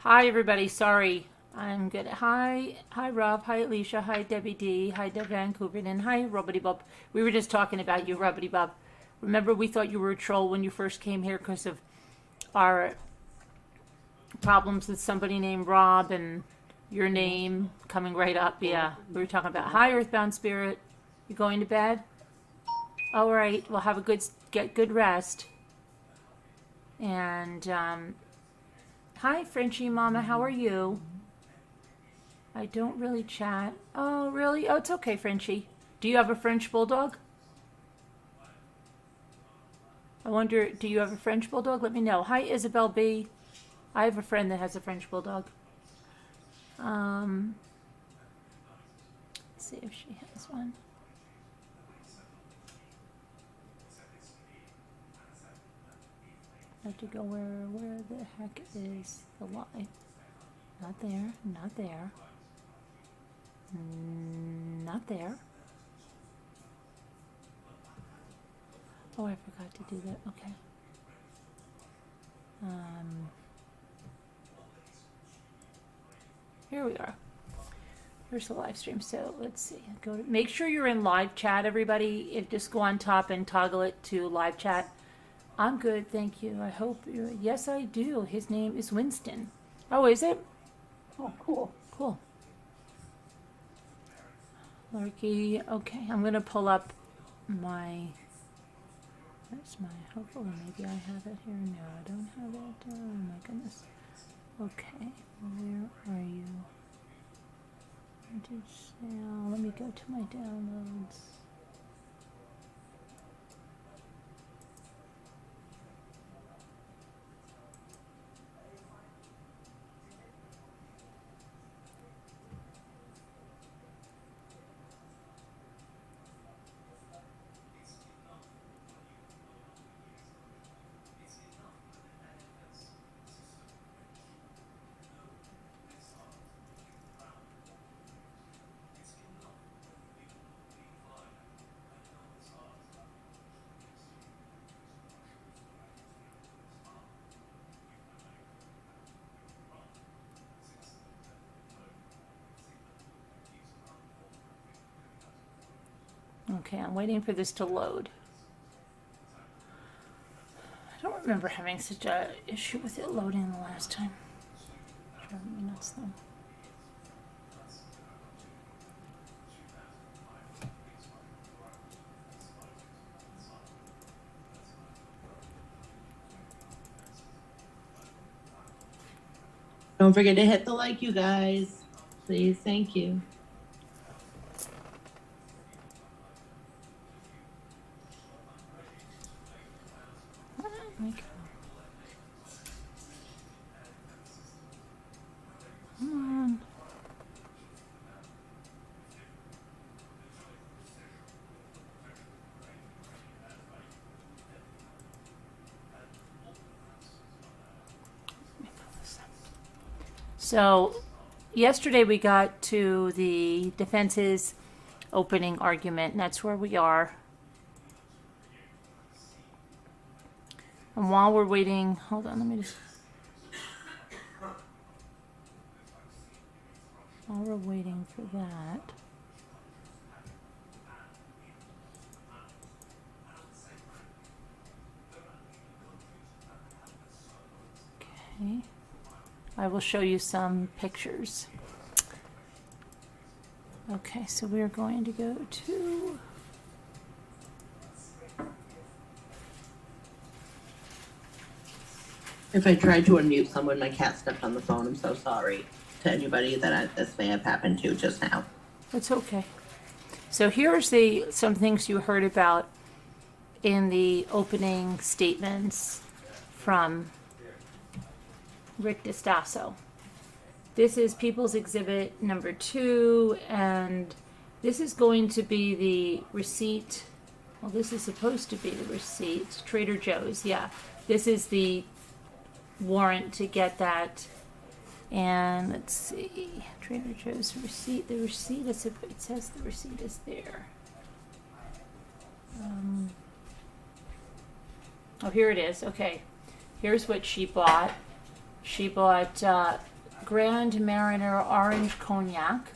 Hi, everybody. Sorry. I'm good. Hi, Rob. Hi, Alicia. Hi, Debbie D. Hi, Deb Vancouver. And hi, Rubbity Bub. We were just talking about you, Rubbity Bub. Remember, we thought you were a troll when you first came here because of our problems with somebody named Rob and your name coming right up. Yeah, we were talking about hi, Earthbound Spirit. You going to bed? All right. Well, have a get good rest. And hi, Frenchie Mama. How are you? I don't really chat. Oh, really? Oh, it's okay, Frenchie. Do you have a French bulldog? I wonder, do you have a French bulldog? Let me know. Hi, Isabel B. I have a friend that has a French bulldog. Let's see if she has one. I have to go where the heck is the lie? Not there, not there. Not there. Oh, I forgot to do that. Okay. Here we are. Here's the live stream. So let's see. Make sure you're in live chat, everybody. Just go on top and toggle it to live chat. I'm good, thank you. I hope you're. Yes, I do. His name is Winston. Oh, is it? Oh, cool. Cool. Larky. Okay, I'm gonna pull up my. Where's my? Hopefully, maybe I have it here. No, I don't have it. Oh my goodness. Okay, where are you? Let me go to my downloads. Okay, I'm waiting for this to load. I don't remember having such a issue with it loading the last time. Driving me nuts though. Don't forget to hit the like, you guys. Please, thank you. So, yesterday we got to the defense's opening argument, and that's where we are. And while we're waiting, hold on, let me just. While we're waiting for that. Okay. I will show you some pictures. Okay, so we're going to go to. If I tried to unmute someone, my cat stepped on the phone. I'm so sorry to anybody that this may have happened to just now. It's okay. So here's some things you heard about in the opening statements from Rick DiStasso. This is People's Exhibit number 2, and this is going to be the receipt. Well, this is supposed to be the receipt. Trader Joe's, yeah. This is the warrant to get that. And let's see, Trader Joe's receipt. The receipt is, it says the receipt is there. Oh, here it is. Okay, here's what she bought. She bought Grand Mariner Orange Cognac,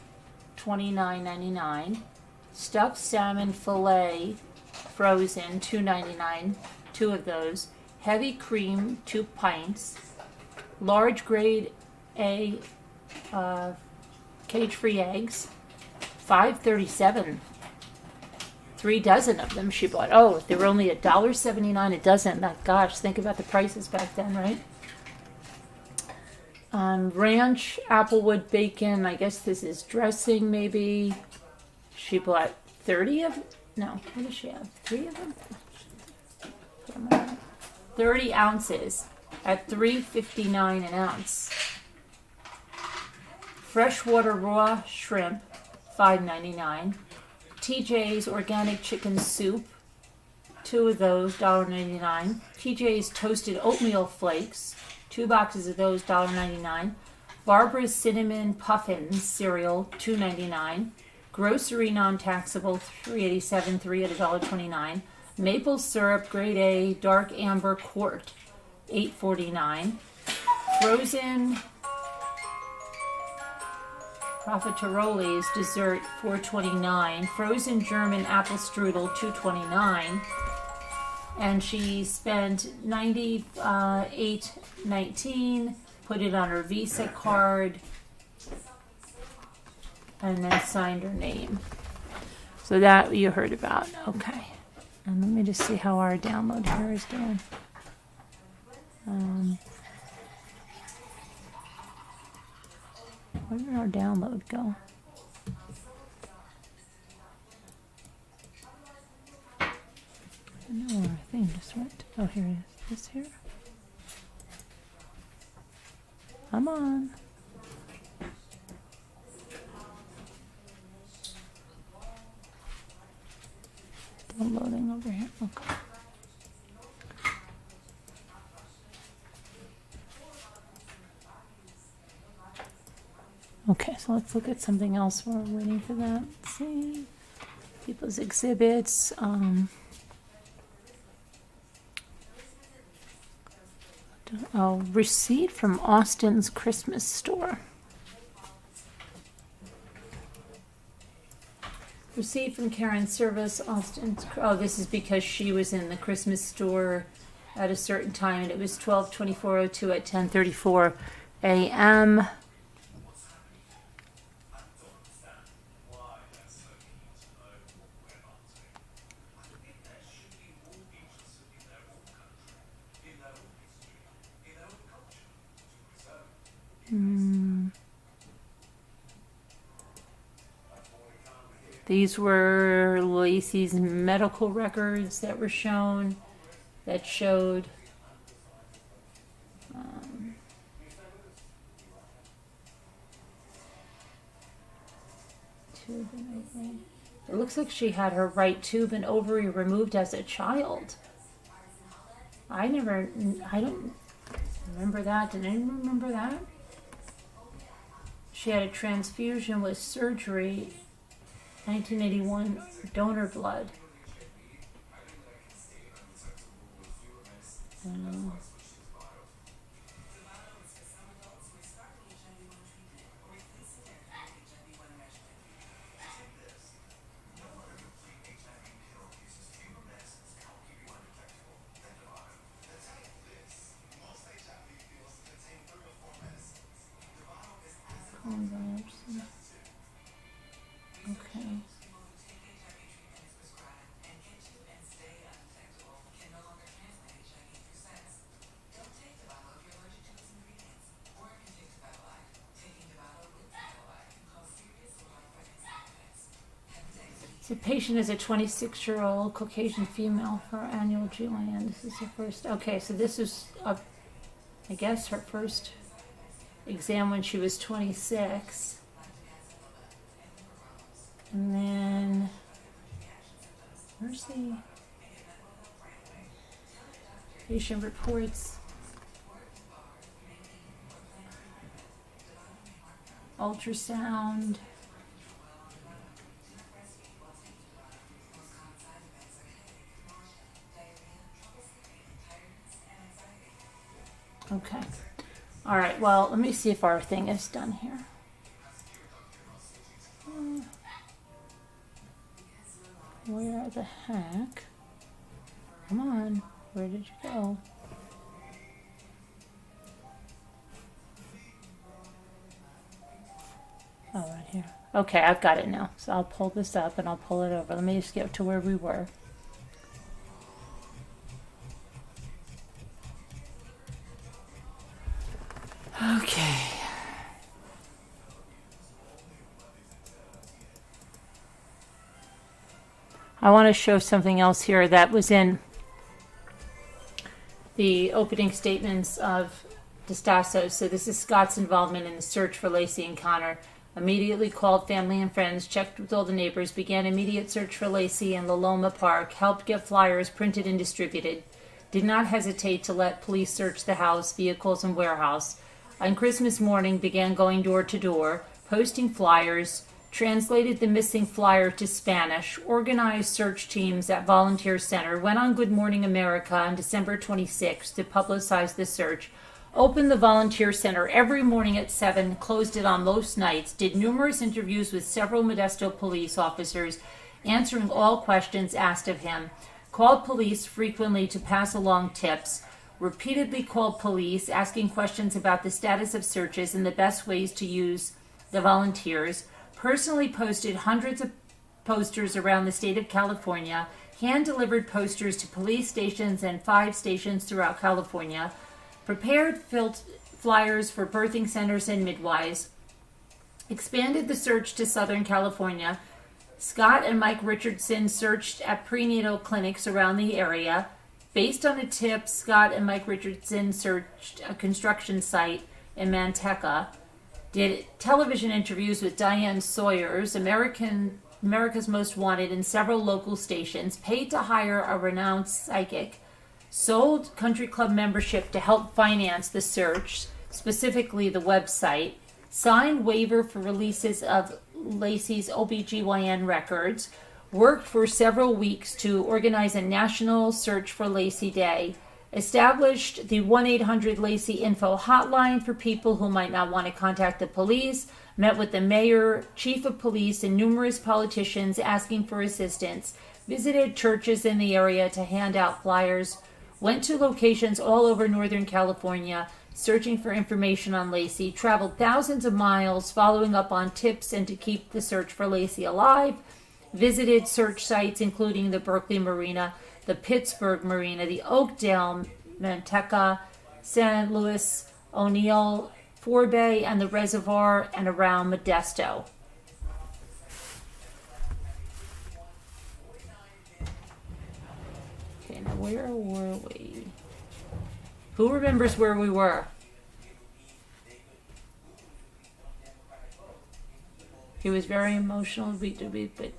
$29.99. Stuffed salmon fillet, frozen, $2.99. 2 of those. Heavy cream, 2 pints. Large grade A cage-free eggs, $5.37. 3 dozen of them she bought. Oh, they were only $1.79 a dozen. That, gosh, think about the prices back then, right? Ranch applewood bacon. I guess this is dressing, maybe. She bought 30 of. No, what does she have? 3 of them. Put them on. 30 ounces at $3.59 an ounce. Freshwater raw shrimp, $5.99. TJ's organic chicken soup, 2 of those, $1.99. TJ's toasted oatmeal flakes, 2 boxes of those, $1.99. Barbara's cinnamon puffins cereal, $2.99. Grocery non-taxable, $3.87, 3 at $1.29. Maple syrup grade A dark amber quart, $8.49. Frozen profiteroles dessert, $4.29. Frozen German apple strudel, $2.29. And she spent $98.19. Put it on her Visa card, and then signed her name. So that you heard about. Okay. And let me just see how our download here is doing. Where did our download go? I don't know where our thing just went. Oh, here it is. This here? Come on. Downloading over here. Okay. Okay, so let's look at something else while we're waiting for that. Let's see. People's exhibits. Receipt from Austin's Christmas store. Receipt from Karen's Service, Austin's. Oh, this is because she was in the Christmas store at a certain time, and it was 12/24/02 at 10:34 a.m. These were Laci's medical records that were shown, that showed tube and ovary. It looks like she had her right tube and ovary removed as a child. I don't remember that. Did anyone remember that? She had a transfusion with surgery, 1981, donor blood. Okay. The patient is a 26-year-old Caucasian female for annual GYN. This is her first. Okay, so this is, I guess, her first exam when she was 26. And then, where's the patient reports? Ultrasound. Okay. All right, well, let me see if our thing is done here. Where the heck? Come on, where did you go? Oh, right here. Okay, I've got it now. So I'll pull this up and I'll pull it over. Let me just get to where we were. Okay. I want to show something else here that was in the opening statements of DeStasso. So this is Scott's involvement in the search for Laci and Connor. Immediately called family and friends, checked with all the neighbors, began immediate search for Laci in Laloma Park, helped get flyers printed and distributed, did not hesitate to let police search the house, vehicles, and warehouse. On Christmas morning, began going door to door, posting flyers, translated the missing flyer to Spanish, organized search teams at Volunteer Center, went on Good Morning America on December 26th to publicize the search, opened the Volunteer Center every morning at 7, closed it on most nights, did numerous interviews with several Modesto police officers, answering all questions asked of him, called police frequently to pass along tips, repeatedly called police asking questions about the status of searches and the best ways to use the volunteers, personally posted hundreds of posters around the state of California, hand-delivered posters to police stations and 5 stations throughout California, prepared flyers for birthing centers and midwives, expanded the search to Southern California. Scott and Mike Richardson searched at prenatal clinics around the area. Based on a tip, Scott and Mike Richardson searched a construction site in Manteca, did television interviews with Diane Sawyers, America's Most Wanted, in several local stations, paid to hire a renowned psychic, sold country club membership to help finance the search, specifically the website, signed waiver for releases of Laci's OBGYN records, worked for several weeks to organize a national search for Laci Day, established the 1-800-LACI info hotline for people who might not want to contact the police, met with the mayor, chief of police, and numerous politicians asking for assistance, visited churches in the area to hand out flyers, went to locations all over Northern California searching for information on Laci, traveled thousands of miles following up on tips and to keep the search for Laci alive, visited search sites including the Berkeley Marina, the Pittsburgh Marina, the Oakdale, Manteca, San Luis, O'Neill, Forbay, and the reservoir and around Modesto. Okay, now where were we? Who remembers where we were? He was very emotional, but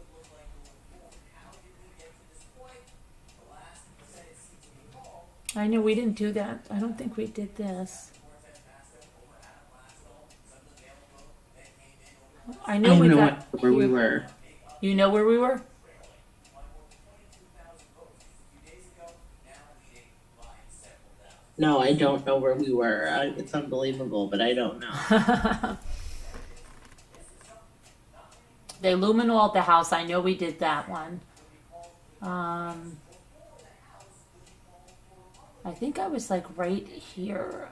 I know we didn't do that. I don't think we did this. I know we got where we were. You know where we were? No, I don't know where we were. It's unbelievable, but I don't know. They luminol the house. I know we did that one. I think I was like right here.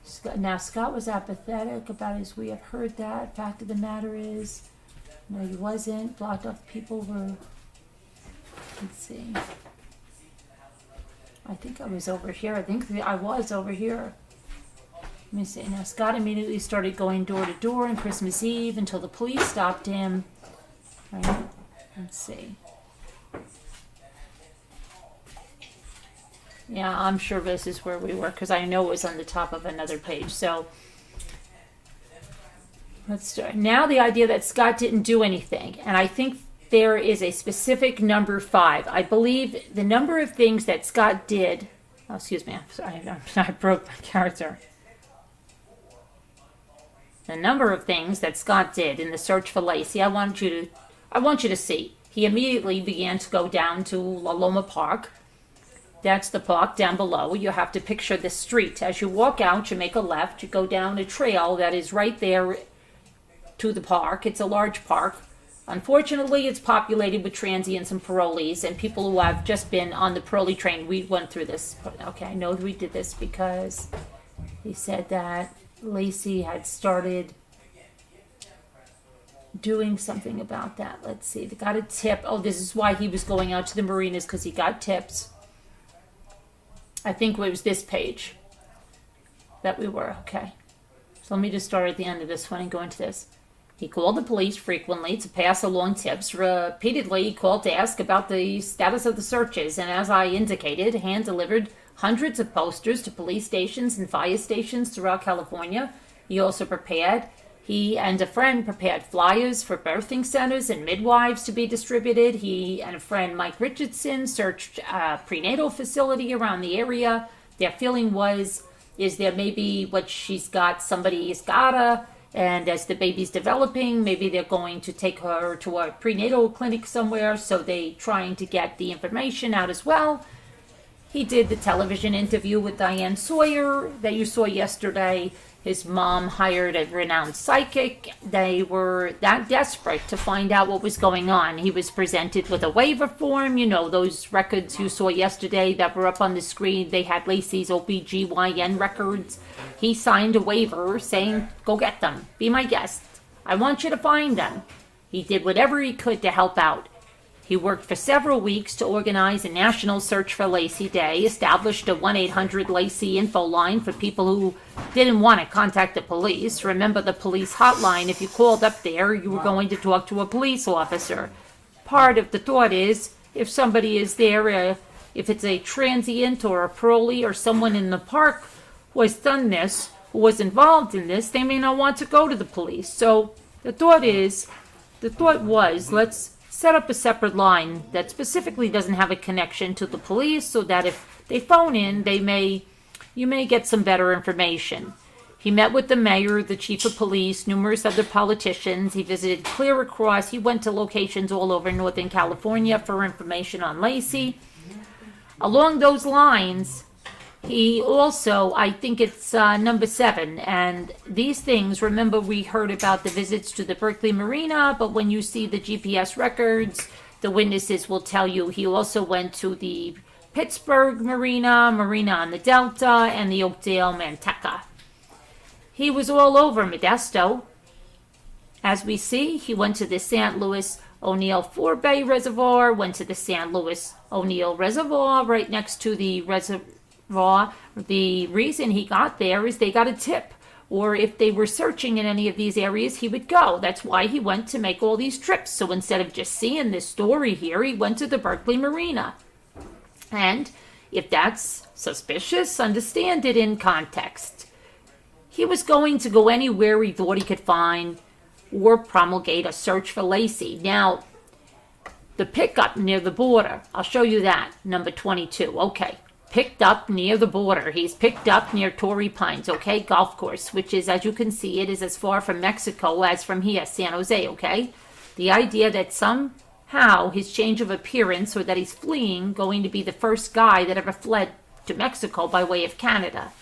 Scott was apathetic about his we have heard that. Fact of the matter is, no, he wasn't. Blocked off people were. Let's see. I think I was over here. I think I was over here. Let me see. Now, Scott immediately started going door to door on Christmas Eve until the police stopped him. Right? Let's see. Yeah, I'm sure this is where we were because I know it was on the top of another page. So, let's start. Now, the idea that Scott didn't do anything, and I think there is a specific number 5. I believe the number of things that Scott did. Oh, excuse me. I'm sorry. I broke my character. The number of things that Scott did in the search for Laci, I want you to see. He immediately began to go down to Laloma Park, That's the park down below. You have to picture the street. As you walk out, you make a left, you go down a trail that is right there to the park. It's a large park. Unfortunately, it's populated with transients and parolees and people who have just been on the parolee train. We went through this. Okay, I know we did this because he said that Laci had started doing something about that. Let's see. They got a tip. Oh, this is why he was going out to the marinas, because he got tips. I think it was this page that we were. Okay. So let me just start at the end of this one and go into this. He called the police frequently to pass along tips. Repeatedly, he called to ask about the status of the searches. And as I indicated, hand-delivered hundreds of posters to police stations and fire stations throughout California. He also he and a friend prepared flyers for birthing centers and midwives to be distributed. He and a friend, Mike Richardson, searched a prenatal facility around the area. Their feeling is there maybe what somebody's got her, and as the baby's developing, maybe they're going to take her to a prenatal clinic somewhere, so they trying to get the information out as well. He did the television interview with Diane Sawyer that you saw yesterday. His mom hired a renowned psychic. They were that desperate to find out what was going on. He was presented with a waiver form. You know, those records you saw yesterday that were up on the screen. They had Laci's OBGYN records. He signed a waiver saying, go get them. Be my guest. I want you to find them. He did whatever he could to help out. He worked for several weeks to organize a national search for Laci Day, established a 1-800-LACI info line for people who didn't want to contact the police. Remember the police hotline, if you called up there, you were going to talk to a police officer. Part of the thought is, if somebody is there, if it's a transient or a parolee or someone in the park who has done this, who was involved in this, they may not want to go to the police. So the thought was, let's set up a separate line that specifically doesn't have a connection to the police, so that if they phone in, you may get some better information. He met with the mayor, the chief of police, numerous other politicians. He visited clear across. He went to locations all over Northern California for information on Laci. Along those lines, he also, I think it's number 7, and these things, remember we heard about the visits to the Berkeley Marina, but when you see the GPS records, the witnesses will tell you he also went to the Pittsburgh Marina on the Delta, and the Oakdale Manteca. He was all over Modesto. As we see, he went to the St. Louis O'Neill Forebay Reservoir, went to the St. Louis O'Neill Reservoir right next to the reservoir. The reason he got there is they got a tip, or if they were searching in any of these areas, he would go. That's why he went to make all these trips. So instead of just seeing this story here, he went to the Berkeley Marina. And if that's suspicious, understand it in context. He was going to go anywhere he thought he could find or promulgate a search for Laci. Now, the pickup near the border, I'll show you that, number 22. Okay. Picked up near the border. He's picked up near Torrey Pines, okay? Golf course, which is, as you can see, it is as far from Mexico as from here, San Jose, okay? The idea that somehow his change of appearance, or that he's fleeing, going to be the first guy that ever fled to Mexico by way of Canada.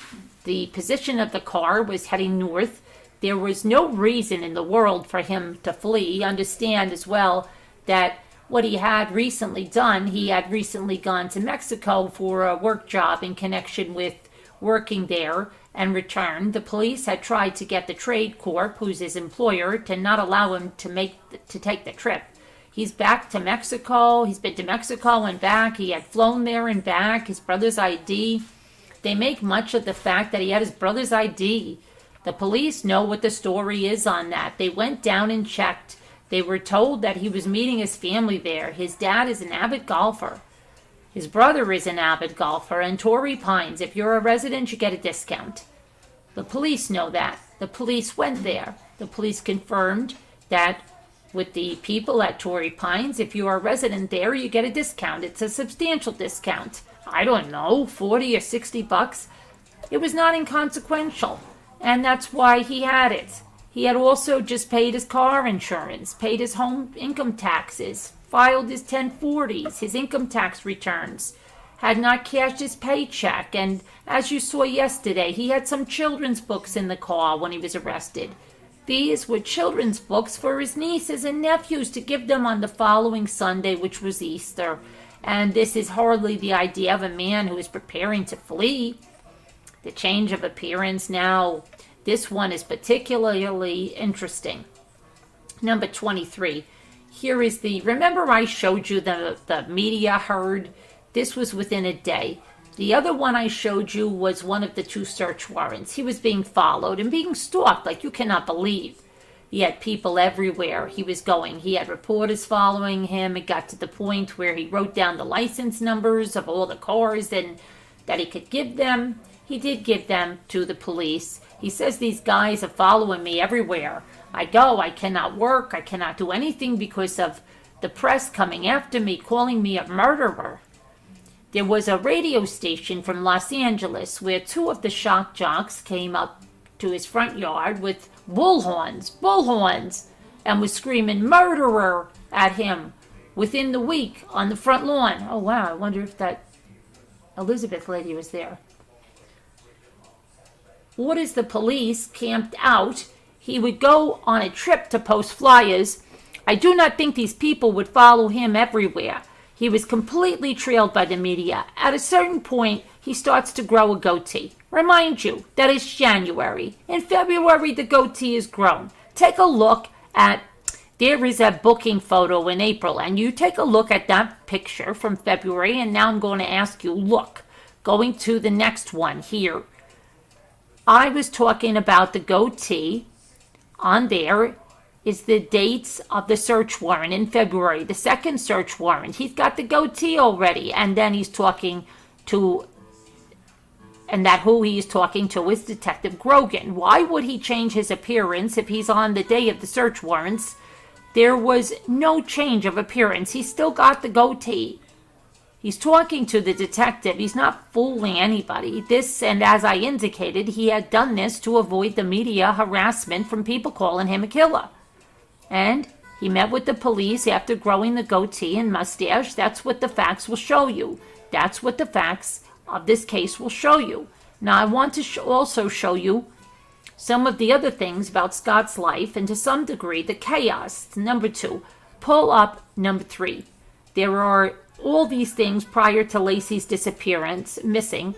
The position of the car was heading north. There was no reason in the world for him to flee. Understand as well that what he had recently done, he had recently gone to Mexico for a work job in connection with working there and returned. The police had tried to get the Trade Corp, who's his employer, to not allow him to take the trip. He's back to Mexico. He's been to Mexico and back. He had flown there and back. His brother's ID. They make much of the fact that he had his brother's ID. The police know what the story is on that. They went down and checked. They were told that he was meeting his family there. His dad is an avid golfer. His brother is an avid golfer. And Torrey Pines, if you're a resident, you get a discount. The police know that. The police went there. The police confirmed that with the people at Torrey Pines, if you're a resident there, you get a discount. It's a substantial discount. I don't know, 40 or 60 bucks. It was not inconsequential. And that's why he had it. He had also just paid his car insurance, paid his home income taxes, filed his 1040s, his income tax returns. had not cashed his paycheck. And as you saw yesterday, he had some children's books in the car when he was arrested. These were children's books for his nieces and nephews to give them on the following Sunday, which was Easter. And this is hardly the idea of a man who is preparing to flee. The change of appearance now, this one is particularly interesting. Number 23. Here is remember I showed you the media herd? This was within a day. The other one I showed you was one of the 2 search warrants. He was being followed and being stalked like you cannot believe. He had people everywhere he was going. He had reporters following him. It got to the point where he wrote down the license numbers of all the cars and that he could give them. He did give them to the police. He says, these guys are following me everywhere. I go, I cannot work, I cannot do anything because of the press coming after me, calling me a murderer. There was a radio station from Los Angeles where 2 of the shock jocks came up to his front yard with bullhorns, and was screaming murderer at him within the week on the front lawn. Oh wow, I wonder if that Elizabeth lady was there. Orders the police camped out. He would go on a trip to post flyers. I do not think these people would follow him everywhere. He was completely trailed by the media. At a certain point, he starts to grow a goatee. Remind you, that is January. In February, the goatee is grown. Take a look at, there is a booking photo in April, and you take a look at that picture from February, and now I'm going to ask you, look, going to the next one here. I was talking about the goatee. On there is the dates of the search warrant in February, the 2nd search warrant. He's got the goatee already, and then he's talking to, and that who he is talking to is Detective Grogan. Why would he change his appearance if he's on the day of the search warrants? There was no change of appearance. He's still got the goatee. He's talking to the detective. He's not fooling anybody. This, and as I indicated, he had done this to avoid the media harassment from people calling him a killer. And he met with the police after growing the goatee and mustache. That's what the facts will show you. That's what the facts of this case will show you. Now, I want to also show you some of the other things about Scott's life and to some degree the chaos. Number 2, pull up number 3. There are all these things prior to Laci's disappearance, missing,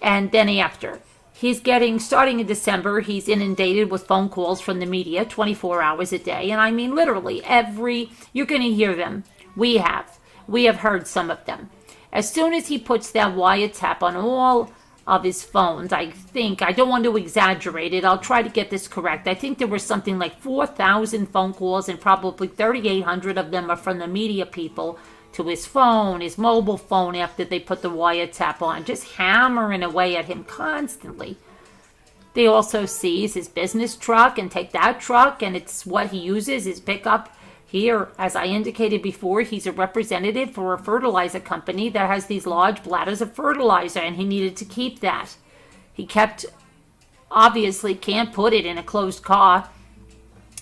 and then after. He's starting in December, he's inundated with phone calls from the media 24 hours a day. And I mean literally you're going to hear them. We have heard some of them. As soon as he puts that wiretap on all of his phones, I don't want to exaggerate it, I'll try to get this correct. I think there were something like 4,000 phone calls and probably 3,800 of them are from the media people to his phone, his mobile phone after they put the wiretap on, just hammering away at him constantly. They also seize his business truck and take that truck, and it's what he uses, his pickup. Here, as I indicated before, he's a representative for a fertilizer company that has these large bladders of fertilizer, and he needed to keep that. He obviously can't put it in a closed car.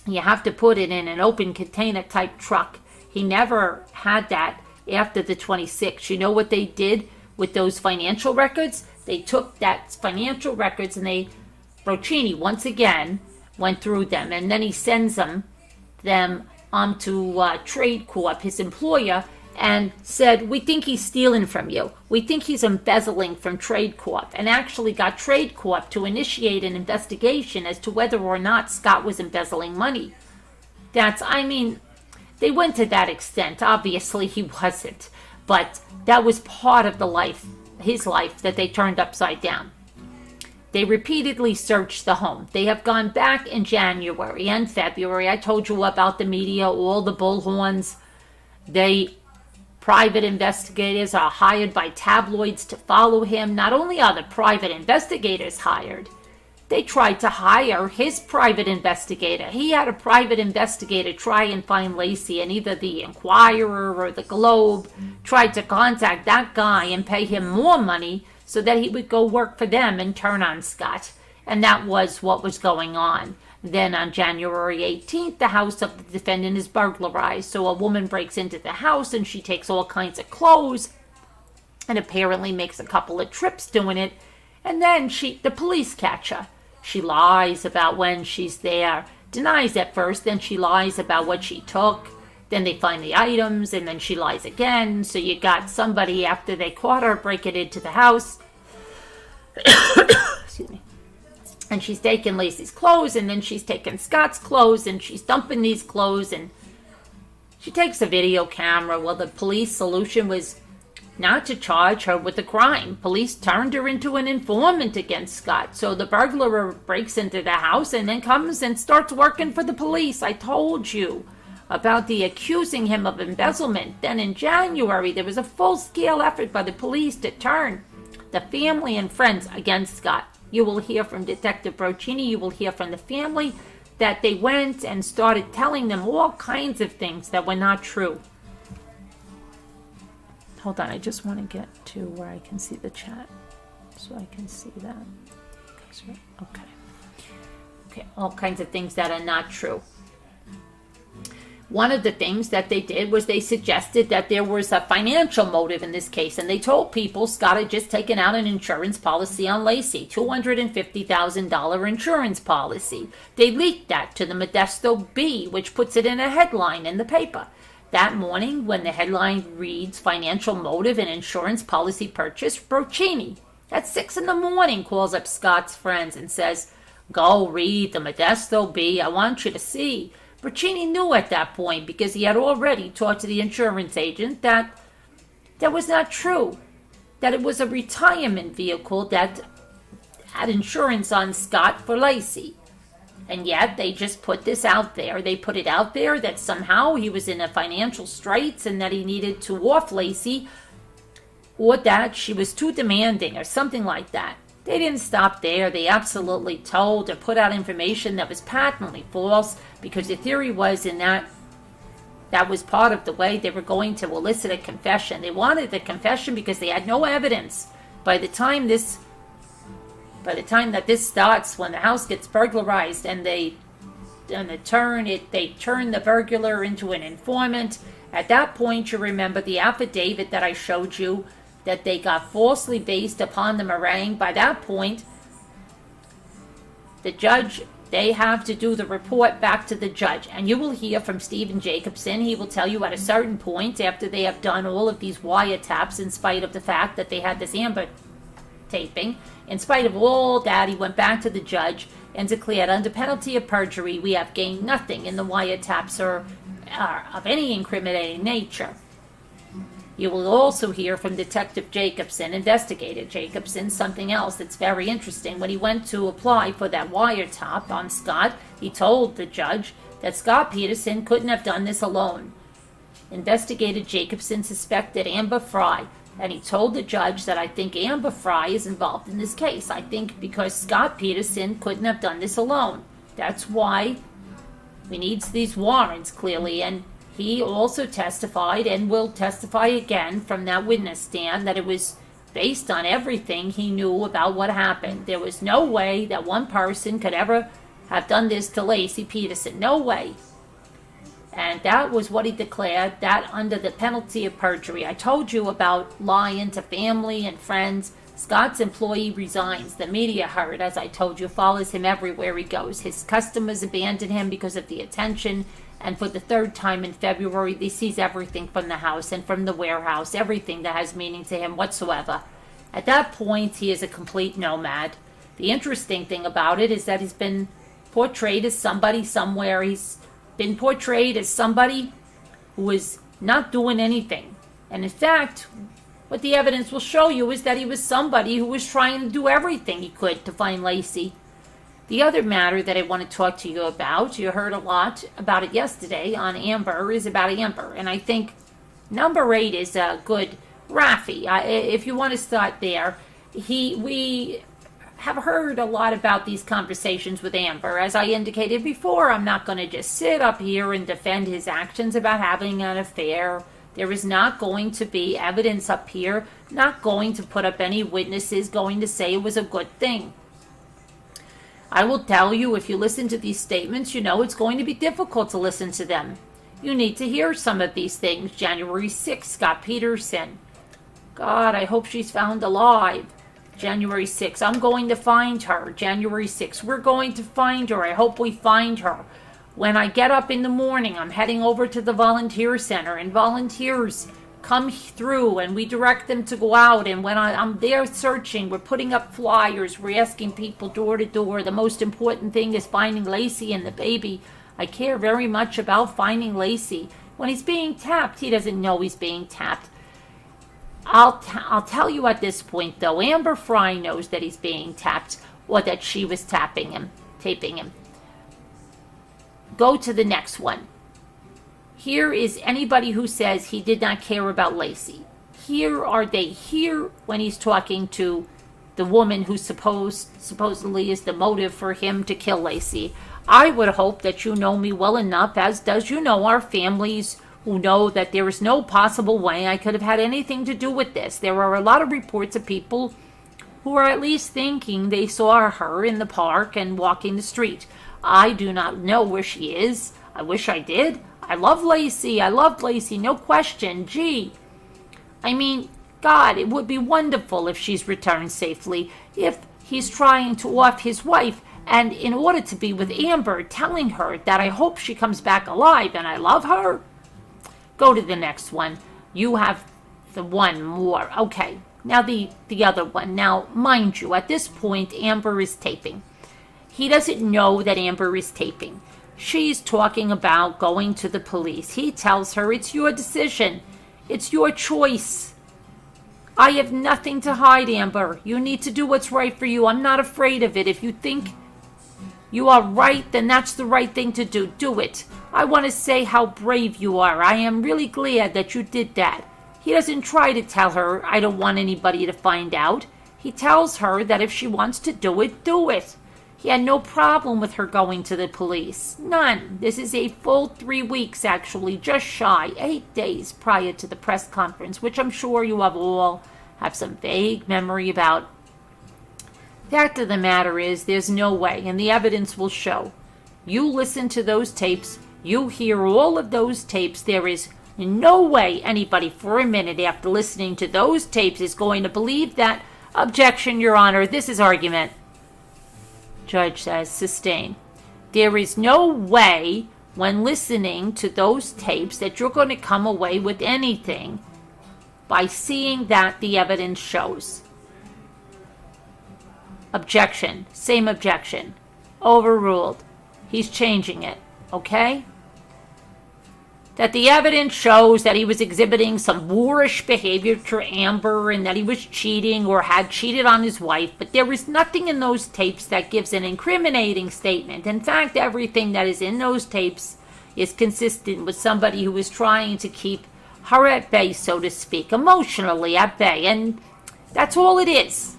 You have to put it in an open container type truck. He never had that after the 26th. You know what they did with those financial records? They took that financial records and Broccini once again went through them, and then he sends them onto Trade Corp, his employer, and said, we think he's stealing from you. We think he's embezzling from Trade Corp, and actually got Trade Corp to initiate an investigation as to whether or not Scott was embezzling money. They went to that extent. Obviously, he wasn't. But that was part of his life that they turned upside down. They repeatedly searched the home. They have gone back in January and February. I told you about the media, all the bullhorns. Private investigators are hired by tabloids to follow him. Not only are the private investigators hired, they tried to hire his private investigator. He had a private investigator try and find Laci, and either the Inquirer or the Globe tried to contact that guy and pay him more money so that he would go work for them and turn on Scott. And that was what was going on. Then on January 18th, the house of the defendant is burglarized. So a woman breaks into the house and she takes all kinds of clothes and apparently makes a couple of trips doing it. And then the police catch her. She lies about when she's there, denies at first, then she lies about what she took. Then they find the items, and then she lies again. So you got somebody, after they caught her, breaking into the house. Excuse me. And she's taking Laci's clothes, and then she's taking Scott's clothes, and she's dumping these clothes, and she takes a video camera. Well, the police solution was not to charge her with the crime. Police turned her into an informant against Scott. So the burglar breaks into the house and then comes and starts working for the police. I told you about the accusing him of embezzlement. Then in January, there was a full-scale effort by the police to turn the family and friends against Scott. You will hear from Detective Broccini, you will hear from the family, that they went and started telling them all kinds of things that were not true. Hold on, I just want to get to where I can see the chat, so I can see that. Okay, all kinds of things that are not true. One of the things that they did was they suggested that there was a financial motive in this case, and they told people Scott had just taken out an insurance policy on Laci, $250,000 insurance policy. They leaked that to the Modesto Bee, which puts it in a headline in the paper. That morning, when the headline reads financial motive and insurance policy purchase, Broccini at 6 a.m. calls up Scott's friends and says, "Go read the Modesto Bee. I want you to see." Broccini knew at that point, because he had already talked to the insurance agent, that that was not true. That it was a retirement vehicle that had insurance on Scott for Laci. And yet they just put this out there. They put it out there that somehow he was in a financial straits and that he needed to off Laci, or that she was too demanding or something like that. They didn't stop there. They absolutely told or put out information that was patently false, because the theory was in that was part of the way they were going to elicit a confession. They wanted the confession because they had no evidence. By the time that this starts, when the house gets burglarized and they turn the burglar into an informant, at that point you remember the affidavit that I showed you, that they got falsely based upon the meringue. By that point, the judge, they have to do the report back to the judge. And you will hear from Stephen Jacobson. He will tell you at a certain point, after they have done all of these wiretaps, in spite of the fact that they had this Amber taping, in spite of all that, he went back to the judge and declared, under penalty of perjury, we have gained nothing in the wiretaps or of any incriminating nature. You will also hear from Detective Jacobson, Investigator Jacobson, something else that's very interesting. When he went to apply for that wiretap on Scott, he told the judge that Scott Peterson couldn't have done this alone. Investigator Jacobson suspected Amber Frye, and he told the judge that I think Amber Frye is involved in this case. I think because Scott Peterson couldn't have done this alone. That's why we need these warrants, clearly, and he also testified, and will testify again from that witness stand, that it was based on everything he knew about what happened. There was no way that one person could ever have done this to Laci Peterson. No way. And that was what he declared, that under the penalty of perjury. I told you about lying to family and friends. Scott's employee resigns. The media heard, as I told you, follows him everywhere he goes. His customers abandon him because of the attention. And for the third time in February, they seize everything from the house and from the warehouse, everything that has meaning to him whatsoever. At that point, he is a complete nomad. The interesting thing about it is that he's been portrayed as somebody somewhere. He's been portrayed as somebody who is not doing anything. And in fact, what the evidence will show you is that he was somebody who was trying to do everything he could to find Laci. The other matter that I want to talk to you about, you heard a lot about it yesterday on Amber, is about Amber. And I think number 8 is a good Rafi. If you want to start there, we have heard a lot about these conversations with Amber. As I indicated before, I'm not going to just sit up here and defend his actions about having an affair. There is not going to be evidence up here, not going to put up any witnesses going to say it was a good thing. I will tell you, if you listen to these statements, you know it's going to be difficult to listen to them. You need to hear some of these things. January 6th, Scott Peterson. God, I hope she's found alive. January 6th, I'm going to find her. January 6th, we're going to find her. I hope we find her. When I get up in the morning, I'm heading over to the volunteer center, and volunteers come through, and we direct them to go out. And when I'm there searching, we're putting up flyers, we're asking people door to door. The most important thing is finding Laci and the baby. I care very much about finding Laci. When he's being tapped, he doesn't know he's being tapped. I'll tell you at this point, though, Amber Frye knows that he's being tapped, or that she was taping him, taping him. Go to the next one. Here is anybody who says he did not care about Laci. Here are they here when he's talking to the woman who supposedly is the motive for him to kill Laci. I would hope that you know me well enough, as does you know our families, who know that there is no possible way I could have had anything to do with this. There are a lot of reports of people who are at least thinking they saw her in the park and walking the street. I do not know where she is. I wish I did. I love Laci. I love Laci, no question. Gee, I mean, God, it would be wonderful if she's returned safely, if he's trying to off his wife, and in order to be with Amber, telling her that I hope she comes back alive and I love her. Go to the next one. You have the one more. Okay, now the other one. Now, mind you, at this point, Amber is taping. He doesn't know that Amber is taping. She's talking about going to the police. He tells her, it's your decision. It's your choice. I have nothing to hide, Amber. You need to do what's right for you. I'm not afraid of it. If you think you are right, then that's the right thing to do. Do it. I want to say how brave you are. I am really glad that you did that. He doesn't try to tell her, I don't want anybody to find out. He tells her that if she wants to do it, do it. He had no problem with her going to the police. None. This is a full 3 weeks, actually, just shy, 8 days prior to the press conference, which I'm sure you all have some vague memory about. Fact of the matter is, there's no way, and the evidence will show. You listen to those tapes, you hear all of those tapes, there is no way anybody for a minute after listening to those tapes is going to believe that. Objection, Your Honor, this is argument. Judge says, sustain. There is no way when listening to those tapes that you're going to come away with anything by seeing that the evidence shows. Objection. Same objection. Overruled. He's changing it. Okay? That the evidence shows that he was exhibiting some boorish behavior to Amber and that he was cheating or had cheated on his wife, but there is nothing in those tapes that gives an incriminating statement. In fact, everything that is in those tapes is consistent with somebody who is trying to keep her at bay, so to speak, emotionally at bay, and that's all it is.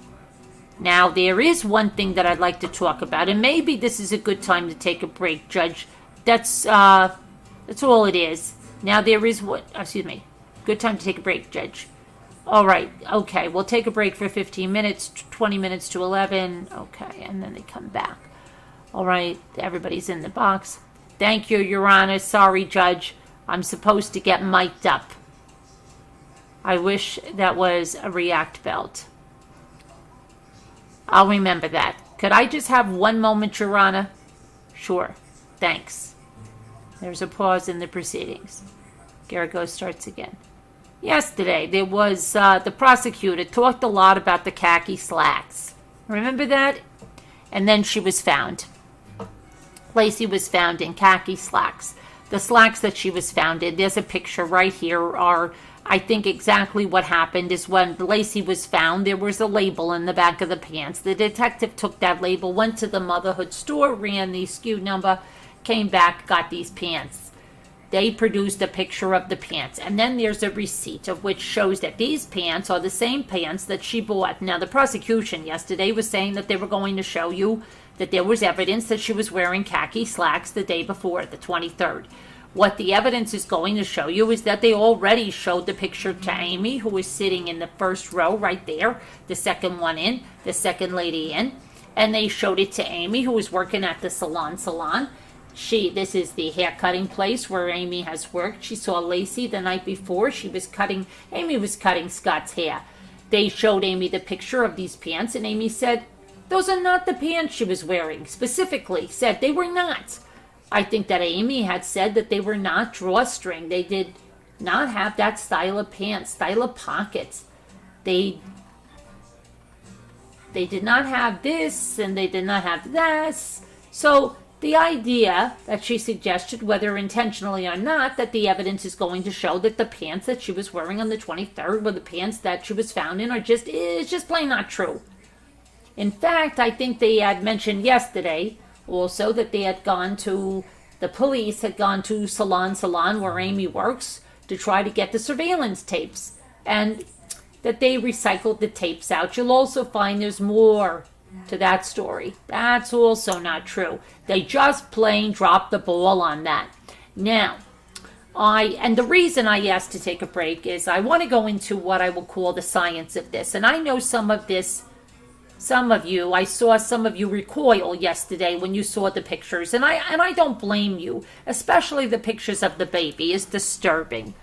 Now, there is one thing that I'd like to talk about, and maybe this is a good time to take a break, Judge. That's all it is. Now, there is good time to take a break, Judge. All right, okay, we'll take a break for 15 minutes, 20 minutes to 11. Okay, and then they come back. All right, everybody's in the box. Thank you, Your Honor. Sorry, Judge. I'm supposed to get mic'd up. I wish that was a React belt. I'll remember that. Could I just have one moment, Your Honor? Sure. Thanks. There's a pause in the proceedings. Garrigo starts again. Yesterday, there was the prosecutor talked a lot about the khaki slacks. Remember that? And then she was found. Laci was found in khaki slacks. The slacks that she was found in, there's a picture right here, are, I think exactly what happened is when Laci was found, there was a label in the back of the pants. The detective took that label, went to the motherhood store, ran the SKU number, came back, got these pants. They produced a picture of the pants. And then there's a receipt of which shows that these pants are the same pants that she bought. Now, the prosecution yesterday was saying that they were going to show you that there was evidence that she was wearing khaki slacks the day before, the 23rd. What the evidence is going to show you is that they already showed the picture to Amy, who was sitting in the first row right there, the second one in, the second lady in. And they showed it to Amy, who was working at the salon. This is the hair cutting place where Amy has worked. She saw Laci the night before. Amy was cutting Scott's hair. They showed Amy the picture of these pants, and Amy said, those are not the pants she was wearing. Specifically said they were not. I think that Amy had said that they were not drawstring. They did not have that style of pants, style of pockets. They did not have this, and they did not have this. So the idea that she suggested, whether intentionally or not, that the evidence is going to show that the pants that she was wearing on the 23rd were the pants that she was found in is just plain not true. In fact, I think they had mentioned yesterday also that they had gone to, the police had gone to Salon where Amy works to try to get the surveillance tapes, and that they recycled the tapes out. You'll also find there's more to that story. That's also not true. They just plain dropped the ball on that. Now, and the reason I asked to take a break is I want to go into what I will call the science of this. And I know I saw some of you recoil yesterday when you saw the pictures, and I don't blame you, especially the pictures of the baby is disturbing.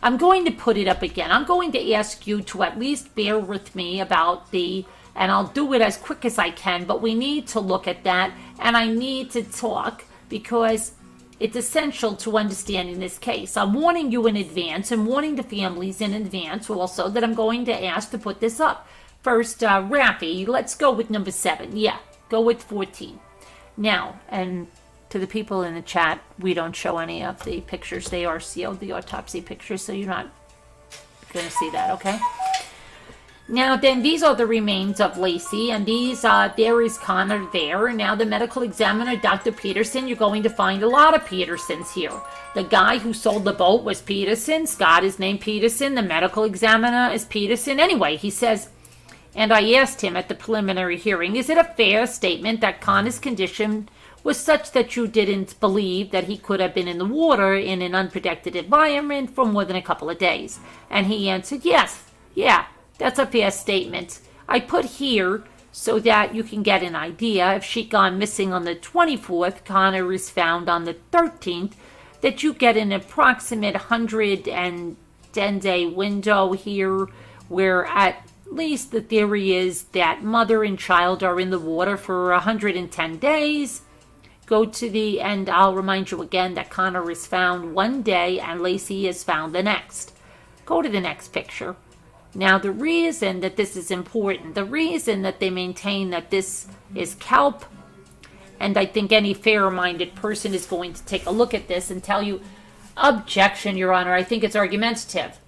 I'm going to put it up again. I'm going to ask you to at least bear with me about and I'll do it as quick as I can, but we need to look at that, and I need to talk because it's essential to understanding this case. I'm warning you in advance and warning the families in advance also that I'm going to ask to put this up. First, Rafi, let's go with number 7. Yeah, go with 14. Now, and to the people in the chat, we don't show any of the pictures. They are sealed, the autopsy pictures, so you're not going to see that, okay? Now, then, these are the remains of Laci, and there is Connor there. Now, the medical examiner, Dr. Peterson, you're going to find a lot of Petersons here. The guy who sold the boat was Peterson. Scott is named Peterson. The medical examiner is Peterson. Anyway, he says, and I asked him at the preliminary hearing, is it a fair statement that Connor's condition was such that you didn't believe that he could have been in the water in an unprotected environment for more than a couple of days? And he answered, yes, yeah. That's a fair statement. I put here so that you can get an idea. If she'd gone missing on the 24th, Connor is found on the 13th, that you get an approximate 110-day window here where at least the theory is that mother and child are in the water for 110 days. Go to the end. I'll remind you again that Connor is found one day and Laci is found the next. Go to the next picture. Now, the reason that this is important, the reason that they maintain that this is kelp, and I think any fair-minded person is going to take a look at this and tell you, objection, Your Honor, I think it's argumentative.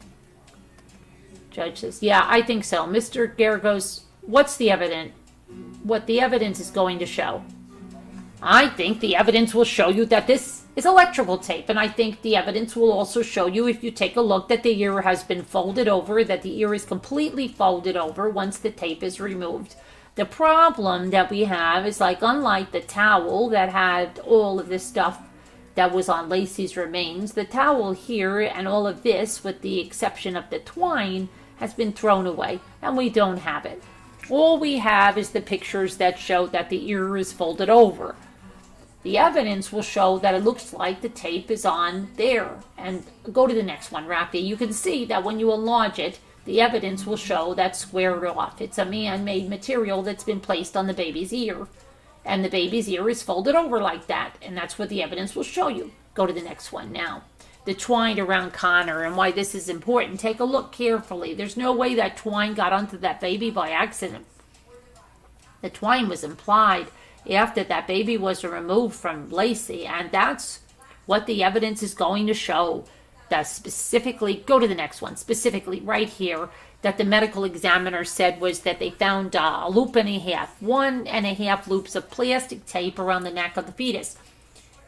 Judge says, yeah, I think so. Mr. Garagos, what's the evidence? What the evidence is going to show? I think the evidence will show you that this is electrical tape, and I think the evidence will also show you, if you take a look, that the ear has been folded over, that the ear is completely folded over once the tape is removed. The problem that we have is, like, unlike the towel that had all of this stuff that was on Laci's remains, the towel here and all of this, with the exception of the twine, has been thrown away, and we don't have it. All we have is the pictures that show that the ear is folded over. The evidence will show that it looks like the tape is on there. And go to the next one, Rafi. You can see that when you enlarge it, the evidence will show that squared off. It's a man-made material that's been placed on the baby's ear. And the baby's ear is folded over like that. And that's what the evidence will show you. Go to the next one now. The twine around Connor and why this is important. Take a look carefully. There's no way that twine got onto that baby by accident. The twine was implied after that baby was removed from Laci, and that's what the evidence is going to show. That specifically, go to the next one, specifically right here, that the medical examiner said was that they found a loop and a half, 1.5 loops of plastic tape around the neck of the fetus.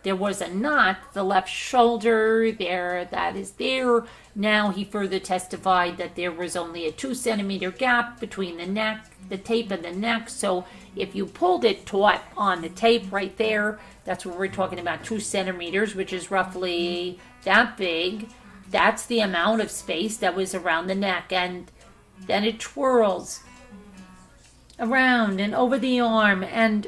There was a knot, the left shoulder there, that is there. Now he further testified that there was only a 2 centimeter gap between the neck, the tape and the neck. So if you pulled it taut on the tape right there, that's what we're talking about, 2 centimeters, which is roughly that big. That's the amount of space that was around the neck. And then it twirls around and over the arm, and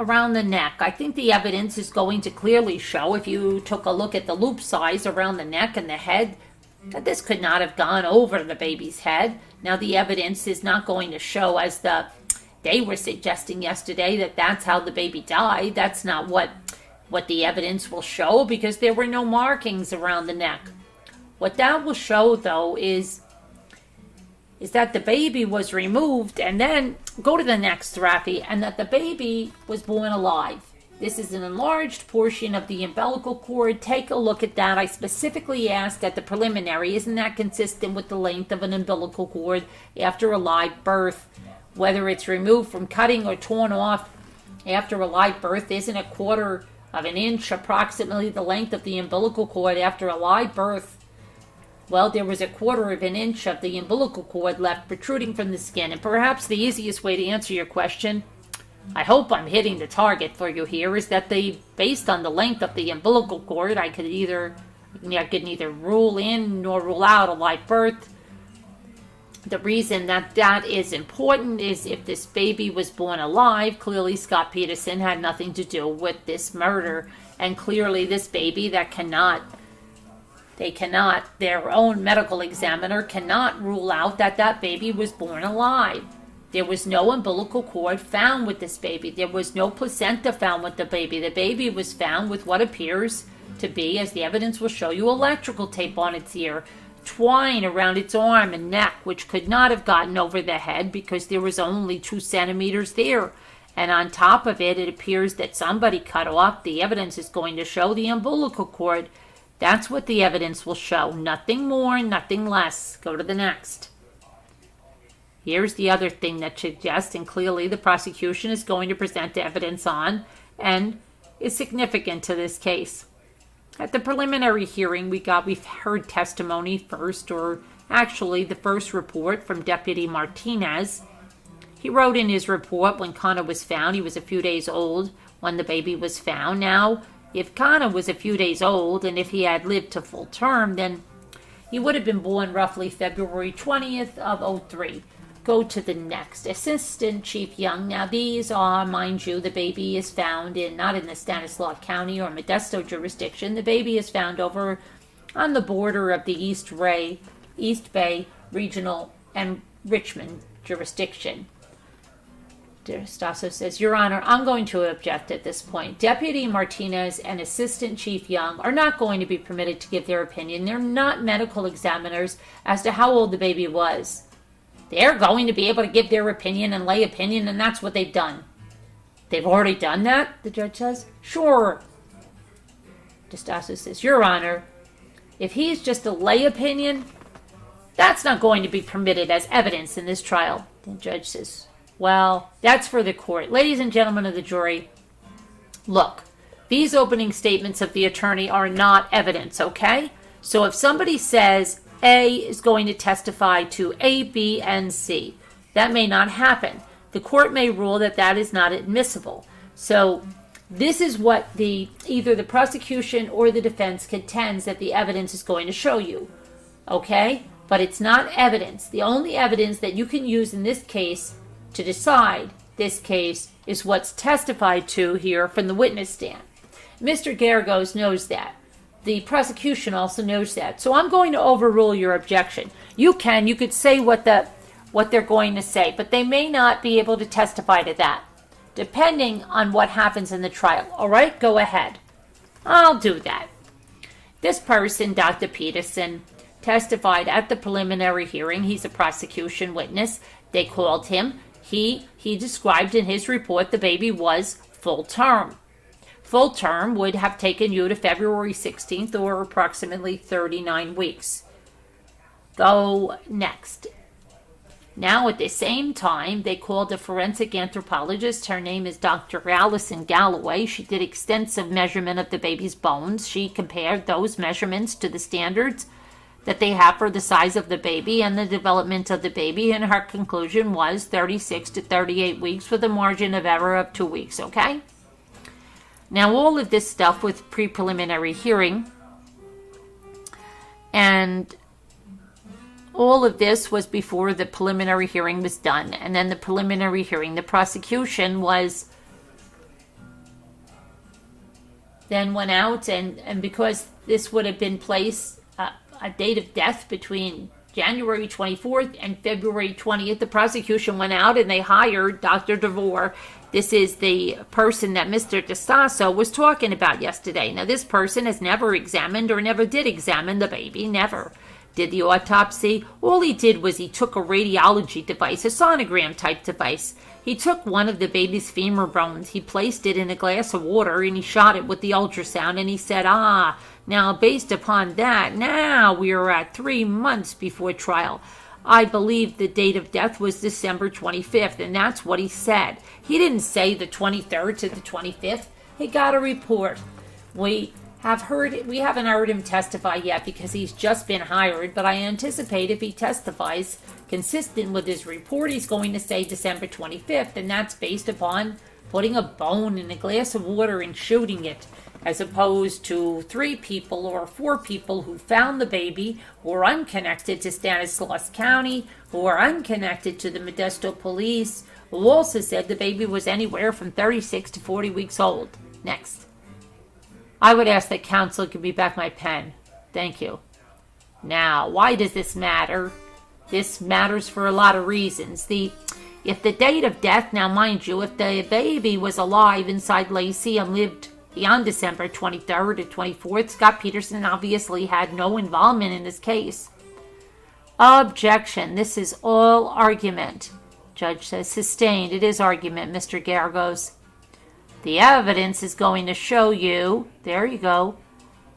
around the neck, I think the evidence is going to clearly show, if you took a look at the loop size around the neck and the head, that this could not have gone over the baby's head. Now, the evidence is not going to show, as they were suggesting yesterday, that that's how the baby died. That's not what the evidence will show, because there were no markings around the neck. What that will show, though, is that the baby was removed, and then go to the next, Rafi, and that the baby was born alive. This is an enlarged portion of the umbilical cord. Take a look at that. I specifically asked at the preliminary, isn't that consistent with the length of an umbilical cord after a live birth? Whether it's removed from cutting or torn off after a live birth, isn't a quarter of an inch approximately the length of the umbilical cord after a live birth? Well, there was a quarter of an inch of the umbilical cord left protruding from the skin. And perhaps the easiest way to answer your question, I hope I'm hitting the target for you here, is that based on the length of the umbilical cord, I could neither rule in nor rule out a live birth. The reason that is important is if this baby was born alive, clearly Scott Peterson had nothing to do with this murder. And clearly this baby their own medical examiner cannot rule out that baby was born alive. There was no umbilical cord found with this baby. There was no placenta found with the baby. The baby was found with what appears to be, as the evidence will show you, electrical tape on its ear, twine around its arm and neck, which could not have gotten over the head because there was only 2 centimeters there. And on top of it, it appears that somebody cut off, the evidence is going to show, the umbilical cord. That's what the evidence will show. Nothing more, nothing less. Go to the next. Here's the other thing that suggests, and clearly the prosecution is going to present evidence on, and is significant to this case. At the preliminary hearing, we've heard testimony first, or actually the first report from Deputy Martinez. He wrote in his report when Connor was found, he was a few days old when the baby was found. Now, if Connor was a few days old, and if he had lived to full term, then he would have been born roughly February 20th of 03. Go to the next. Assistant Chief Young. Now these are, mind you, the baby is found not in the Stanislaus County or Modesto jurisdiction. The baby is found over on the border of the East Bay Regional and Richmond jurisdiction. Stasso says, Your Honor, I'm going to object at this point. Deputy Martinez and Assistant Chief Young are not going to be permitted to give their opinion. They're not medical examiners as to how old the baby was. They're going to be able to give their opinion and lay opinion, and that's what they've done. They've already done that, the judge says. Sure. Stasso says, Your Honor, if he's just a lay opinion, that's not going to be permitted as evidence in this trial. The judge says, well, that's for the court. Ladies and gentlemen of the jury, look, these opening statements of the attorney are not evidence, okay? So if somebody says A is going to testify to A, B, and C, that may not happen. The court may rule that that is not admissible. So this is what either the prosecution or the defense contends that the evidence is going to show you, okay? But it's not evidence. The only evidence that you can use in this case to decide this case is what's testified to here from the witness stand. Mr. Garagos knows that. The prosecution also knows that. So I'm going to overrule your objection. You could say what they're going to say, but they may not be able to testify to that, depending on what happens in the trial. All right, go ahead. I'll do that. This person, Dr. Peterson, testified at the preliminary hearing. He's a prosecution witness. They called him. He described in his report the baby was full term. Full term would have taken you to February 16th, or approximately 39 weeks. Go next. Now, at the same time, they called a forensic anthropologist. Her name is Dr. Allison Galloway. She did extensive measurement of the baby's bones. She compared those measurements to the standards that they have for the size of the baby and the development of the baby, and her conclusion was 36 to 38 weeks with a margin of error of 2 weeks, okay? Now, all of this stuff with pre-preliminary hearing, and all of this was before the preliminary hearing was done. And then the preliminary hearing, the prosecution was then went out, and because this would have been placed a date of death between January 24th and February 20th, the prosecution went out and they hired Dr. DeVore. This is the person that Mr. DeStasso was talking about yesterday. Now, this person has never examined or never did examine the baby, never did the autopsy. All he did was he took a radiology device, a sonogram type device. He took one of the baby's femur bones, he placed it in a glass of water, and he shot it with the ultrasound, and he said, now based upon that, now we are at 3 months before trial. I believe the date of death was December 25th, and that's what he said. He didn't say the 23rd to the 25th. He got a report. We haven't heard him testify yet because he's just been hired, but I anticipate if he testifies consistent with his report, he's going to say December 25th, and that's based upon putting a bone in a glass of water and shooting it, as opposed to 3 people or 4 people who found the baby, who are unconnected to Stanislaus County, who are unconnected to the Modesto police, who also said the baby was anywhere from 36 to 40 weeks old. Next. I would ask that counsel give me back my pen. Thank you. Now, why does this matter? This matters for a lot of reasons. If the date of death, now mind you, if the baby was alive inside Laci and lived beyond December 23rd or 24th, Scott Peterson obviously had no involvement in this case. Objection. This is all argument. Judge says sustained. It is argument, Mr. Gargos. The evidence is going to show you, there you go,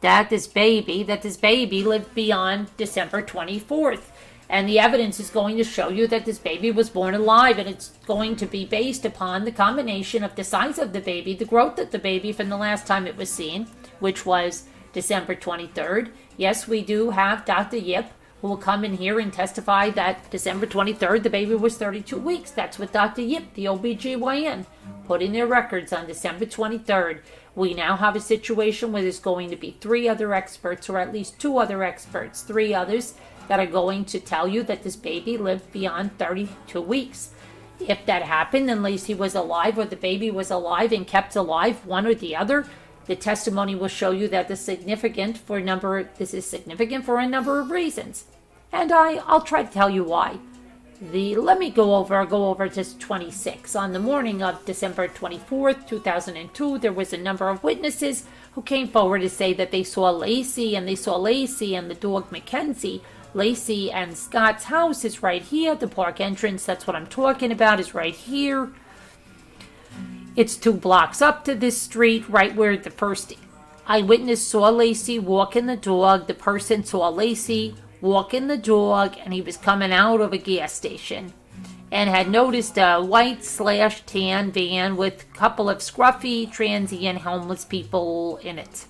that this baby lived beyond December 24th. And the evidence is going to show you that this baby was born alive, and it's going to be based upon the combination of the size of the baby, the growth of the baby from the last time it was seen, which was December 23rd. Yes, we do have Dr. Yip, who will come in here and testify that December 23rd, the baby was 32 weeks. That's what Dr. Yip, the OBGYN, put in their records on December 23rd. We now have a situation where there's going to be 3 other experts, or at least 2 other experts, 3 others, that are going to tell you that this baby lived beyond 32 weeks. If that happened, then Laci was alive or the baby was alive and kept alive, one or the other, the testimony will show you that this is significant for a number of reasons. And I'll try to tell you why. Let me go over to 26. On the morning of December 24th, 2002, there was a number of witnesses who came forward to say that they saw Laci and the dog Mackenzie. Laci and Scott's house is right here. The park entrance, that's what I'm talking about, is right here. It's 2 blocks up to this street, right where the first eyewitness saw Laci walking the dog. The person saw Laci walking the dog, and he was coming out of a gas station and had noticed a white/tan van with a couple of scruffy, transient, homeless people in it.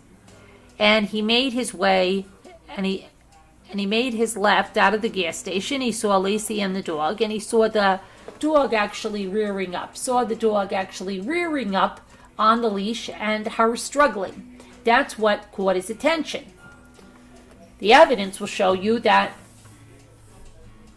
And he made his way, and he made his left out of the gas station. He saw Laci and the dog, and he saw the dog actually rearing up. On the leash and her struggling. That's what caught his attention. The evidence will show you that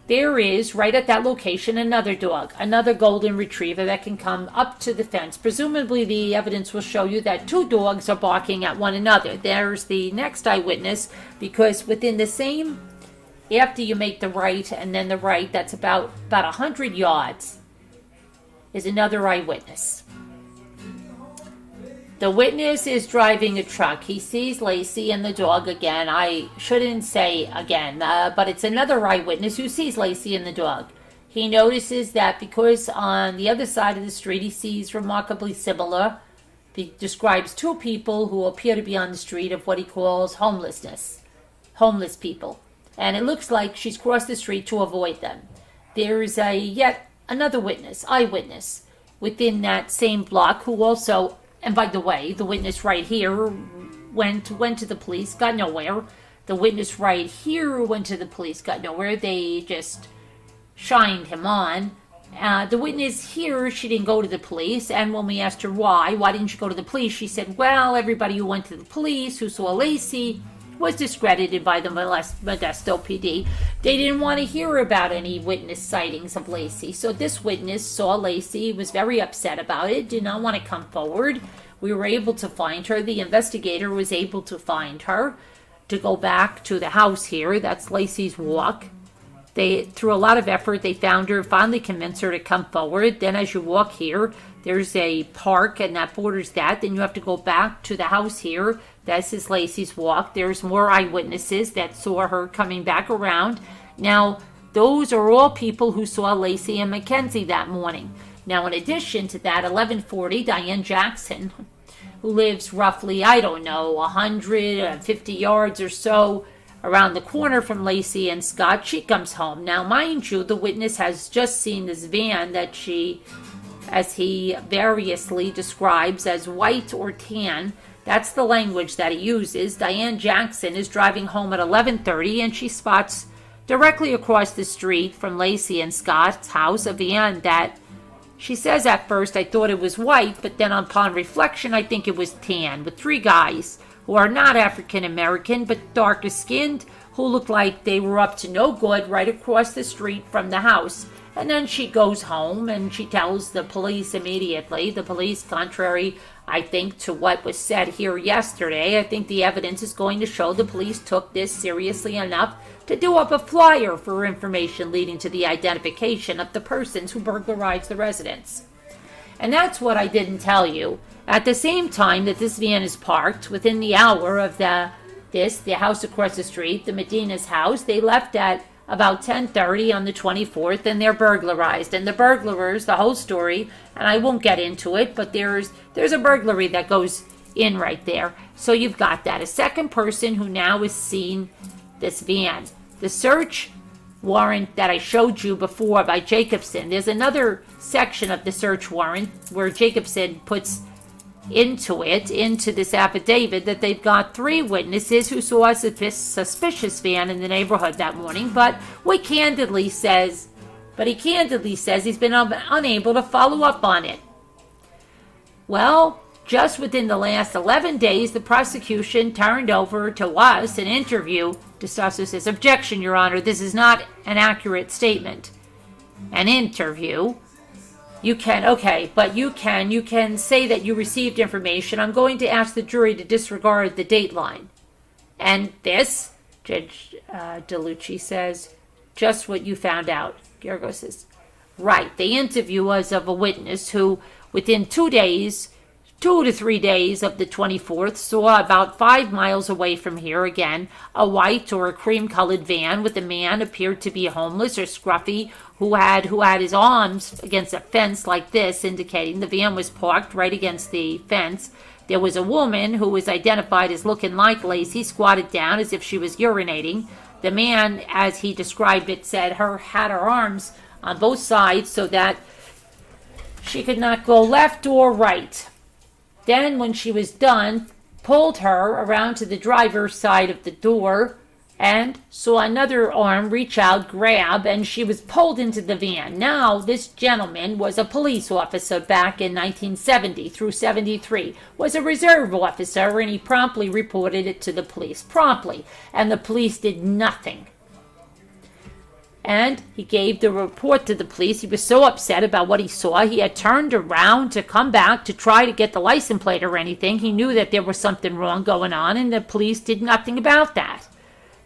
there is, right at that location, another dog, another golden retriever that can come up to the fence. Presumably, the evidence will show you that 2 dogs are barking at one another. There's the next eyewitness, because within the same, after you make the right and then the right, that's about 100 yards, is another eyewitness. The witness is driving a truck. He sees Laci and the dog again. I shouldn't say again, but it's another eyewitness who sees Laci and the dog. He notices that because on the other side of the street he sees remarkably similar, he describes 2 people who appear to be on the street of what he calls homeless people. And it looks like she's crossed the street to avoid them. There is yet another eyewitness, within that same block who also... And by the way, the witness right here went to the police, got nowhere. The witness right here went to the police, got nowhere. They just shined him on. The witness here, she didn't go to the police. And when we asked her why didn't you go to the police? She said, well, everybody who went to the police, who saw Laci, was discredited by the Modesto PD. They didn't want to hear about any witness sightings of Laci. So this witness saw Laci, was very upset about it, did not want to come forward. We were able to find her. The investigator was able to find her to go back to the house here. That's Laci's Walk. They, through a lot of effort, they found her, finally convinced her to come forward. Then as you walk here, there's a park, and that borders that. Then you have to go back to the house here. This is Laci's Walk. There's more eyewitnesses that saw her coming back around. Now, those are all people who saw Laci and Mackenzie that morning. Now, in addition to that, 1140, Diane Jackson, who lives roughly, 150 yards or so around the corner from Laci and Scott, she comes home. Now, mind you, the witness has just seen this van that she, as he variously describes as white or tan. That's the language that he uses. Diane Jackson is driving home at 11:30, and she spots directly across the street from Laci and Scott's house a van that she says at first, I thought it was white, but then upon reflection, I think it was tan, with 3 guys who are not African American, but darker skinned, who look like they were up to no good right across the street from the house. And then she goes home and she tells the police immediately. The police, contrary, I think, to what was said here yesterday, I think the evidence is going to show the police took this seriously enough to do up a flyer for information leading to the identification of the persons who burglarized the residence. And that's what I didn't tell you. At the same time that this van is parked, within the hour of the house across the street, the Medina's house, they left at about 10:30 on the 24th, and they're burglarized. And the burglars, the whole story, and I won't get into it, but there's a burglary that goes in right there. So you've got that. A second person who now is seen this van. The search warrant that I showed you before by Jacobson, there's another section of the search warrant where Jacobson puts into this affidavit that they've got 3 witnesses who saw a suspicious van in the neighborhood that morning, but he candidly says he's been unable to follow up on it. Well, just within the last 11 days, the prosecution turned over to us an interview. DeStasso says, objection, Your Honor, this is not an accurate statement. An interview. You can say that you received information. I'm going to ask the jury to disregard the dateline. And this, Judge DeLucci says, just what you found out. Gergo says, right. The interview was of a witness who, within 2 to 3 days of the 24th, saw about 5 miles away from here again a white or a cream-colored van with a man appeared to be homeless or scruffy who had his arms against a fence like this, indicating the van was parked right against the fence. There was a woman who was identified as looking like Laci, squatted down as if she was urinating. The man, as he described it, had her arms on both sides so that she could not go left or right. Then, when she was done, pulled her around to the driver's side of the door and saw another arm reach out, grab, and she was pulled into the van. Now, this gentleman was a police officer back in 1970 through 73, was a reserve officer, and he promptly reported it to the police. Promptly. And the police did nothing. And he gave the report to the police. He was so upset about what he saw, he had turned around to come back to try to get the license plate or anything. He knew that there was something wrong going on, and the police did nothing about that.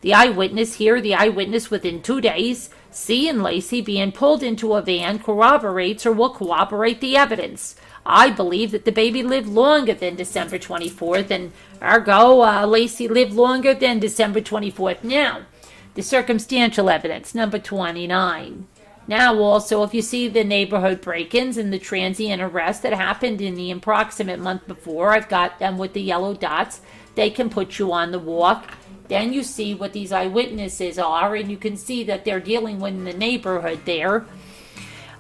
The eyewitness within 2 days, seeing Laci being pulled into a van, corroborates or will corroborate the evidence. I believe that the baby lived longer than December 24th, and ergo, Laci lived longer than December 24th. Now, the circumstantial evidence, number 29. Now also, if you see the neighborhood break-ins and the transient arrest that happened in the approximate month before, I've got them with the yellow dots. They can put you on the walk. Then you see what these eyewitnesses are, and you can see that they're dealing with the neighborhood there.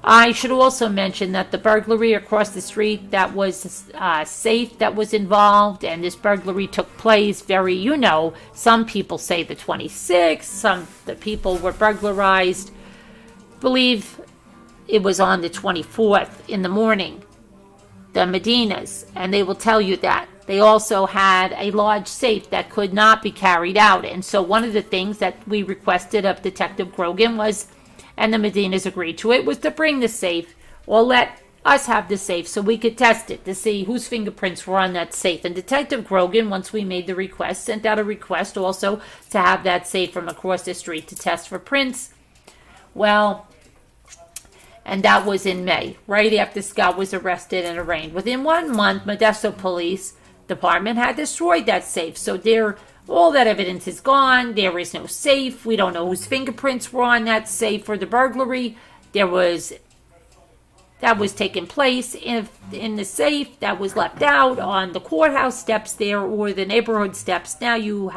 I should also mention that the burglary across the street, that was safe that was involved, and this burglary took place some people say the 26th, the people were burglarized, believe it was on the 24th in the morning, the Medinas, and they will tell you that they also had a large safe that could not be carried out. And so one of the things that we requested of Detective Grogan was, and the Medinas agreed to it, was to bring the safe, or let us have the safe so we could test it to see whose fingerprints were on that safe. And Detective Grogan, once we made the request, sent out a request also to have that safe from across the street to test for prints. Well, and that was in May, right after Scott was arrested and arraigned. Within 1 month, Modesto Police Department had destroyed that safe. So all that evidence is gone. There is no safe. We don't know whose fingerprints were on that safe for the burglary. That was taking place in the safe that was left out on the courthouse steps there, or the neighborhood steps. Now you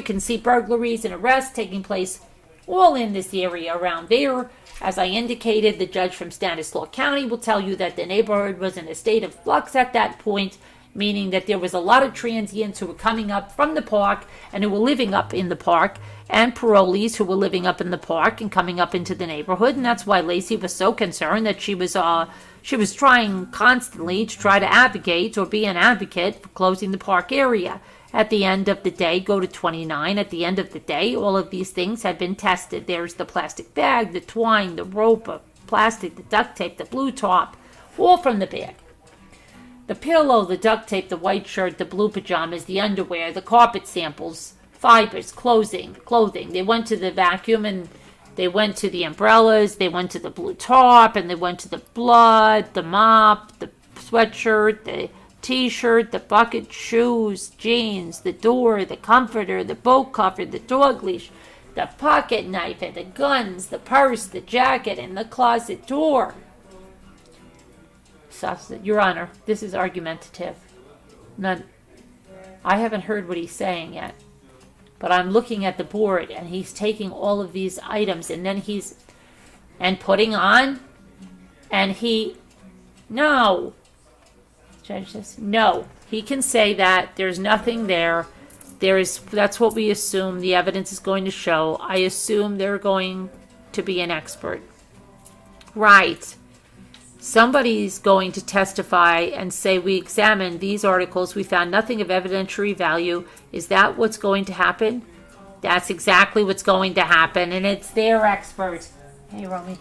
can see burglaries and arrests taking place all in this area around there. As I indicated, the judge from Stanislaus County will tell you that the neighborhood was in a state of flux at that point, meaning that there was a lot of transients who were coming up from the park and who were living up in the park, and parolees who were living up in the park and coming up into the neighborhood. And that's why Laci was so concerned that she was trying constantly to try to advocate or be an advocate for closing the park area. At the end of the day, go to 29. At the end of the day, all of these things had been tested. There's the plastic bag, the twine, the rope, the plastic, the duct tape, the blue top, all from the bag. The pillow, the duct tape, the white shirt, the blue pajamas, the underwear, the carpet samples, fibers, clothing. They went to the vacuum, and they went to the umbrellas, they went to the blue top, and they went to the blood, the mop, the sweatshirt, the t-shirt, the bucket, shoes, jeans, the door, the comforter, the boat cover, the dog leash, the pocket knife, and the guns, the purse, the jacket, and the closet door. Your Honor, this is argumentative. I haven't heard what he's saying yet. But I'm looking at the board, and he's taking all of these items, and then and putting on, and no. Judge says, no. He can say that there's nothing there. That's what we assume the evidence is going to show. I assume they're going to be an expert. Right. Somebody's going to testify and say, we examined these articles, we found nothing of evidentiary value. Is that what's going to happen? That's exactly what's going to happen, and it's their expert. Hey, Romy.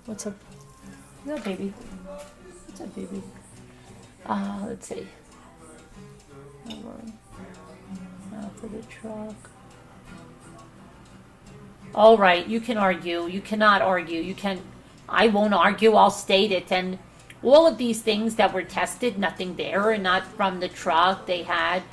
What's up? What's up, baby? What's up, baby? Let's see. Now for the truck. All right, you can argue. You cannot argue. I won't argue. I'll state it. And all of these things that were tested, nothing there, and not from the truck. They had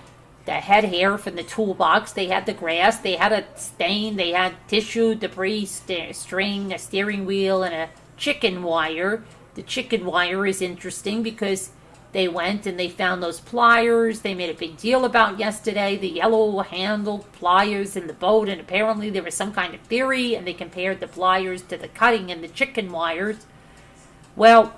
the head hair from the toolbox. They had the grass. They had a stain. They had tissue, debris, string, a steering wheel, and a chicken wire. The chicken wire is interesting because they went and they found those pliers they made a big deal about yesterday, the yellow-handled pliers in the boat, and apparently there was some kind of theory, and they compared the pliers to the cutting in the chicken wires. Well,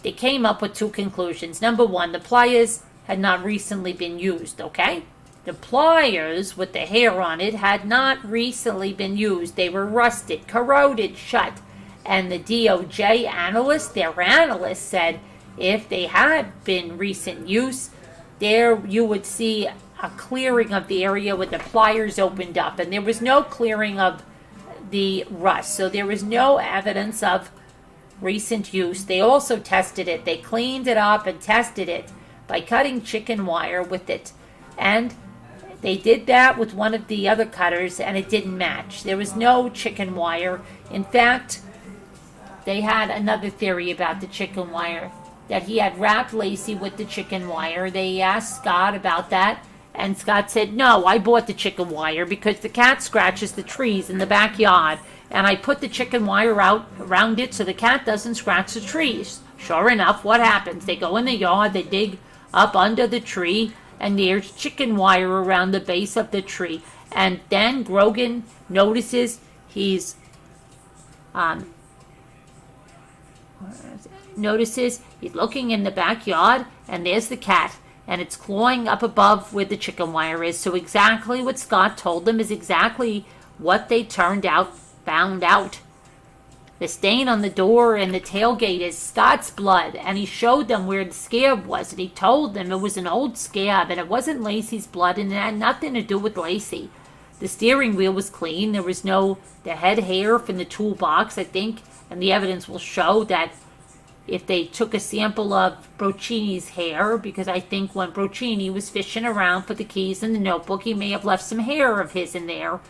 they came up with two conclusions. Number one, the pliers had not recently been used, okay? The pliers with the hair on it had not recently been used. They were rusted, corroded shut. And the DOJ analyst, their analyst, said if they had been recent use, there you would see a clearing of the area where the pliers opened up. And there was no clearing of the rust. So there was no evidence of recent use. They also tested it. They cleaned it up and tested it by cutting chicken wire with it. And they did that with one of the other cutters, and it didn't match. There was no chicken wire. In fact, they had another theory about the chicken wire, that he had wrapped Laci with the chicken wire. They asked Scott about that, and Scott said, no, I bought the chicken wire because the cat scratches the trees in the backyard, and I put the chicken wire out around it so the cat doesn't scratch the trees. Sure enough, what happens? They go in the yard, they dig up under the tree, and there's chicken wire around the base of the tree. And then Grogan notices he's looking in the backyard, and there's the cat, and it's clawing up above where the chicken wire is. So exactly what Scott told them is exactly what they found out. The stain on the door and the tailgate is Scott's blood, and he showed them where the scab was, and he told them it was an old scab, and it wasn't Laci's blood, and it had nothing to do with Laci. The steering wheel was clean. There was no the head hair from the toolbox, I think, and the evidence will show that if they took a sample of Broccini's hair, because I think when Broccini was fishing around for the keys in the notebook, he may have left some hair of his in there.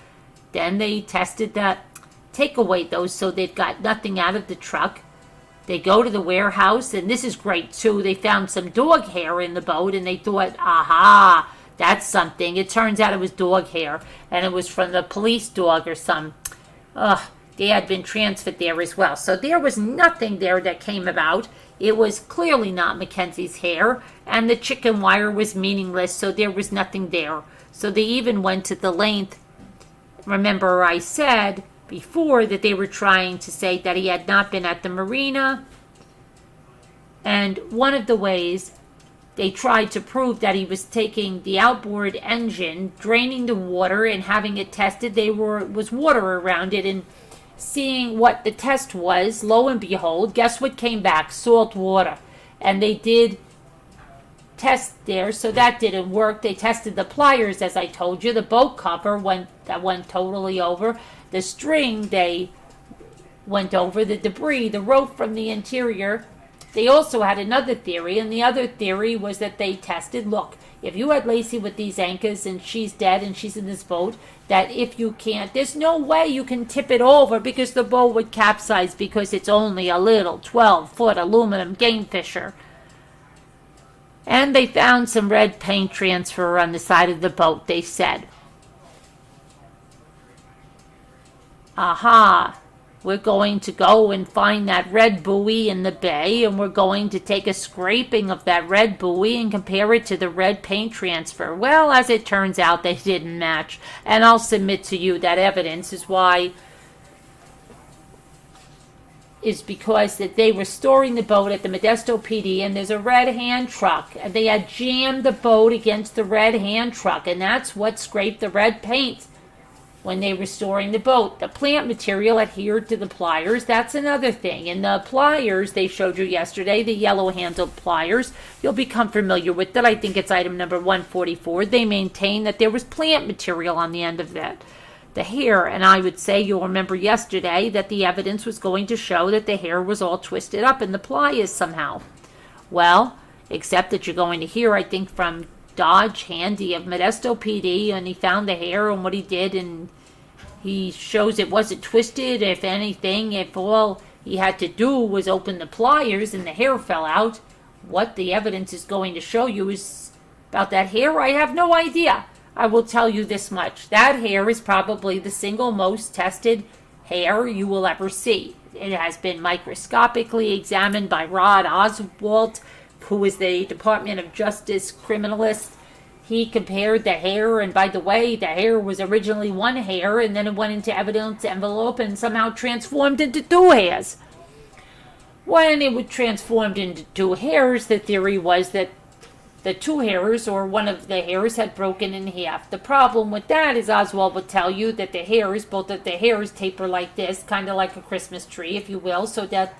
Then they tested that. Take away those so they've got nothing out of the truck. They go to the warehouse, and this is great too. They found some dog hair in the boat, and they thought, aha, that's something. It turns out it was dog hair, and it was from the police dog or some. They had been transferred there as well. So there was nothing there that came about. It was clearly not Mackenzie's hair, and the chicken wire was meaningless, so there was nothing there. So they even went to the length. Remember, I said before that they were trying to say that he had not been at the marina, and one of the ways they tried to prove that he was taking the outboard engine, draining the water and having it tested, was water around it, and seeing what the test was, lo and behold, guess what came back? Salt water. And they did test there, so that didn't work. They tested the pliers, as I told you. The boat cover went totally over. The string, they went over. The debris, the rope from the interior. They also had another theory, and the other theory was that they tested, look, if you had Laci with these anchors and she's dead and she's in this boat, that if you can't, there's no way you can tip it over because the boat would capsize because it's only a little 12-foot aluminum game fisher. And they found some red paint transfer on the side of the boat, they said. Aha, we're going to go and find that red buoy in the bay, and we're going to take a scraping of that red buoy and compare it to the red paint transfer. Well, as it turns out, they didn't match. And I'll submit to you that evidence is because that they were storing the boat at the Modesto PD, and there's a red hand truck, and they had jammed the boat against the red hand truck, and that's what scraped the red paint when they were storing the boat. The plant material adhered to the pliers. That's another thing. And the pliers they showed you yesterday, the yellow-handled pliers, you'll become familiar with that. I think it's item number 144. They maintain that there was plant material on the end of that, the hair. And I would say you'll remember yesterday that the evidence was going to show that the hair was all twisted up in the pliers somehow. Well, except that you're going to hear, I think, from Dodge Handy of Modesto PD, and he found the hair and what he did, and he shows it wasn't twisted. If anything, if all he had to do was open the pliers and the hair fell out, what the evidence is going to show you is about that hair, I have no idea. I will tell you this much. That hair is probably the single most tested hair you will ever see. It has been microscopically examined by Rod Oswalt, who is the Department of Justice criminalist. He compared the hair, and by the way, the hair was originally one hair, and then it went into evidence envelope and somehow transformed into two hairs. When it was transformed into two hairs, the theory was that the two hairs, or one of the hairs, had broken in half. The problem with that is Oswald would tell you that the hairs, both of the hairs, taper like this, kind of like a Christmas tree, if you will, so that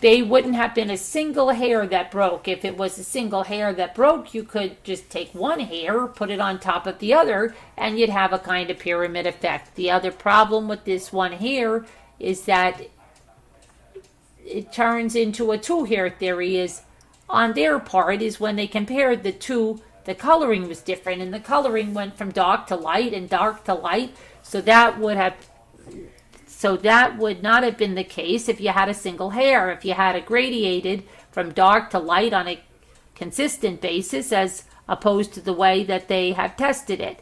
they wouldn't have been a single hair that broke. If it was a single hair that broke, you could just take one hair, put it on top of the other, and you'd have a kind of pyramid effect. The other problem with this one hair is that it turns into a two-hair theory. Is on their part is when they compared the two, the coloring was different, and the coloring went from dark to light and dark to light, so that would not have been the case if you had a single hair. If you had it gradiated from dark to light on a consistent basis, as opposed to the way that they have tested it.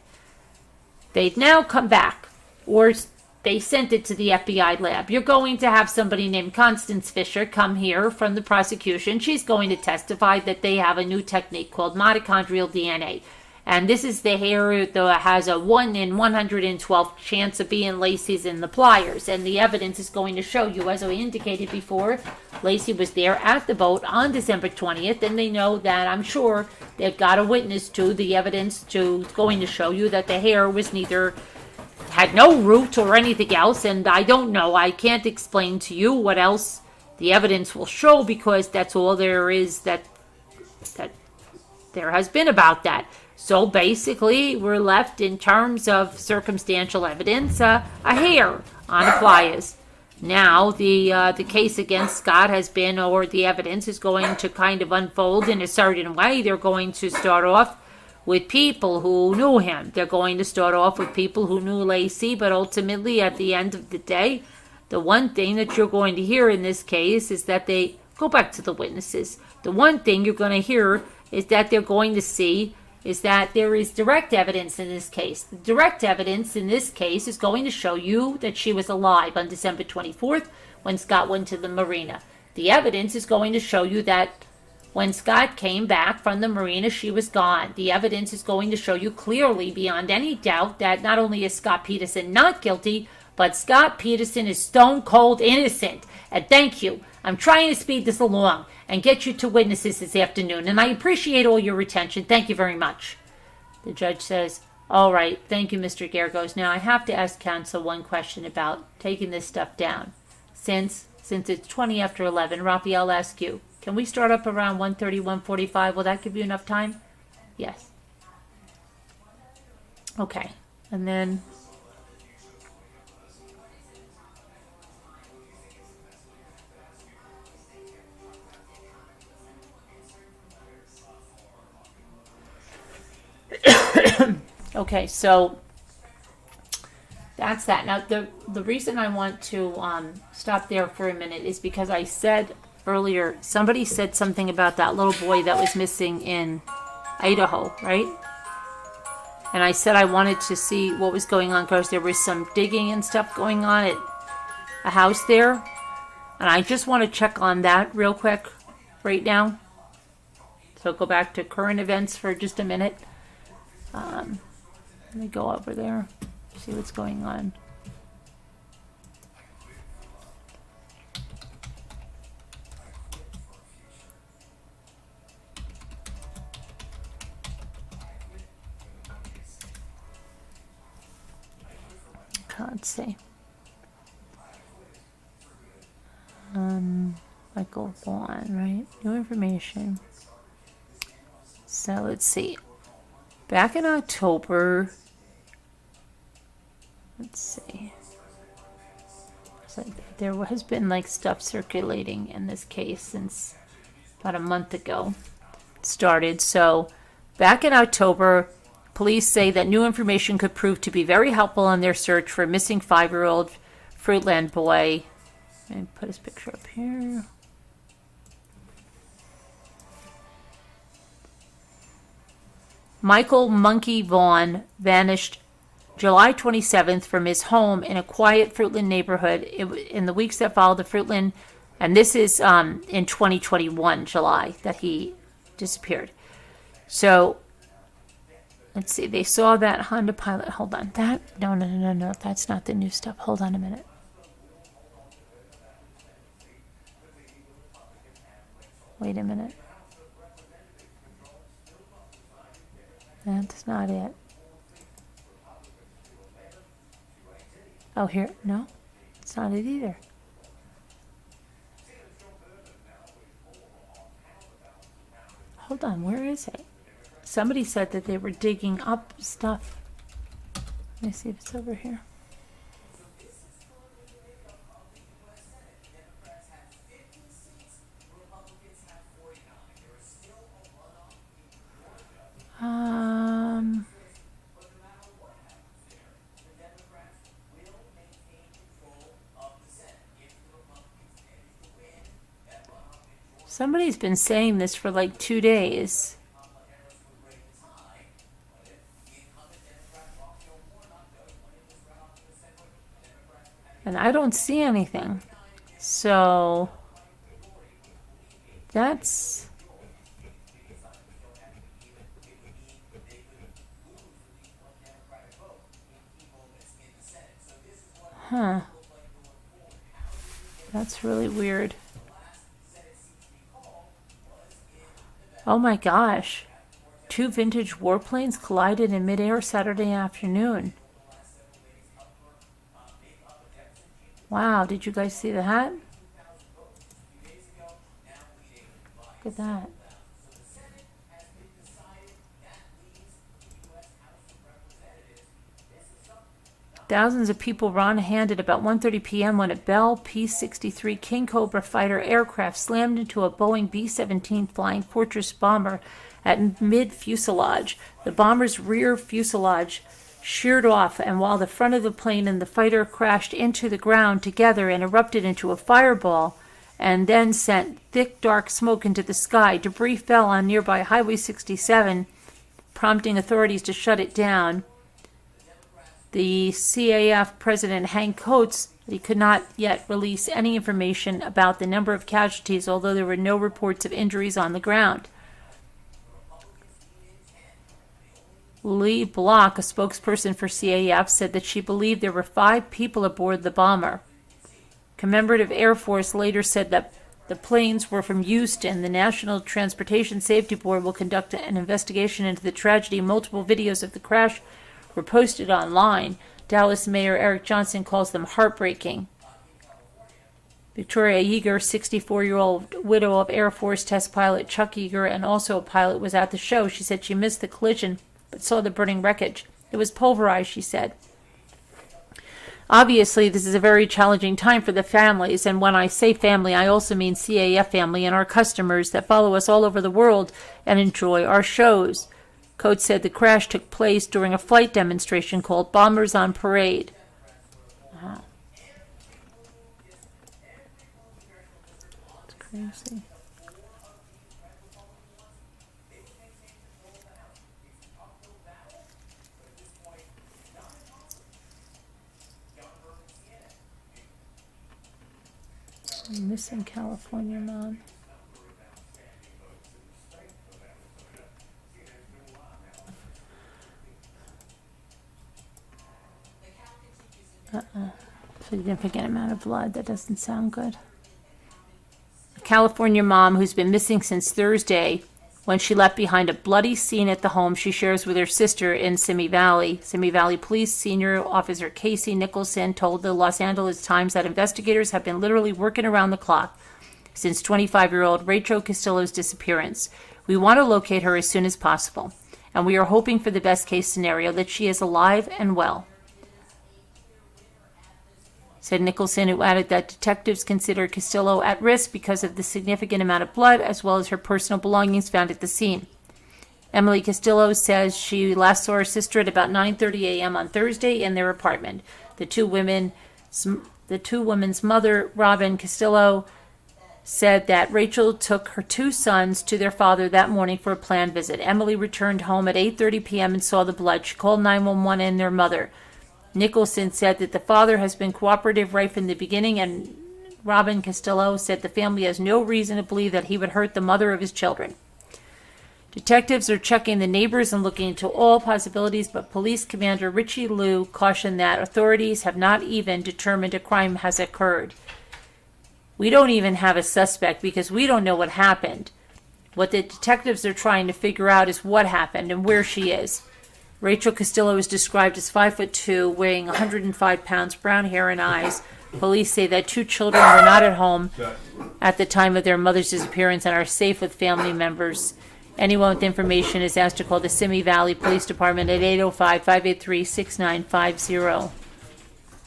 They've now come back, or they sent it to the FBI lab. You're going to have somebody named Constance Fisher come here from the prosecution. She's going to testify that they have a new technique called mitochondrial DNA. And this is the hair that has a 1 in 112 chance of being Laci's in the pliers. And the evidence is going to show you, as I indicated before, Laci was there at the boat on December 20th. And they know that, I'm sure, they've got a witness to the evidence going to show you that the hair was neither had no root or anything else, and I don't know. I can't explain to you what else the evidence will show, because that's all there is that there has been about that. So basically, we're left in terms of circumstantial evidence, a hair on a pliers. Now, the case against Scott has been, or the evidence is going to kind of unfold in a certain way. They're going to start off with people who knew him. They're going to start off with people who knew Laci, but ultimately, at the end of the day, the one thing that you're going to hear in this case is that they go back to the witnesses. The one thing you're going to hear is that they're going to see is that there is direct evidence in this case. The direct evidence in this case is going to show you that she was alive on December 24th when Scott went to the marina. The evidence is going to show you that when Scott came back from the marina, she was gone. The evidence is going to show you clearly, beyond any doubt, that not only is Scott Peterson not guilty, but Scott Peterson is stone cold innocent. And thank you. I'm trying to speed this along and get you to witnesses this afternoon, and I appreciate all your attention. Thank you very much. The judge says, all right, thank you, Mr. Gergos. Now, I have to ask counsel one question about taking this stuff down. Since it's 20 after 11, Rafi, I'll ask you, can we start up around 1:30, 1:45? Will that give you enough time? Yes. Okay, and then... Okay, so that's that. Now, the reason I want to stop there for a minute is because I said earlier, somebody said something about that little boy that was missing in Idaho, right? And I said I wanted to see what was going on because there was some digging and stuff going on at a house there. And I just want to check on that real quick right now. So go back to current events for just a minute. Let me go over there, see what's going on. Let's see. Michael Vaughn, right? New information. So let's see. Back in October, let's see. So there has been like stuff circulating in this case since about a month ago. It started. So back in October, police say that new information could prove to be very helpful in their search for a missing 5-year-old Fruitland boy. And put his picture up here. Michael Monkey Vaughn vanished July 27th from his home in a quiet Fruitland neighborhood. In the weeks that followed the Fruitland, and this is in 2021, July, that he disappeared. So, let's see, they saw that Honda Pilot. Hold on, no, that's not the new stuff. Hold on a minute. Wait a minute. That's not it. Oh, here. No, it's not it either. Hold on. Where is it? Somebody said that they were digging up stuff. Let me see if it's over here. Somebody's been saying this for like 2 days. And I don't see anything. So that's... Huh. That's really weird. Oh my gosh. 2 vintage warplanes collided in midair Saturday afternoon. Wow, did you guys see that? Look at that. Thousands of people were on hand at about 1:30 p.m. when a Bell P-63 King Cobra fighter aircraft slammed into a Boeing B-17 Flying Fortress bomber at mid-fuselage. The bomber's rear fuselage sheared off, and while the front of the plane and the fighter crashed into the ground together and erupted into a fireball and then sent thick, dark smoke into the sky, debris fell on nearby Highway 67, prompting authorities to shut it down. The CAF President Hank Coates, he could not yet release any information about the number of casualties, although there were no reports of injuries on the ground. Lee Block, a spokesperson for CAF, said that she believed there were 5 people aboard the bomber. Commemorative Air Force later said that the planes were from Houston. The National Transportation Safety Board will conduct an investigation into the tragedy. Multiple videos of the crash were posted online. Dallas Mayor Eric Johnson calls them heartbreaking. Victoria Yeager, 64-year-old widow of Air Force test pilot Chuck Yeager and also a pilot, was at the show. She said she missed the collision but saw the burning wreckage. It was pulverized, she said. Obviously, this is a very challenging time for the families, and when I say family, I also mean CAF family and our customers that follow us all over the world and enjoy our shows. Coates said the crash took place during a flight demonstration called Bombers on Parade. Wow. It's crazy. Missing California mom. Significant amount of blood. That doesn't sound good. A California mom who's been missing since Thursday when she left behind a bloody scene at the home she shares with her sister in Simi Valley. Simi Valley Police Senior Officer Casey Nicholson told the Los Angeles Times that investigators have been literally working around the clock since 25-year-old Rachel Castillo's disappearance. We want to locate her as soon as possible, and we are hoping for the best case scenario that she is alive and well, said Nicholson, who added that detectives consider Castillo at risk because of the significant amount of blood as well as her personal belongings found at the scene. Emily Castillo says she last saw her sister at about 9:30 a.m. on Thursday in their apartment. The two women's mother, Robin Castillo, said that Rachel took her 2 sons to their father that morning for a planned visit. Emily returned home at 8:30 p.m. and saw the blood. She called 911 and their mother. Nicholson said that the father has been cooperative right from the beginning, and Robin Castillo said the family has no reason to believe that he would hurt the mother of his children. Detectives are checking the neighbors and looking into all possibilities, but Police Commander Richie Liu cautioned that authorities have not even determined a crime has occurred. We don't even have a suspect because we don't know what happened. What the detectives are trying to figure out is what happened and where she is. Rachel Castillo is described as 5'2", weighing 105 pounds, brown hair and eyes. Police say that 2 children were not at home at the time of their mother's disappearance and are safe with family members. Anyone with information is asked to call the Simi Valley Police Department at 805-583-6950.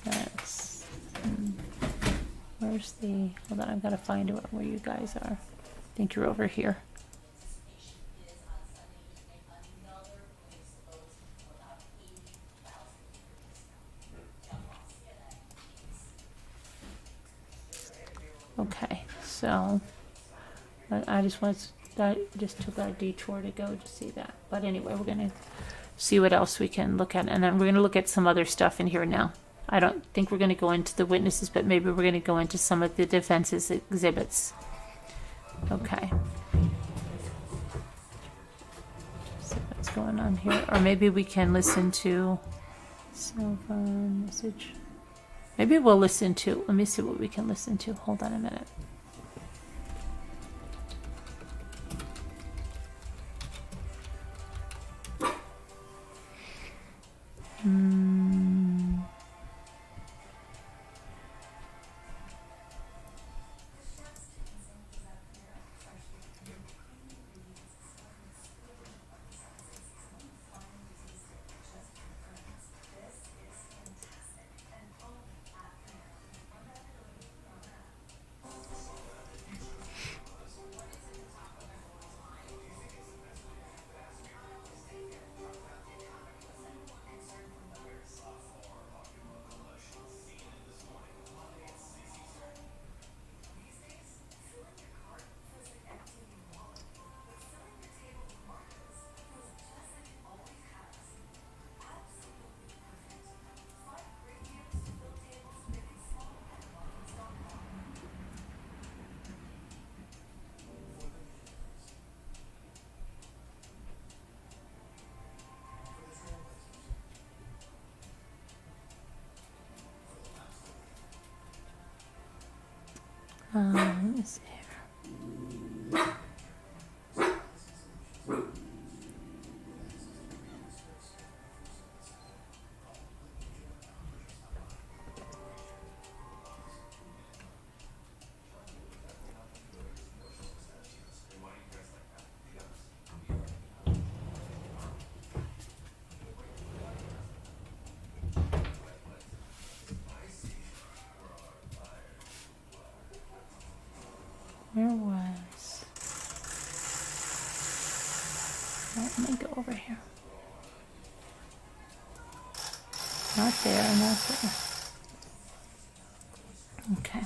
That's... where's the... hold on, I've got to find out where you guys are. I think you're over here. Okay, so I just took our detour to go to see that. But anyway, we're going to see what else we can look at. And then we're going to look at some other stuff in here now. I don't think we're going to go into the witnesses, but maybe we're going to go into some of the defense's exhibits. Okay. See what's going on here. Or maybe we can listen to cell phone message. Maybe we'll listen to, let me see what we can listen to. Hold on a minute. Let me see here. Where was... Let me go over here. Not there, not there. Okay.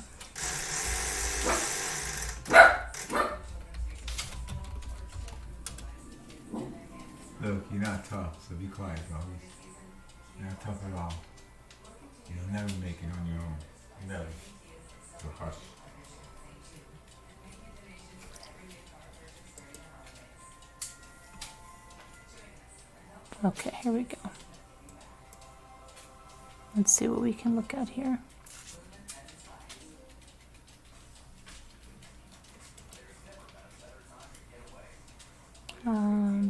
Look, you're not tough, so be quiet, Bobby. You're not tough at all. You'll never make it on your own. Never. So hush. Okay, here we go. Let's see what we can look at here.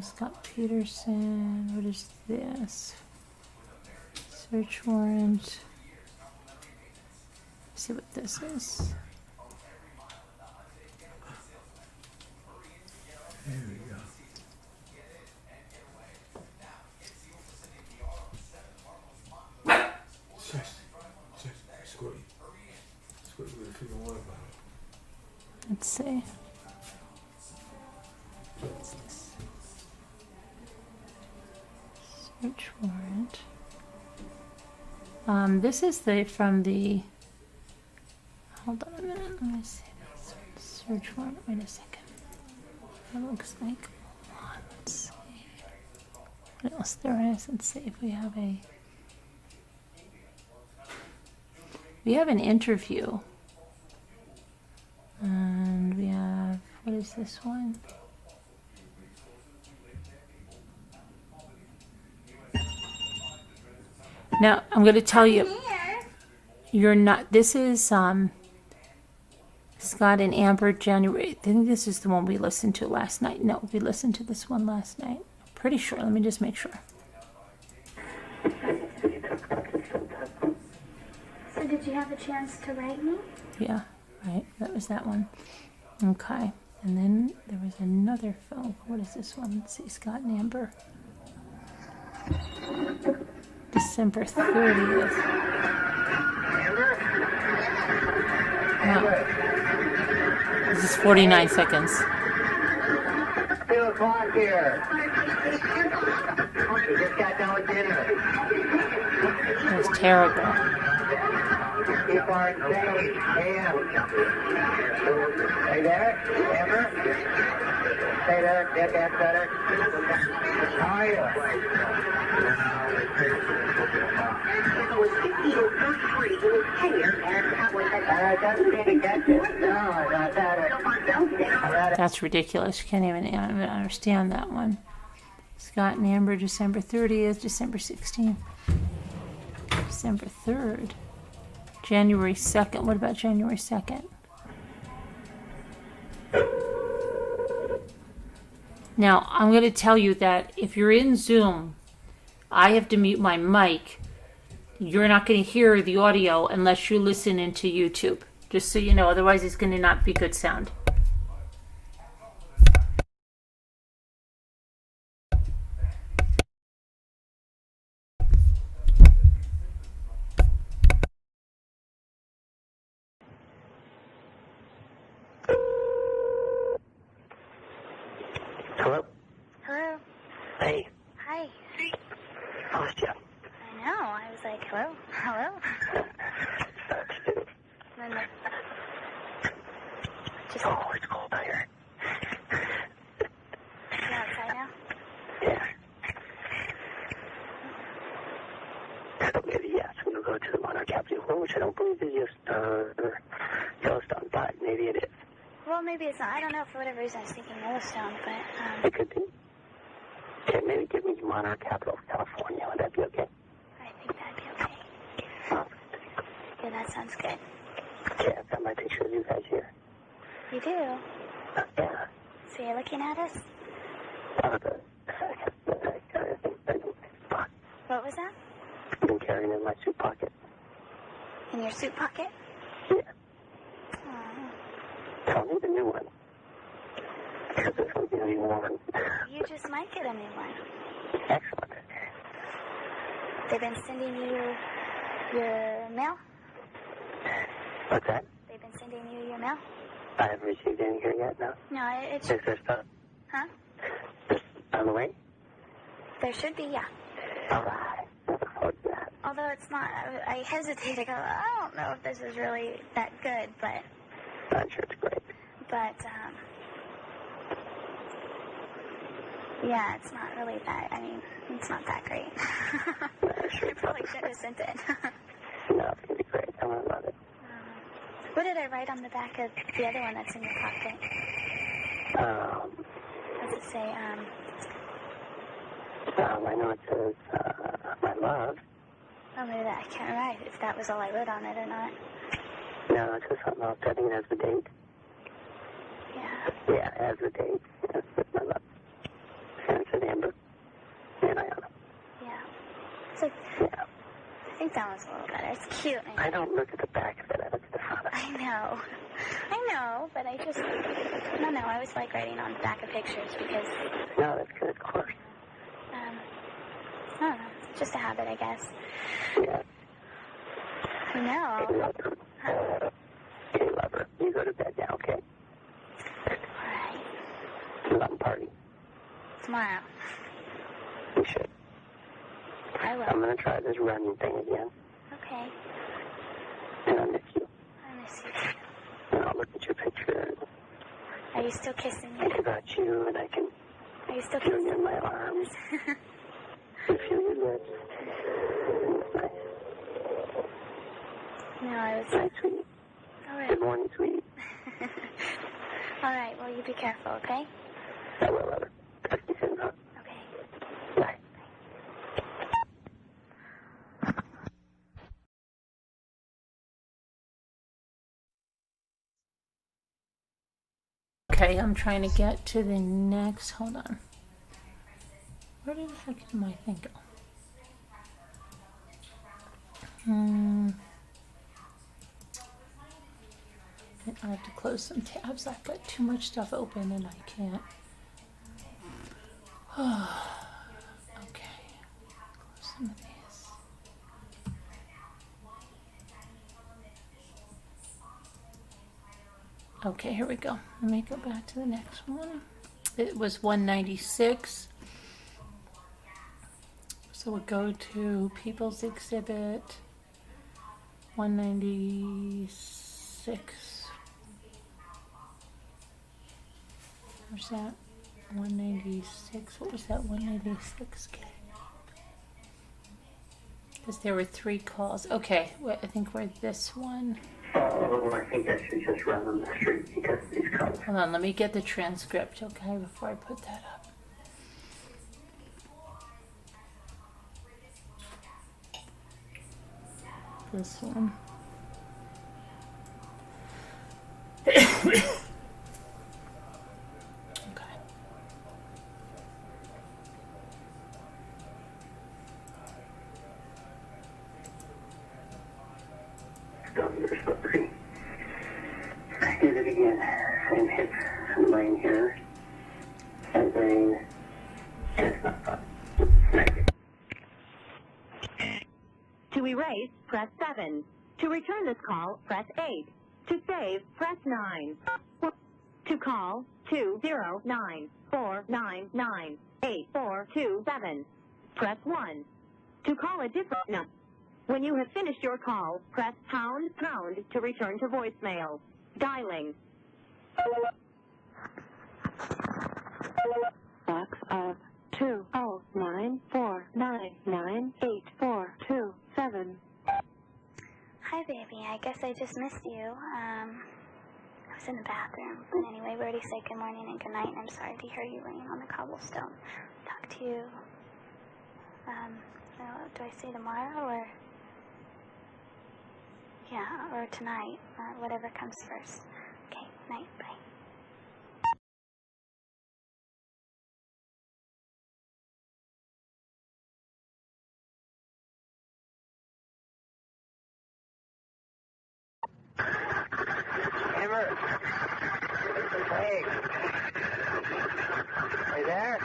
Scott Peterson, what is this? Search warrant. Let's see what this is. There we go. Squirty. Squirty with a figure water bottle. Let's see. What's this? Search warrant. This is from the. Hold on a minute. Let me see this. Search warrant. Wait a second. It looks like. Let's see. What else there is? Let's see if we have a. We have an interview. And we have. What is this one? Now, I'm going to tell you, you're not, this is Scott and Amber January. I think this is the one we listened to last night. No, we listened to this one last night. Pretty sure. Let me just make sure. So did you have a chance to write me? Yeah, right. That was that one. Okay. And then there was another film. What is this one? Let's see. Scott and Amber. December 30th. Wow. This is 49 seconds. 2 o'clock here. We just got done with dinner. It was terrible. Keep our day. Hey there, Amber. Hey there, get that better. How are you? That's ridiculous. You can't even understand that one. Scott and Amber, December 30th, December 16th, December 3rd, January 2nd. What about January 2nd? Now, I'm going to tell you that if you're in Zoom, I have to mute my mic. You're not going to hear the audio unless you listen into YouTube. Just so you know, otherwise it's going to not be good sound. Hello? Hello? Hey, Hi. I lost you. I know. I was like, hello? Hello? And then just Oh, it's cold out here. you're outside now? Yeah. Maybe, yes, I'm going to go to the Monarch Capsule, which I don't believe is just Yellowstone, but maybe it is. Well, maybe it's not. I don't know. For whatever reason, I was thinking Yellowstone, but It could be. Okay, maybe give me Monarch Capital of California. Would that be okay? I think that'd be okay. Oh. Yeah, that sounds good. Okay, I've got my picture of you guys here. You do? Yeah. So you're looking at us? What was that? I've been carrying it in my suit pocket. In your suit pocket? Yeah. Oh, So I'll need a new one. Because this one's going to be worn. you just might get a new one. Excellent. They've been sending you your mail? What's that? They've been sending you your mail? I haven't received any here yet, no. No, it's... Is there stuff? Huh? This on the way? There should be, yeah. All right. What's that? Although it's not... I hesitate to go, I don't know if this is really that good, but... I'm sure it's great. But, yeah, it's not really that... I mean, it's not that great. I'm sure I probably shouldn't have sent it. No, it's going to be great. I'm going to love it. What did I write on the back of the other one that's in your pocket? What does it say? I know it says, my love. Oh, maybe that I can't write if that was all I wrote on it or not. No, it says something else. I think it has the date. Yeah. Yeah, it has the date. It says my love. And it says Amber. And Ayana. Yeah. So, Yeah. I think that one's a little better. It's cute. I don't look at the back of it. I look at the front of it. I know, but I just, I don't know. I always like writing on the back of pictures because, No, that's good, of course. I don't know. It's just a habit, I guess. Yeah. I know. Hey, lover. Hey, lover. You go to bed now, okay? All right. Love party. Tomorrow. You should. I will. I'm going to try this running thing again. Okay. And I miss you. I miss you too. And I'll look at your picture Are you still kissing and me? think about you, and I can Are you still feel kissing you in me? my arms. And feel your lips. And it's nice. No, I was... Night, sweetie. All right. Good morning, sweetie. All right, well, you be careful, okay? I will, lover. Talk to you soon, huh? Okay. Bye. Okay, I'm trying to get to the next. Hold on. Where the heck did my thing go? I have to close some tabs. I've got too much stuff open and I can't. Okay. Close some of these. Okay, here we go. Let me go back to the next one. It was 196. So we'll go to People's Exhibit 196. Where's that? 196. What was that 196? Okay. Because there were 3 calls. Okay, I think we're this one. Oh, I think I should just run on the street because these cars. Hold on, let me get the transcript, okay, before I put that up. This one. Okay. You're so pretty. Did it again. Same hip and brain here. And brain. And it's not fun. Thank you. To erase, press 7. To return this call, press 8. To save, press 9. To call, 209-499-8427. Press 1. To call a different number. When you have finished your call, press pound to return to voicemail. Dialing. Box of 209-499-8427. Hi, baby. I guess I just missed you. I was in the bathroom. But anyway, we already said good morning and good night, and I'm sorry to hear you laying on the cobblestone. Talk to you, do I say tomorrow, or? Yeah, or tonight, or whatever comes first. Okay, night, bye. Amber. Hey. Are you there?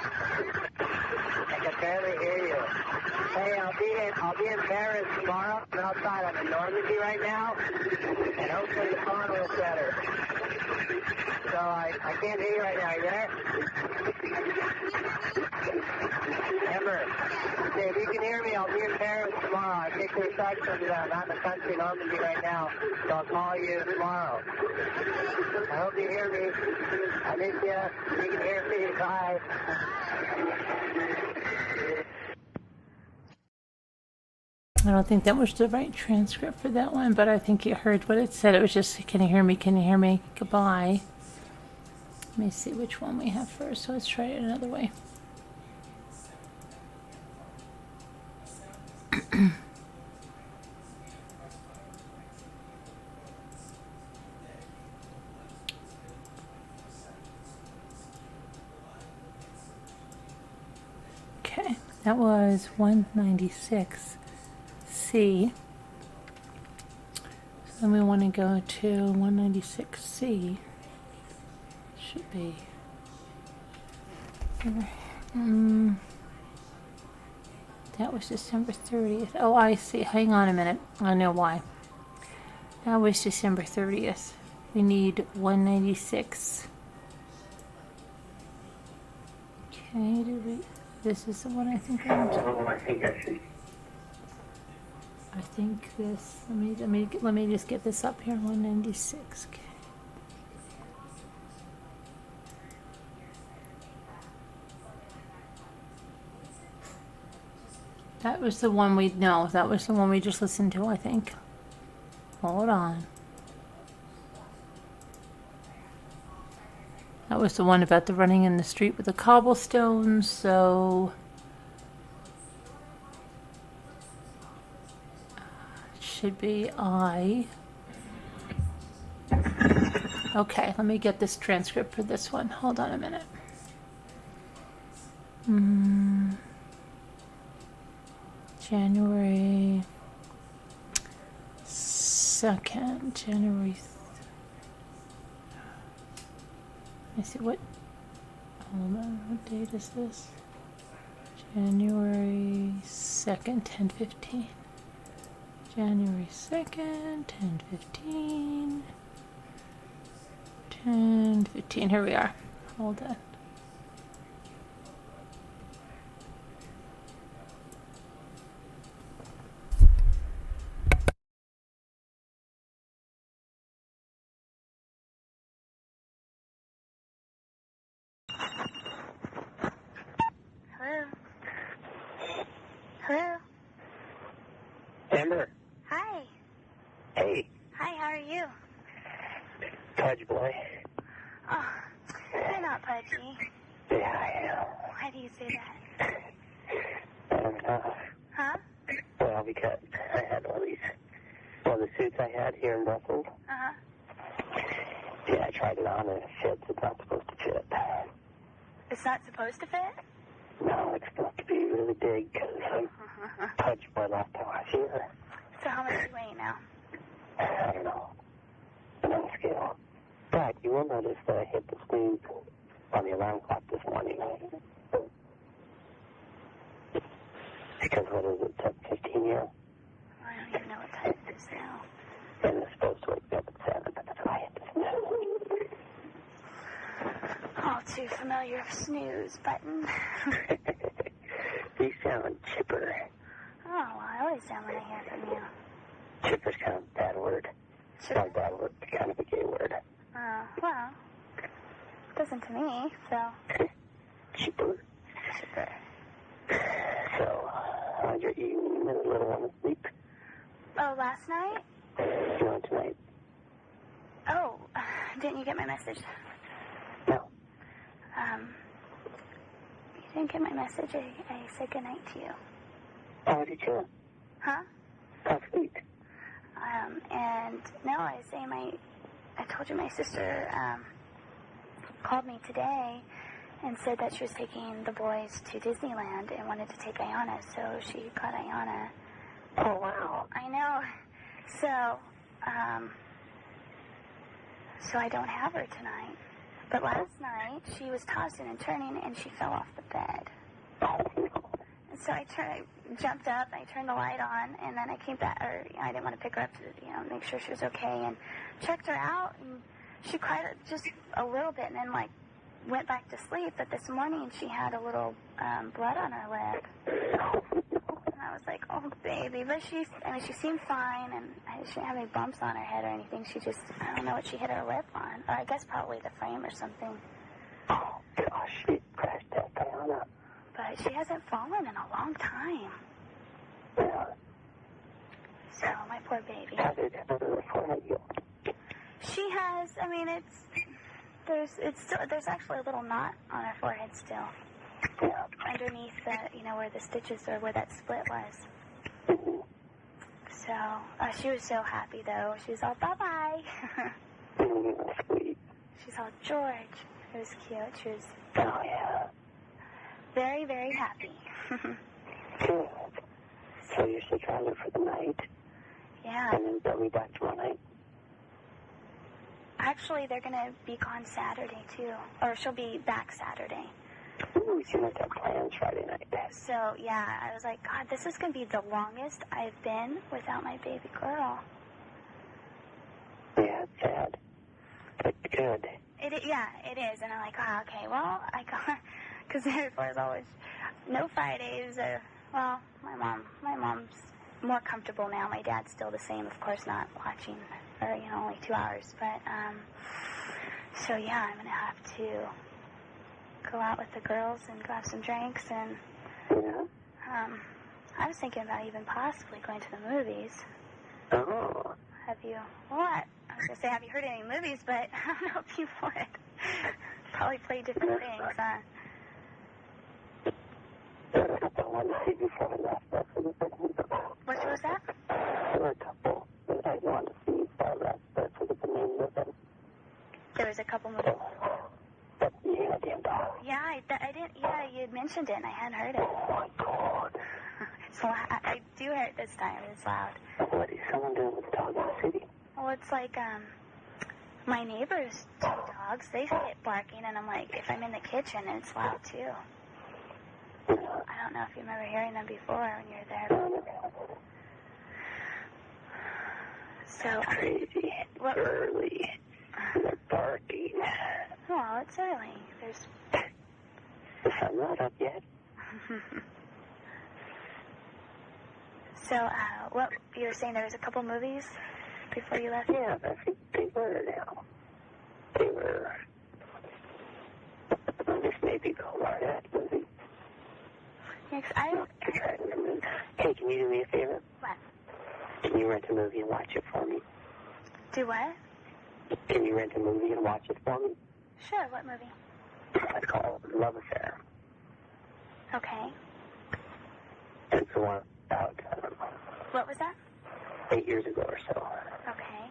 I can barely hear you. Hey, I'll be in Paris tomorrow. I'm outside. I'm in Normandy right now, and hopefully the phone will get better. So I can't hear you right now. Are you there? Amber, okay, if you can hear me, I'll be in Paris tomorrow. I picked the reception today. I'm out in the country, Normandy right now, so I'll call you tomorrow. I hope you hear me. I miss you. You can hear me. Bye. I don't think that was the right transcript for that one, but I think you heard what it said. It was just, can you hear me? Can you hear me? Goodbye. Let me see which one we have first. So let's try it another way. Okay, that was 196C. So then we want to go to 196C. Should be. That was December 30th. Oh, I see. Hang on a minute. I know why. That was December 30th. We need 196. Okay, this is the one I think I want. Oh, I think I should. I think this. Let me just get this up here. 196. Okay. That was the one that was the one we just listened to, I think. Hold on. That was the one about the running in the street with the cobblestones, so it should be I. Okay, let me get this transcript for this one. Hold on a minute. January 2nd, January. Let me see what. Hold on, what date is this? January 2nd, 10:15. January 2nd, 10:15. 10:15. Here we are. Hold on. Hello? Hello? Amber. Hi. Hey. Hi, how are you? Pudge boy. Oh, you're not pudgy. Yeah, I am. Why do you say that? I don't know. Huh? Well, because I had one of the suits I had here in Brussels. Uh-huh. Yeah, I tried it on and it fits. It's not supposed to fit. It's not supposed to fit? No, it's supposed to be really big because I'm Pudge boy last time I was here. So how much do you weigh now? I don't know. No scale. But you will notice that I hit the snooze on the alarm clock this morning. Because what is it, 7:15 here? I don't even know what time it is now. And it's supposed to wake me up at 7, but that's why I hit the snooze. All too familiar snooze button. You sound chipper. Oh, well, I always sound when I hear from you. Chipper's kind of a bad word. Sure. Not a bad word, but kind of a gay word. Oh, well, doesn't to me, so. Chipper. Super. So, how's your evening? Is the little one asleep? Oh, last night? You know, tonight? Oh, didn't you get my message? No. You didn't get my message. I said goodnight to you. Oh, did you? Huh? Oh, sweet. And no, I told you my sister called me today and said that she was taking the boys to Disneyland and wanted to take Ayana, so she caught Ayana. Oh, wow. I know. So, so I don't have her tonight. But last night, she was tossing and turning, and she fell off the bed. And so I jumped up, I turned the light on, and then I came back, I didn't want to pick her up to, make sure she was okay, and checked her out, and she cried just a little bit, and then, went back to sleep. But this morning, she had a little blood on her lip. And I was like, oh, baby. But she seemed fine, and she didn't have any bumps on her head or anything. She just, I don't know what she hit her lip on. Or I guess probably the frame or something. Oh, gosh, she crashed that Ayana. But she hasn't fallen in a long time. Yeah. So, my poor baby. How did her forehead heal? She has, there's actually a little knot on her forehead still. Yeah. Underneath where the stitches or where that split was. Mm-hmm. So, she was so happy though. She was all, bye-bye. Sweet. She's all, George. It was cute. She was Oh, yeah. very, very happy. Good. So you're still trying for the night? Yeah. And then they'll be back tomorrow night? Actually, they're going to be gone Saturday, too. Or she'll be back Saturday. Ooh, you must have plans Friday night. So, yeah, I was like, God, this is going to be the longest I've been without my baby girl. Yeah, it's sad. But good. It is. And I'm like, oh, okay, well, I got, because there was always no Fridays. Well, my mom's more comfortable now. My dad's still the same, of course, not watching for, only 2 hours. But, so yeah, I'm going to have to go out with the girls and go have some drinks. And, Yeah. I was thinking about even possibly going to the movies. Oh. Have you, what? I was going to say, have you heard any movies, but I don't know if you would. Probably play different things, huh? There were a couple one night before I left. What was that? There were a couple that I wanted to see before I left, but I forget the names of them. There was a couple movies. But yeah, damn dog. Yeah, I didn't. Yeah, you had mentioned it, and I hadn't heard it. Oh my God. It's loud. I do hear it this time. It's loud. What is someone doing with the dog in the city? Well, it's like my neighbor's two dogs. They get barking, and I'm like, if I'm in the kitchen, it's loud too. Yeah. I don't know if you remember hearing them before when you were there. So That's crazy. What? Early. They're barking. Well, it's early. There's. The sun's not up yet. So, what you were saying? There was a couple movies before you left. Yeah, I think they were now. They were. This may be called that movie. Yeah, 'cause I. Hey, can you do me a favor? What? Can you rent a movie and watch it for me? Do what? Can you rent a movie and watch it for me? Sure. What movie? It's called Love Affair. Okay. It's the one about What was that? 8 years ago or so. Okay.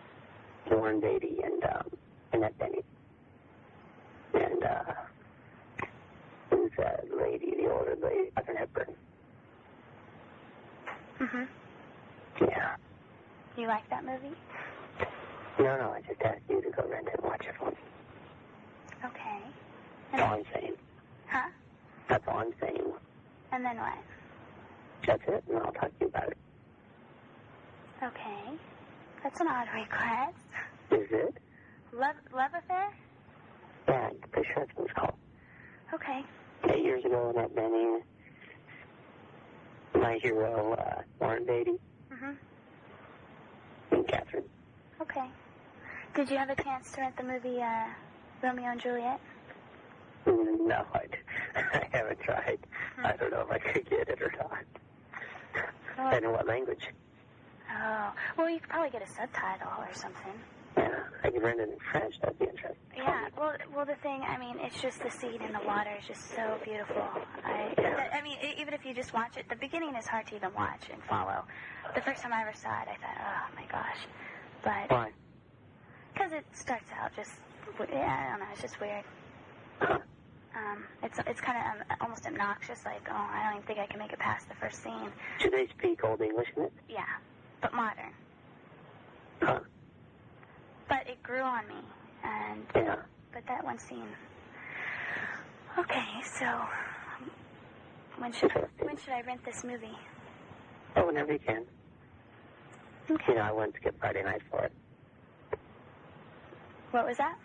Warren Beatty and Annette Bening. And who's that lady, the older lady, Catherine Hepburn. Mhm. Yeah. You like that movie? No, I just asked you to go rent it and watch it for me. Okay. That's all I'm saying. Huh? That's all I'm saying. And then what? That's it, and I'll talk to you about it. Okay. That's an odd request. Is it? Love Affair? Yeah, the short was called. Okay. 8 years ago, Annette Bening, my hero, Warren Beatty, Mhm. and Catherine. Okay. Did you have a chance to rent the movie Romeo and Juliet? No, I haven't tried. I don't know if I could get it or not. I don't know what language. Oh. Well, you could probably get a subtitle or something. Yeah. I could rent it in French. That'd be interesting. Yeah, well, the thing, I mean, it's just the scene in the water is just so beautiful. I mean, even if you just watch it, the beginning is hard to even watch and follow. The first time I ever saw it, I thought, oh my gosh. But Why? because it starts out just, I don't know, it's just weird. It's kind of almost obnoxious, like, oh, I don't even think I can make it past the first scene. Do they speak Old English in it? Yeah, but modern. Huh. But it grew on me, and Yeah. but that one scene. Okay, so when should I rent this movie? Oh, whenever you can. Okay. You know, I wouldn't skip Friday night for it. What was that?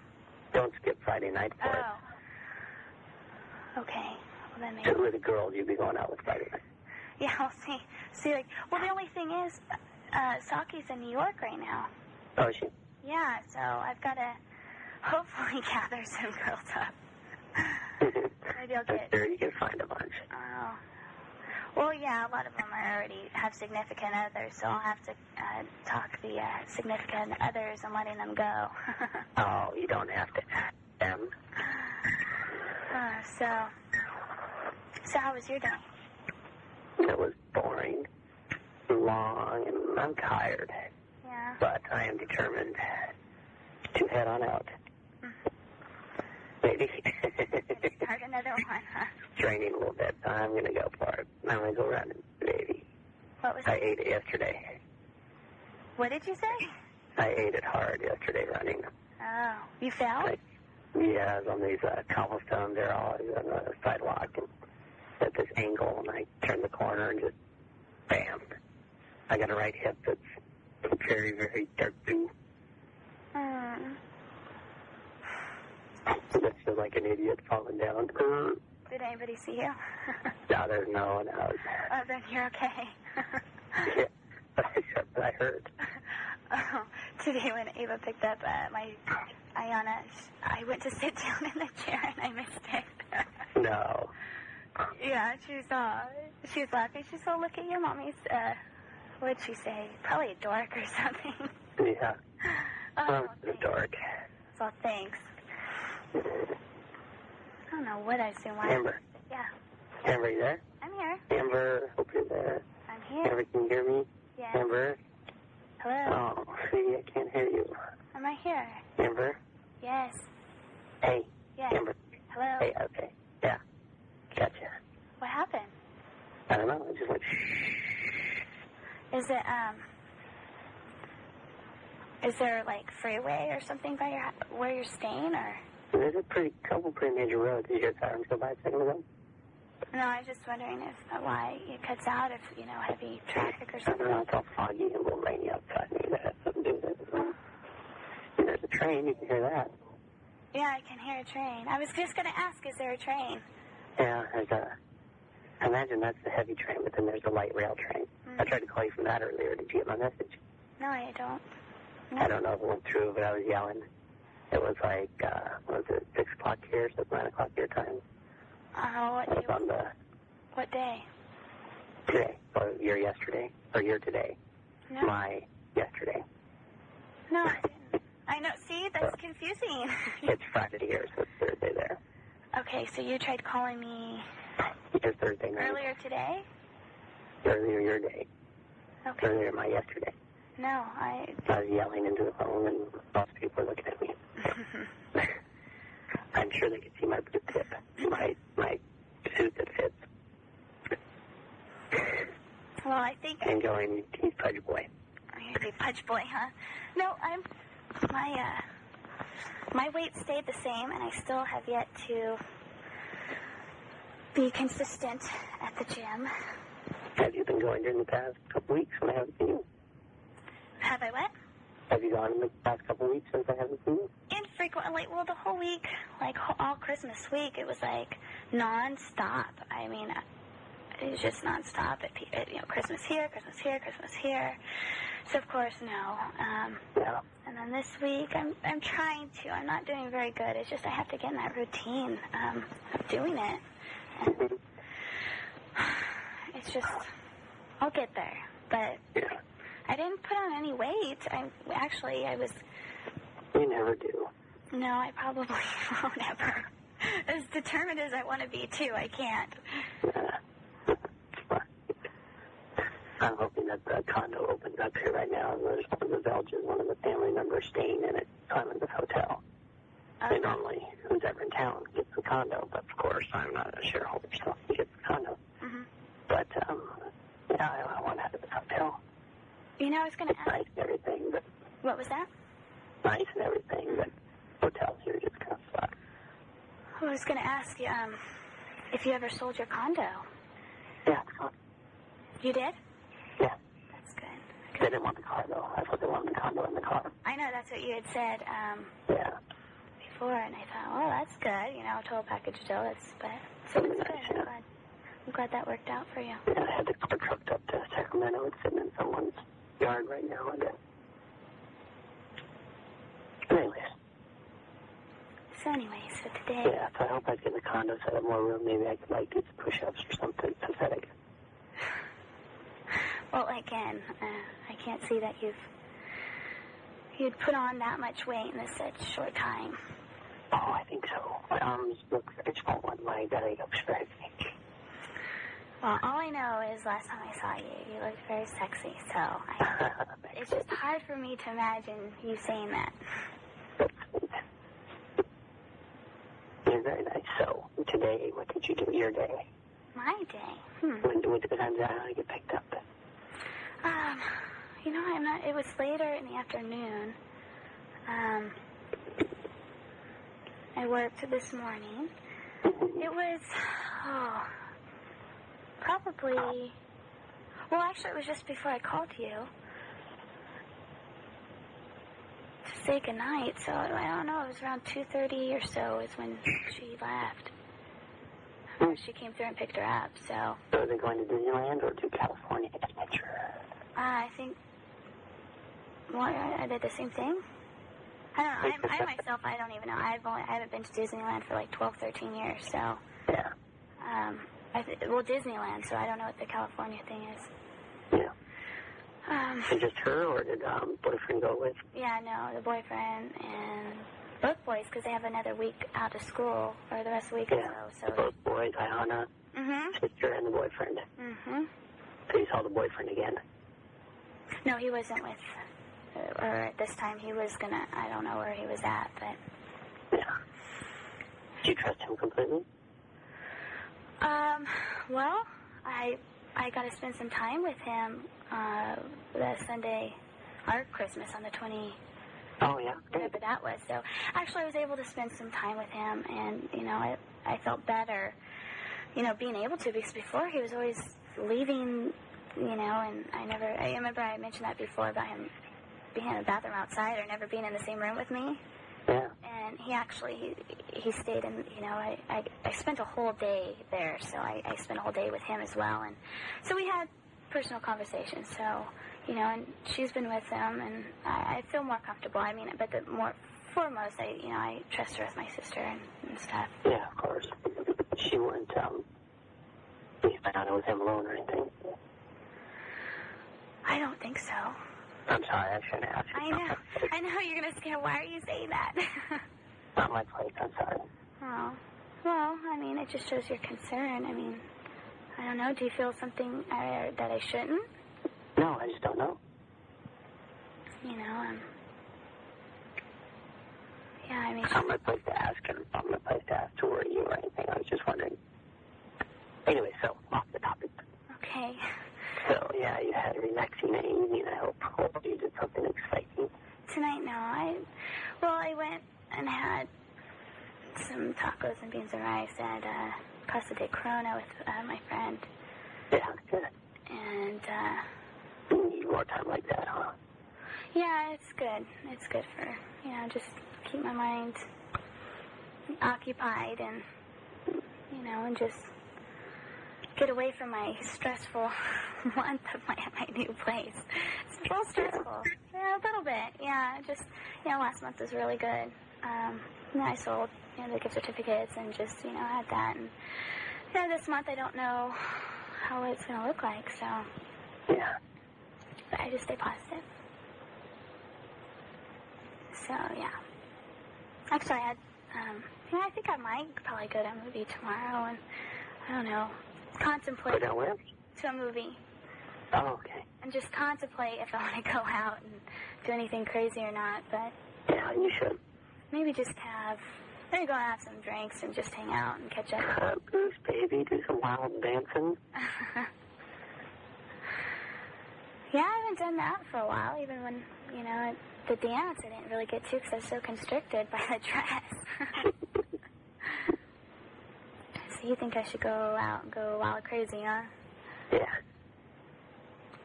Don't skip Friday night for it. Oh. Okay. Well, then maybe. So who are the girls you'd be going out with Friday night? Yeah, I'll see. See, like, well, the only thing is, Saki's in New York right now. Oh, is she? Yeah, so I've got to hopefully gather some girls up. Maybe I'll I'm get. sure you can find a bunch. Oh. Well, yeah, a lot of them already have significant others, so I'll have to talk the significant others and letting them go. Oh, you don't have to ask them. So how was your day? It was boring, long, and I'm tired. Yeah. But I am determined to head on out. Maybe. Start another one, huh? Training a little bit. I'm going to go for it. I'm going to go running, baby. What was I it? ate it yesterday. What did you say? I ate it hard yesterday running. Oh, you fell? Yeah, I was on these cobblestones. They're all on the sidewalk and at this angle, and I turned the corner and just, bam. I got a right hip that's very, very dark blue. Just feel like an idiot falling down. Did anybody see you? No, there's no one else. Oh, then you're okay. Yeah, I heard. Oh, today when Ava picked up my Ayana, I went to sit down in the chair and I missed it. No. Yeah, she was laughing. She said, look at your mommy's, what'd she say? Probably a dork or something. Yeah. Oh, The dark. So thanks. I don't know what I assume. Why? Amber. Yeah, Amber, you there? I'm here. Amber, hope you're there. I'm here. Amber, can you hear me? Yeah. Amber? Hello. Oh, sweetie, I can't hear you. Am I here? Amber? Yes. Hey. Yes. Amber. Hello. Hey, okay. Yeah. Gotcha. What happened? I don't know. I just went Is it, is there, like, freeway or something by where you're staying, or? There's a couple pretty major roads. Did your sirens go by a second ago? No, I was just wondering if, why it cuts out if, heavy traffic or I don't something. know. It's all foggy and a little rainy outside. Maybe that has something to do with it. And there's a train. You can hear that. Yeah, I can hear a train. I was just going to ask, is there a train? Yeah, I imagine that's the heavy train, but then there's the light rail train. I tried to call you from that earlier. Did you get my message? No, I don't. No. I don't know if it went through, but I was yelling. It was like, what was it, 6 o'clock here, so it's 9 o'clock your time. What It was on what day? today, or your yesterday, or your today. No. My yesterday. No, I didn't. I know. See, that's confusing. It's Friday here, so it's Thursday there. Okay, so you tried calling me It's Thursday night. earlier today? Earlier your day. Okay. Earlier my yesterday. No, I I was yelling into the phone, and lots of people were looking at me. I'm sure they could see my blue tip, my suit that fits. Well, I think And going, he's Pudge Boy. I'm gonna be Pudge Boy, huh? No, my weight stayed the same, and I still have yet to be consistent at the gym. Have you been going during the past couple weeks when I haven't seen you? Have I what? Have you gone in the past couple weeks since I haven't seen you? Infrequently. Well, the whole week, like all Christmas week, it was like non-stop. I mean, it was just non-stop. Christmas here, Christmas here, Christmas here. So of course, no. Yeah. And then this week, I'm trying to. I'm not doing very good. It's just I have to get in that routine of doing it. And it's just, I'll get there. But Yeah. I didn't put on any weight. I was You never do. No, I probably won't ever. As determined as I want to be, too, I can't. I'm hoping that the condo opens up here right now, and there's one of the Belgians, one of the family members staying in it. I'm in this hotel. Okay. Normally, who's ever in town gets the condo, but of course, I'm not a shareholder, so he gets the condo. Mm-hmm. But, yeah, I want out of this hotel. You know, I was going to It's ask... nice and everything, but What was that? nice and everything, but hotels here just kind of suck. I was going to ask you, if you ever sold your condo. Yeah, it's fun. You did? Yeah. That's good. They didn't want the car, though. I thought they wanted the condo in the car. I know that's what you had said Yeah. before, and I thought, well, that's good. You know, total package deal. So it's good. I'm glad that worked out for you. Yeah, I had the car trucked up to Sacramento. It's sitting in someone's yard right now, I guess. Anyways. So anyway, so today... Yeah, so I hope I get the condo so I have more room. Maybe I could, like, do some push-ups or something pathetic. Well, again, I can't see that you'd put on that much weight in such a short time. Oh, I think so. My arms look very small and my belly looks very big. Well, all I know is last time I saw you, you looked very sexy, so it's just hard for me to imagine you saying that. You're very nice. So, today, what did you do your day? My day? When the times I get picked up? You know, it was later in the afternoon. I worked this morning. It was, probably, well, actually, it was just before I called you to say goodnight, so I don't know, it was around 2:30 or so is when she left. She came through and picked her up, so. So are they going to Disneyland or to California Adventure? I think, well, I did the same thing. I don't know, I myself, I don't even know. I haven't been to Disneyland for like 12, 13 years, so. Yeah. Well, Disneyland, so I don't know what the California thing is. Yeah. And just her, or did boyfriend go with? Yeah, no, the boyfriend and both boys, because they have another week out of school, or the rest of the week Yeah. or so. Both boys, Ayana, sister, and the boyfriend. So you saw the boyfriend again? No, he wasn't with, or at this time he was gonna, I don't know where he was at, but. Yeah. Do you trust him completely? Well, I got to spend some time with him, the Sunday, our Christmas on the 20, Oh, yeah. whatever that was. So, actually, I was able to spend some time with him, and, you know, I felt better, you know, being able to, because before he was always leaving, you know, and I remember I mentioned that before about him being in the bathroom outside or never being in the same room with me. Yeah. And he actually, he stayed in, you know, I spent a whole day there, so I spent a whole day with him as well. And so we had personal conversations, so, you know, and she's been with him, and I feel more comfortable. I mean, but the more foremost, I trust her with my sister and stuff. Yeah, of course. She wouldn't, be found out with him alone or anything. I don't think so. I'm sorry, I shouldn't ask you. I know, you're going to scare. Why are you saying that? Not my place, I'm sorry. Oh, well, I mean, it just shows your concern. I mean, I don't know, do you feel something that I shouldn't? No, I just don't know. You know, yeah, I mean... It's not my place to ask her. It's not my place to ask to worry you or anything. I was just wondering. Anyway, so, off the topic. Okay. So, yeah, you had a relaxing evening, I hope. Hope you did something exciting. Tonight, no. I went and had some tacos and beans and rice at Casa de Corona with my friend. Yeah, good. And, You need more time like that, huh? yeah, it's good. It's good for, you know, just keep my mind occupied and, you know, and just get away from my stressful month of my new place. It's a little stressful. Yeah, a little bit. Yeah, just, you know, last month was really good. You know, I sold, you know, the gift certificates and just, you know, had that. And, you know, this month I don't know how it's going to look like, so. Yeah. But I just stay positive. So, yeah. Actually, I think I might probably go to a movie tomorrow and, I don't know, contemplate. Go down where? To a movie. Oh, okay. And just contemplate if I want to go out and do anything crazy or not, but Yeah, you should. maybe just maybe go and have some drinks and just hang out and catch up. Bruce, baby, do some wild dancing. Yeah, I haven't done that for a while, even when, at the dance I didn't really get to because I was so constricted by the dress. So you think I should go out and go wild crazy, huh? Yeah.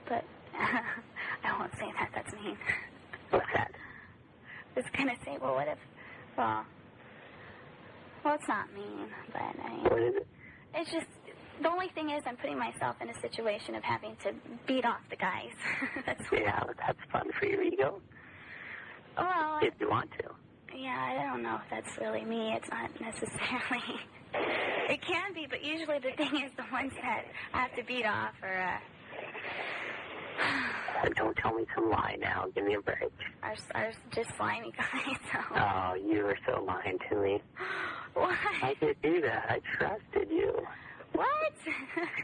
But I won't say that. That's mean. What's that? I was going to say, well, what if... Well, it's not mean, but I mean... What is it? It's just... The only thing is I'm putting myself in a situation of having to beat off the guys. That's Yeah, that's fun for your ego. Well, If you want to. yeah, I don't know if that's really me. It's not necessarily... It can be, but usually the thing is the ones that I have to beat off are... Don't tell me some lie now. Give me a break. are just slimy guys. So. Oh, you were so lying to me. What? I didn't do that. I trusted you. What?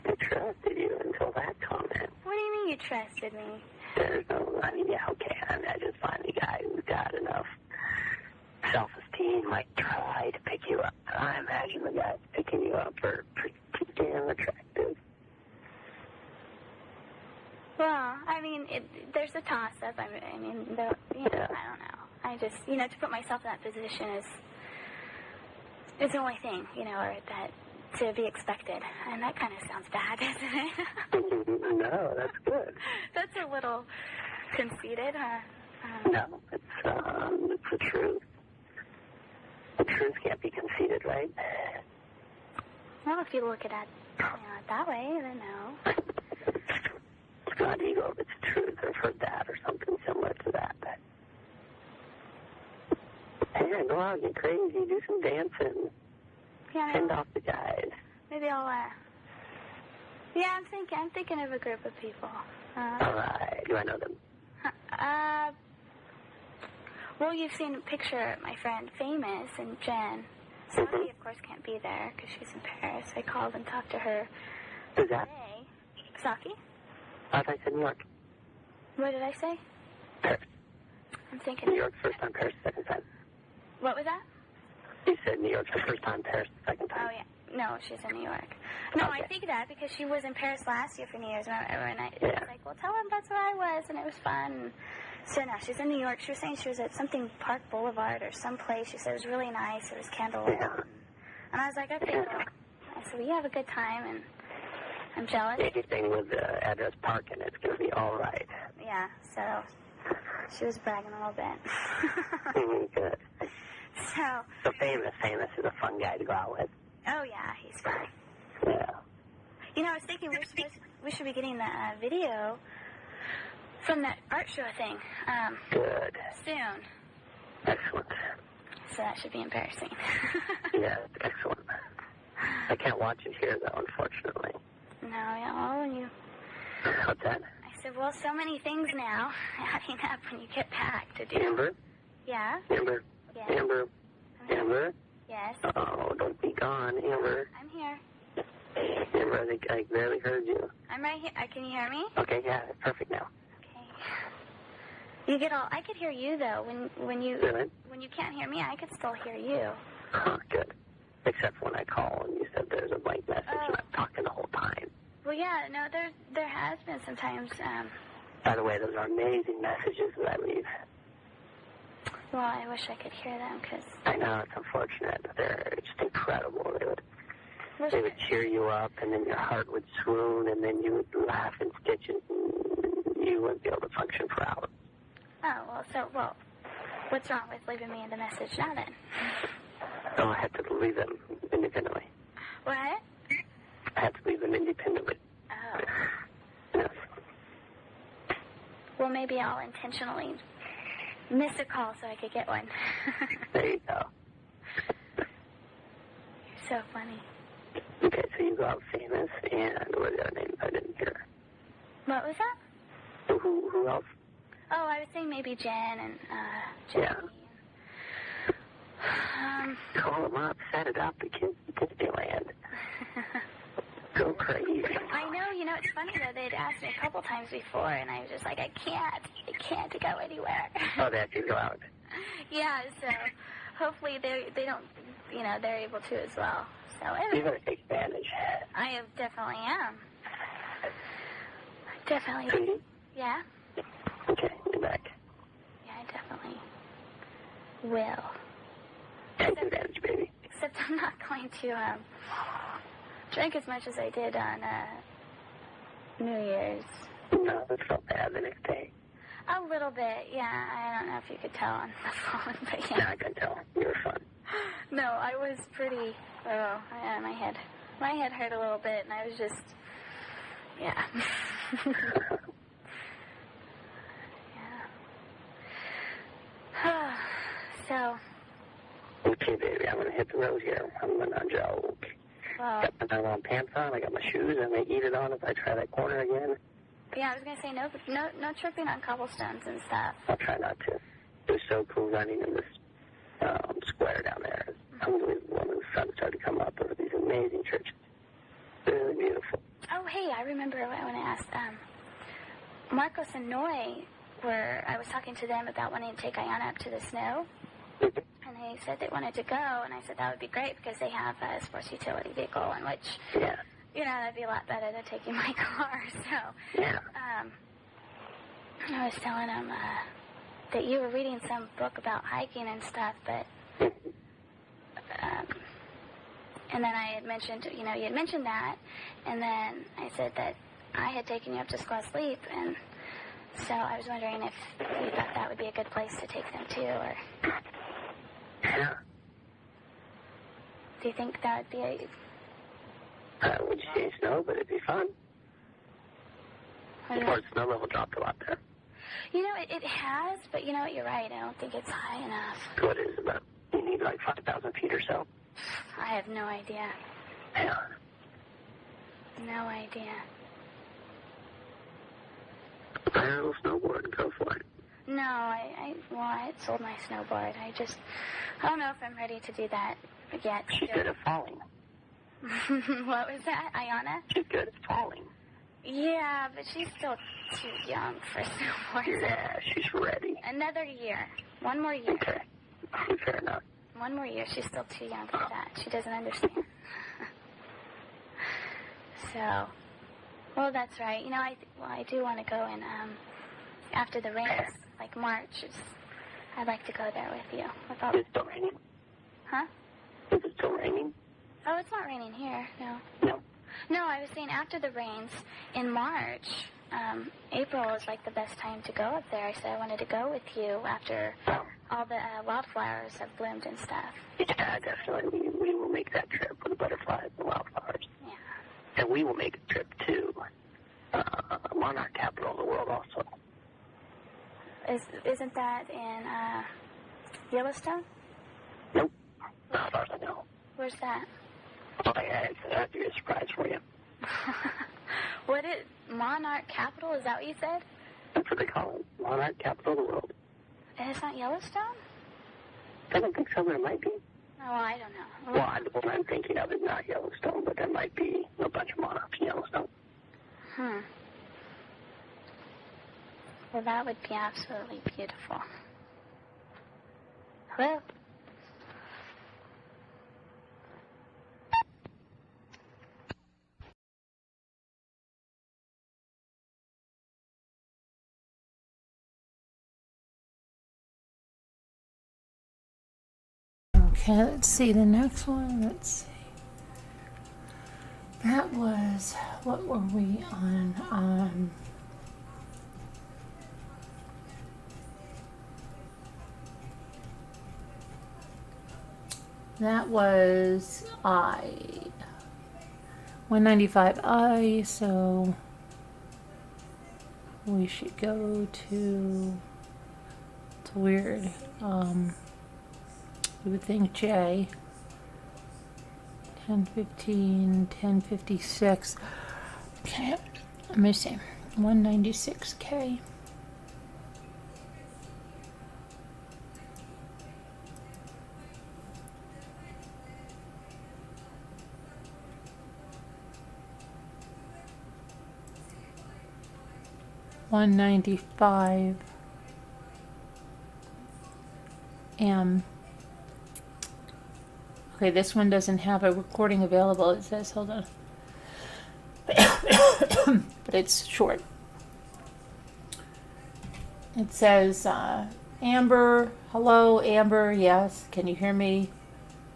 I trusted you until that comment. What do you mean you trusted me? There's no, I mean, yeah, okay. I just find a guy who's got enough self-esteem might try to pick you up. I imagine the guy picking you up are pretty damn attractive. Well, I mean, there's a toss-up. I mean, I don't know. I just, to put myself in that position is the only thing, or that to be expected. And that kind of sounds bad, doesn't it? No, that's good. That's a little conceited, huh? No, it's the truth. The truth can't be conceited, right? Well, if you look at it that way, then no. It's not ego, it's truth. I've heard that or something similar to that. Yeah, go out, get crazy, do some dancing. Yeah, Send off the guys. maybe I'll, yeah, I'm thinking of a group of people. All right. Do I know them? Well, you've seen a picture of my friend Famous and Jen. Saki, of course, can't be there because she's in Paris. I called and talked to her Who's that? today. Saki? I thought I said New York. What did I say? Paris. I'm thinking... New York, first time, Paris, second time. What was that? You said New York the first time, Paris the second time. Oh, yeah. No, she's in New York. No, Okay. I think that because she was in Paris last year for New Year's. And I Yeah. was like, well, tell them that's where I was, and it was fun. So now she's in New York. She was saying she was at something Park Boulevard or someplace. She said it was really nice. It was candlelit. Yeah. And I was like, okay, well. I said, well, you have a good time, and I'm jealous. Anything with the address parking, it's going to be all right. Yeah, so she was bragging a little bit. Good. So, So famous is a fun guy to go out with. oh, yeah, he's fun. Yeah. I was thinking we should be getting the video from that art show thing Good. soon. Excellent. So that should be embarrassing. Yeah, excellent. I can't watch it here, though, unfortunately. No, yeah, well, What's that? I said, well, so many things now adding up when you get back to do. Amber? Yeah? Amber? Yes. Amber? Amber? Yes. Oh, don't be gone, Amber. I'm here. Amber, I think I barely heard you. I'm right here. Can you hear me? Okay, yeah, it's perfect now. Okay. You get all. I could hear you though. When you Good. when you can't hear me, I could still hear you. Huh, good. Except when I call and you said there's a blank message and I'm talking the whole time. Well, yeah. No, there has been sometimes. By the way, those are amazing messages that I leave. Well, I wish I could hear them because. I know, it's unfortunate. They're just incredible. They would cheer you up, and then your heart would swoon, and then you would laugh in stitches, and you wouldn't be able to function for hours. Oh well. What's wrong with leaving me the message now then? So I had to leave them independently. What? I had to leave them independently. Oh. Yes. Well, maybe I'll intentionally miss a call so I could get one. There you go. You're so funny. Okay, so you go out famous, and what are the other names I didn't hear? What was that? Who else? Oh, I was saying maybe Jen and Yeah. Jackie. Call them up, set it up, the kids in Disneyland. Go crazy. I know, it's funny though, they'd asked me a couple times before, and I was just like, I can't go anywhere. Oh, they have to go out. Yeah, so hopefully they don't, they're able to as well. So You gotta take advantage. definitely am. Definitely. Sweetie? Yeah? Okay, you're back. Yeah, I definitely will. Take advantage, baby. Except I'm not going to drink as much as I did on New Year's. No, it felt bad the next day. A little bit, yeah. I don't know if you could tell on the phone, but Now yeah. I can tell. You were fun. No, I was pretty. Oh, yeah, my head hurt a little bit, and I was just, yeah. Yeah. So, Okay, baby, I'm gonna hit the road here. I'm gonna joke. well, Got my long pants on, I got my shoes, I may eat it on if I try that corner again. yeah, I was gonna say no tripping on cobblestones and stuff. I'll try not to. It was so cool running in this square down there. It's unbelievable when the sun started to come up. There were these amazing churches. Really beautiful. Oh, hey, I remember when I asked Marcos and Noy I was talking to them about wanting to take Ayana up to the snow, and they said they wanted to go, and I said that would be great because they have a sports utility vehicle, in which, Yeah. that'd be a lot better than taking my car. So, Yeah. I was telling them that you were reading some book about hiking and stuff, but, and then I had mentioned, you had mentioned that, and then I said that I had taken you up to Squaw Sleep, and so I was wondering if you thought that would be a good place to take them to, or Yeah. do you think that would be I would say snow, but it'd be fun. I don't Of know. course, snow level dropped a lot there. It has, but you're right. I don't think it's high enough. What is it about? You need like 5,000 feet or so. I have no idea. Yeah. No idea. Buy a little snowboard and go for it. No, I had sold my snowboard. I don't know if I'm ready to do that yet. She's good at falling. What was that, Ayana? She's good at falling. Yeah, but she's still too young for snowboard. Yeah, she's ready. Another year. One more year. Okay. Fair enough. One more year. She's still too young for that. She doesn't understand. So, well, that's right. I do want to go in after the rains, like March. I'd like to go there with you. With all, Is it still raining? huh? Is it still raining? Oh, it's not raining here. No. No. No, I was saying after the rains in March. April is like the best time to go up there. So I wanted to go with you after all the wildflowers have bloomed and stuff. Yeah, definitely. We will make that trip for the butterflies and wildflowers. Yeah. And we will make a trip to monarch capital of the world also. Isn't that in Yellowstone? Nope. Not as far as I know. Where's that? Oh, yeah, that'd be a surprise for you. What is monarch capital? Is that what you said? That's what they call it. Monarch capital of the world. And it's not Yellowstone? I don't think so. There might be. Oh, I don't know. Well, the one I'm thinking of is not Yellowstone, but there might be a bunch of monarchs in Yellowstone. Well, that would be absolutely beautiful. Hello? Okay, let's see the next one. Let's see. That was, what were we on? That was 195I, so we should go to, it's weird, you would think J, 1015, 1056, okay, let me see, 196K. 195 Okay, this one doesn't have a recording available. It says, hold on. But it's short. It says, Amber, hello, Amber, yes, can you hear me?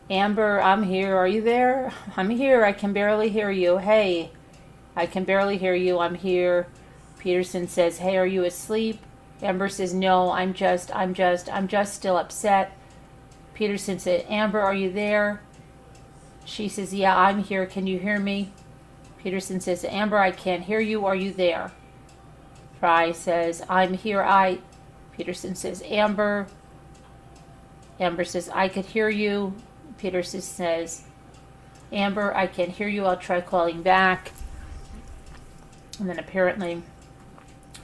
Amber, I'm here, are you there? I'm here, I can barely hear you. Hey, I can barely hear you, I'm here. Peterson says, hey, are you asleep? Amber says, no, I'm just still upset. Peterson said, Amber, are you there? She says, yeah, I'm here, can you hear me? Peterson says, Amber, I can't hear you, are you there? Frye says, I'm here, Peterson says, Amber. Amber says, I could hear you. Peterson says, Amber, I can't hear you, I'll try calling back. And then apparently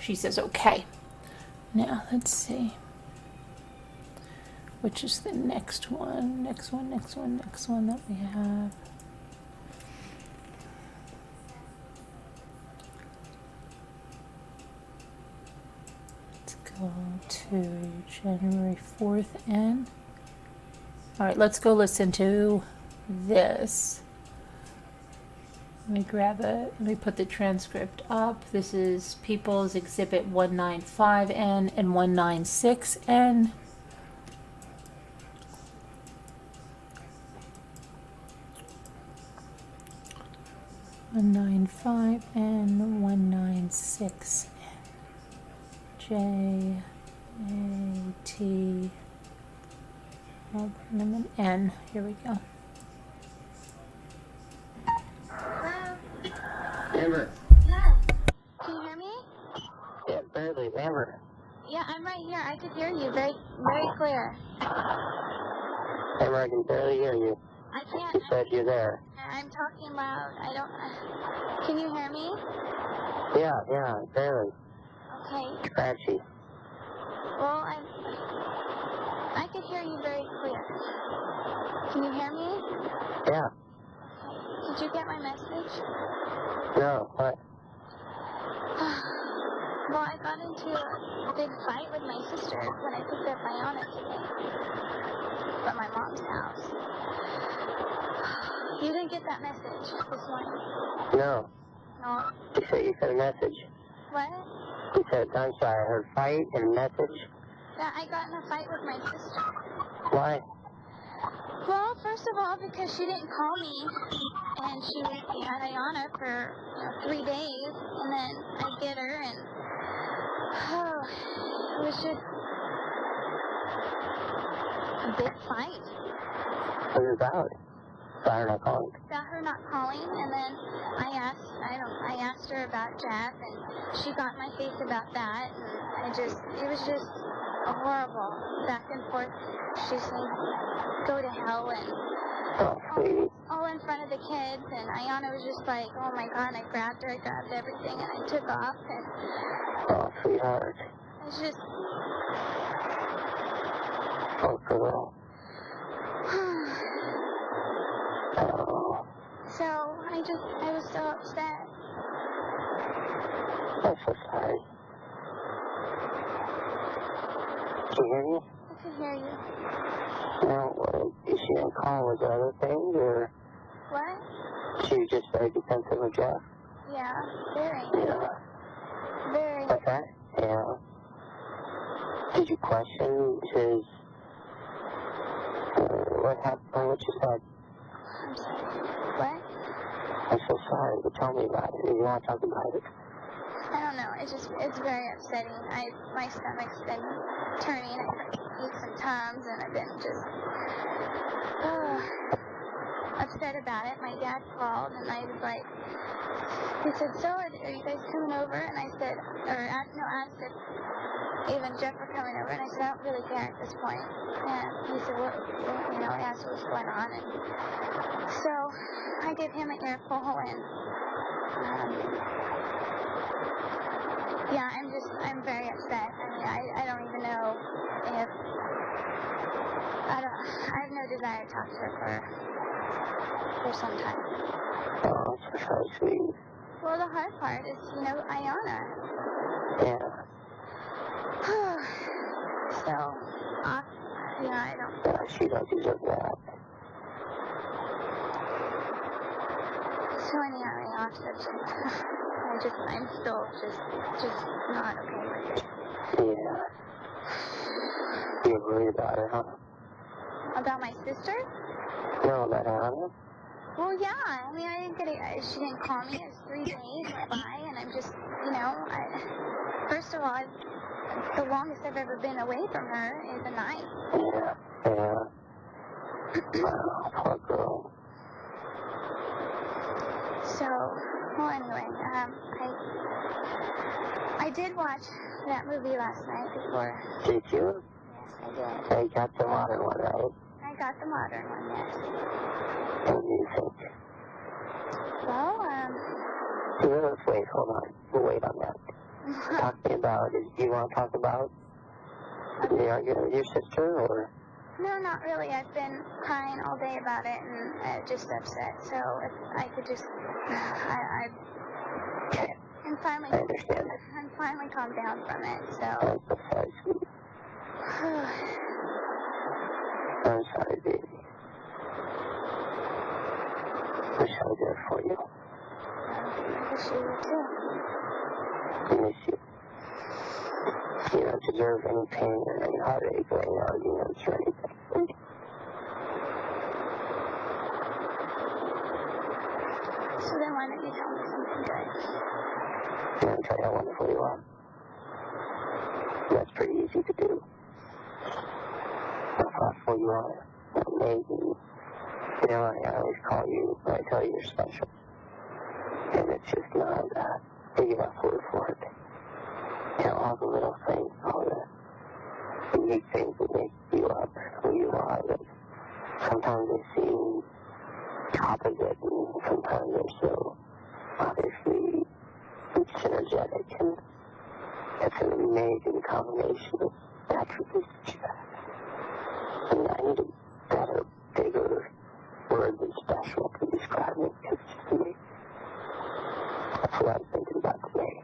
she says, okay. Now, let's see. Which is the next one that we have. Let's go to January 4th and... All right, let's go listen to this. Let me put the transcript up. This is People's Exhibit 195N and 196N. (195) and 196 J A T N. Here we go. Amber. Yeah. Can you hear me? Yeah, barely. Amber. Yeah, I'm right here. I could hear you very, very clear. Amber, I can barely hear you. I can't. You said you're there. I'm talking loud. I don't. Can you hear me? Yeah, barely. Okay. Scratchy. Well, I could hear you very clear. Can you hear me? Yeah. Okay. Did you get my message? No, what? Well, I got into a big fight with my sister when I picked up Iona today from my mom's house. You didn't get that message this morning? No. No. You said a message. What? You said, I'm sorry, I heard fight and a message. Yeah, I got in a fight with my sister. Why? Well, first of all, because she didn't call me, and she was at Iona for 3 days, and then I get her, and it was just a big fight. What is it about? Sorry, not calling. About her not calling, and then I asked her about Jeff, and she got in my face about that, and it was just a horrible back and forth. She said, go to hell, and Oh, sweetie. all in front of the kids, and Iona was just like, oh my god, and I grabbed her, I grabbed everything, and I took off, and Oh, sweetheart. it's just, Oh, girl. Oh, so I was so upset. I'm so sorry. Can you hear me? I could hear you. No, is she didn't call? Was there other things, or What? she was just very defensive of Jeff? Yeah, very, Yeah. very. What's that? Yeah. Did you question his, what happened, what you said? I'm sorry. What? I'm so sorry, but tell me about it. You want to talk about it? I don't know. It's very upsetting. My stomach's been turning. I eat some Tums, and I've been just upset about it. My dad called, and I was like, he said, so are you guys coming over? And I said, asked if Ava and Jeff were coming over, and I said, I don't really care at this point. And he said, I asked what was going on, and so I gave him an earful, and yeah, I'm very upset. I mean, I don't even know if, I have no desire to talk to her for some time. Oh, that's so sweet. Well, the hard part is, Iona. Yeah. So, I don't. Yeah, she don't deserve that. So anyhow, I'm still just not okay with it. Yeah. You're worried about her, huh? About my sister? No, about her, huh? Well, yeah. I mean, I didn't get it. She didn't call me. It was 3 days went by, and I'm just, first of all, the longest I've ever been away from her is a night. Yeah. Yeah. Wow, poor girl. So, well, anyway, I did watch that movie last night before. Did you? Yes, I did. Yeah, you got the modern one, right? I got the modern one, yes. What do you think? Well, Let's wait, hold on. We'll wait on that. Talk to me about it. Do you want to talk about the argument with your sister, or? no, not really. I've been crying all day about it and just upset. So if I could just, Okay, I'm finally, I understand. I'm finally calmed down from it. So. I'm so sorry, sweetie. I'm sorry, baby. Wish I was there for you. I wish you would too. I miss you. You don't deserve any pain or any heartache or any arguments or anything. So then why don't you tell me something good? I'm going to tell you how wonderful you are. That's pretty easy to do. How thoughtful you are. How amazing. I always call you, I tell you you're special. And it's just not big enough word for it. All the little things, all the unique things that make you up who you are, that sometimes they seem opposite, and sometimes they're so obviously synergetic, and it's an amazing combination of attributes that you have. And I need a better, bigger word than special to describe it, because it's just amazing. That's what I was thinking about today.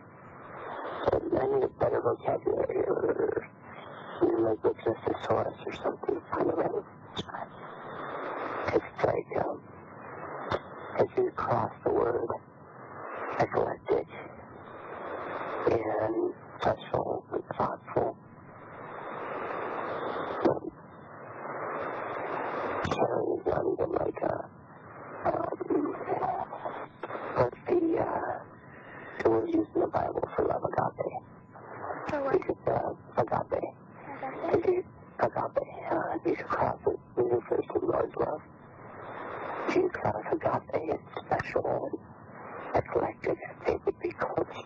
I need a better vocabulary, or like a thesaurus or something to find a way to describe it. It's like, as you cross the word eclectic and special and thoughtful, caring is not even like what's the word used in the Bible for love, agape. For what? Agape. Agape. You should cross it when you first in Lord's love. If you cross agape, it's special and eclectic. I think would be close.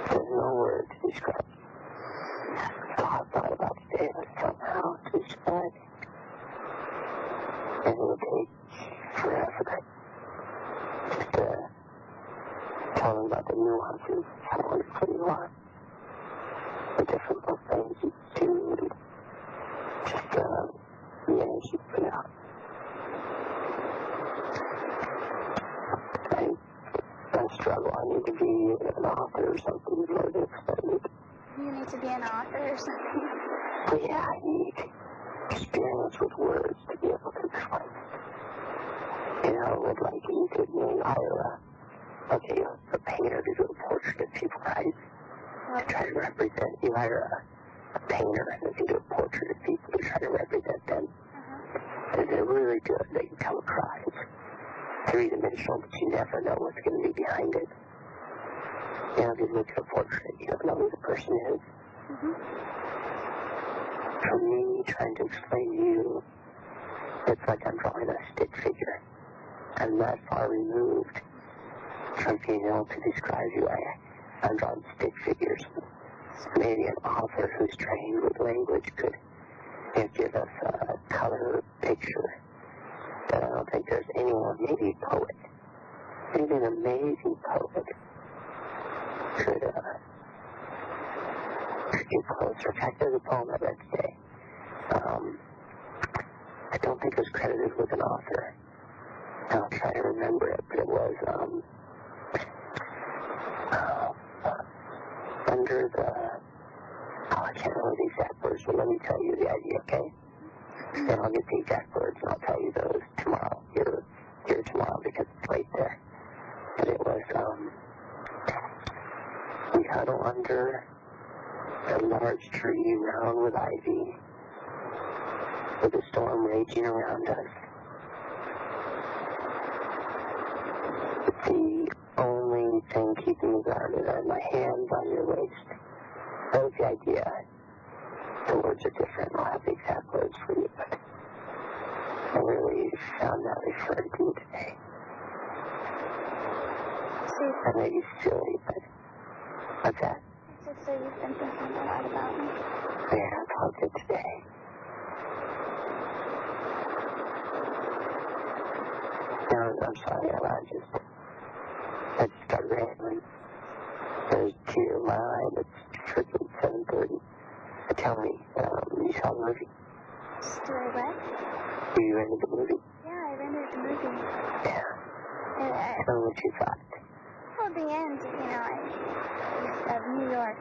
There's no word to describe it. That's all I thought about today, was somehow to describe it. And it will take forever. Just tell them about the nuances, how wonderful you are, the different little things you do, and just the energy you put out. I struggle. I need to be an author or something in order to explain it. You need to be an author or something? But yeah, I need experience with words to be able to explain it. Like you could hire a painter to do a portrait of people, right? To try to represent, you hire a painter and to do a portrait of people to try to represent them. And they're really good. They can come across three-dimensional, but you never know what's going to be behind it. If you look at a portrait, you don't know who the person is. For me, trying to explain to you, it's like I'm drawing a stick figure. I'm that far removed from being able to describe you. I'm drawing stick figures. Maybe an author who's trained with language could give us a color picture. But I don't think there's anyone, maybe a poet, maybe an amazing poet could get closer. In fact, there's a poem I read today. I don't think it was credited with an author. I'll try to remember it, but it was, under the, I can't remember the exact words, but let me tell you the idea, okay? And I'll get the exact words and I'll tell you those tomorrow, here tomorrow, because it's right there. But it was, we huddle under a large tree round with ivy, with a storm raging around us. The only thing keeping me grounded are my hands on your waist. That was the idea. The words are different. I'll have the exact words for you, but I really found that referred to today. I may be silly, but what's that? Just so you've been thinking a lot about me. Yeah, I talked it today. No, I'm sorry, I just got rambling. There's a tear in my eye, but it's freaking 7:30. But tell me, you saw the movie? Do I what? Were you into the movie? Yeah, I rented the movie. Yeah. Tell me what you thought. Well, the end, you know, of New York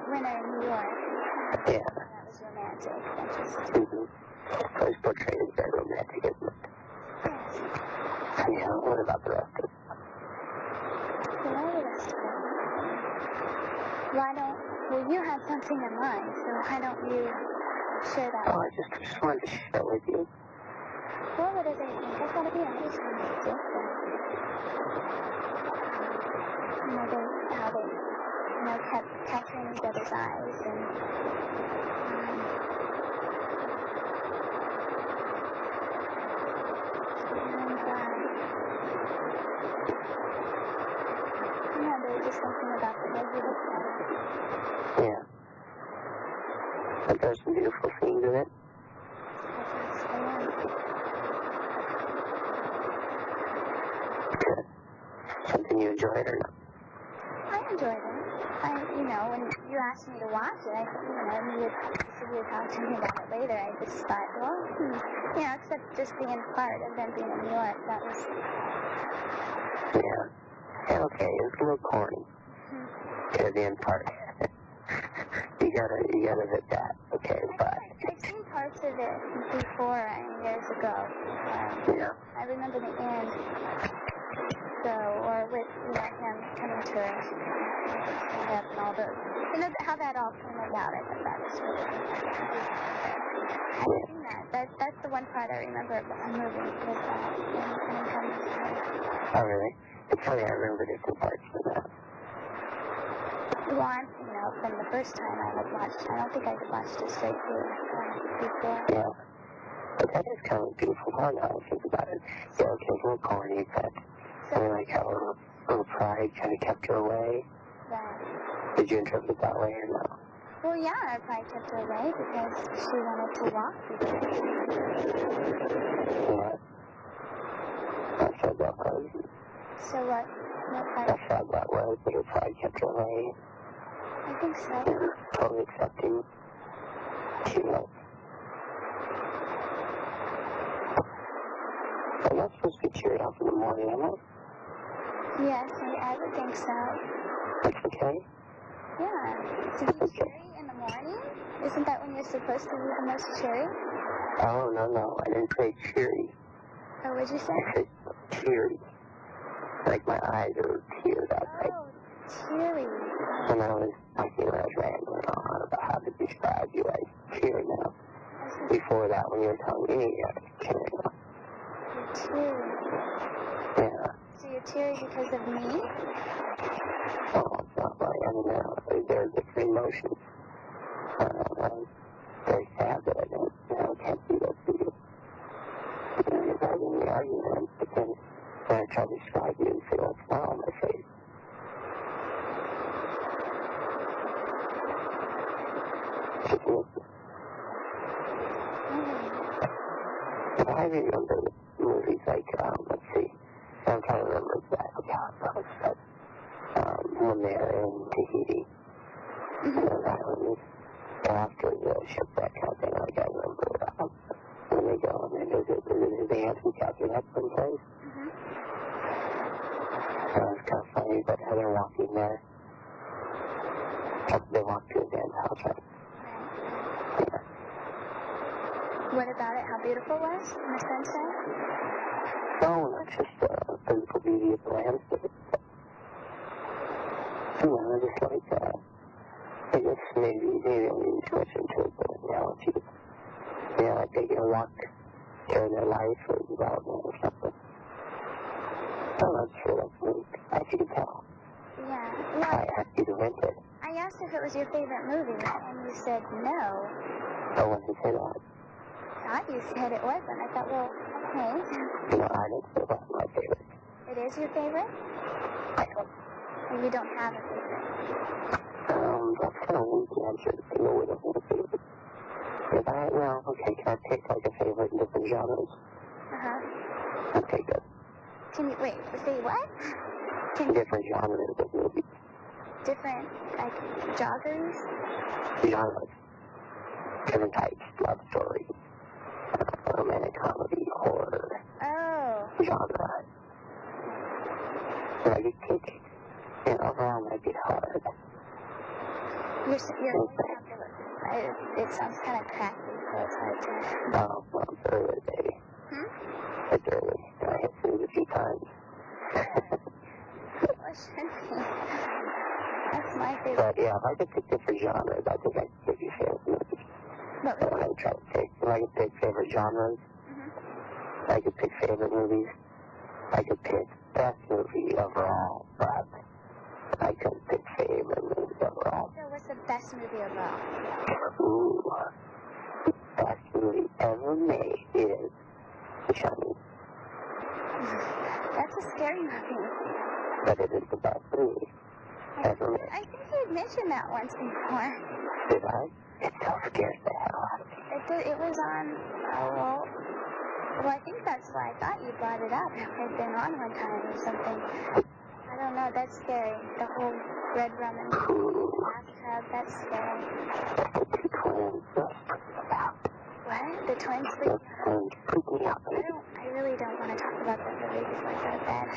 winter in New York. Yeah. That was romantic. That just, It was portrayed as very romantic, isn't it? yes. Yeah, what about the rest of it? You know the rest of it. Why don't, well, you had something in mind, so why don't you share that? Oh, I just wanted to share with you. Well, what do they think? I thought it'd be interesting to do. You know, how they, you know, kept capturing each other's eyes and, you know, there was just something about the way you looked at it. Yeah. But there's some beautiful scenes in it. Good. Something you enjoyed or not? I enjoyed it. You know, when you asked me to watch it, I thought, you know, you would talk to me about it later. I just thought, well, you know, except just being part of them being in New York, that was... Yeah. Yeah, okay, it's a little corny. To the end part. you gotta hit that. Okay, but... I've seen parts of it before, years ago. Yeah. I remember the end, so, or with, you know, him coming to and all the, you know, how that all came about. I thought that was really I've seen that. That's the one part I remember of the movie, was that, him coming to her. Oh, really? It's funny, I remember different parts of that. Well, you know, from the first time I had watched, I don't think I watched it straight through before. Yeah. But that is kind of a beautiful part now I think about it. Yeah, okay, it's a little corny, but I mean, like how her pride kind of kept her away. Right. Did you interpret it that way or no? Well, yeah, I probably kept her away because she wanted to walk with me. Yeah. I said that was. So what part? I said that was, but her pride kept her away. I think so. Yeah, totally accepting. You know. I'm not supposed to be cheered up in the morning, am I? Yes, I would think so. That's okay? Yeah. To be cheery in the morning? Isn't that when you're supposed to be the most cheery? Oh, no. I didn't say cheery. Or would you say? I said teary. Like my eyes are teared up. Like Oh, cheery. when I was talking, I was rambling on about how to describe you as teary now. Before that, when you were telling me, I was tearing up. You're teary. Yeah. So you're teary because of me? Oh, it's not like, I mean, there are different emotions. I'm very sad that I don't, can't do that to you. You're having the argument, but then when I try to describe you and feel a smile on my face. I remember movies like, let's see, I'm trying to remember exactly how it goes, but when they're in Tahiti, those islands, after the shipwreck, I think, like I remember when they go and they visit the aunt who captured that someplace. So it's kind of funny, but how they're walking there, They walked to his dad's house, right? Yeah. What about it? How beautiful it was in the sunset? No, not just the physical beauty of the landscape. You know, just like, I guess maybe I'm reading too much into it, but analogies. You know, like taking a walk during their life or development or something. I'm not sure that's neat. As you can tell. Yeah. I Well, asked you to rent it. I asked if it was your favorite movie, and you said no. I wasn't say that. I thought you said it wasn't. I thought, well, okay. No, I didn't say that's my favorite. It is your favorite? I don't. Or you don't have a favorite? That's kind of weak answer to go with a favorite. If I, well, okay, can I pick like a favorite in different genres? Uh-huh. Okay, good. Can you, wait, say what? Can you, Different genres of movies. different, like, joggers? Genres. Different types. Love story. Romantic comedy. Horror. Oh. Genre. So I could pick, you know, overall might be hard. You're always have to look. It sounds kind of cracky, so it's hard to... Oh, well, it's early, baby. Hmm? It's early. I hit snooze a few times. Well, it should be. That's my favorite. But yeah, if I could pick different genres, I think I could give you favorite movies. What So was I'm trying to pick. If I could pick favorite genres, I could pick favorite movies. I could pick best movie overall, but I couldn't pick favorite movies overall. So what's the best movie overall? Ooh, best movie ever made is Johnny, That's a scary movie. but it is the best movie ever made. I think you had mentioned that once before. Did I? It so scares the hell out of me. It was on, well, I think that's why I thought you brought it up. It had been on one time or something. I don't know, that's scary. The whole red rum and bathtub, that's scary. The two twins just about. What? The twins The sleep? twins freak me out. I really don't want to talk about that movie before I go to bed.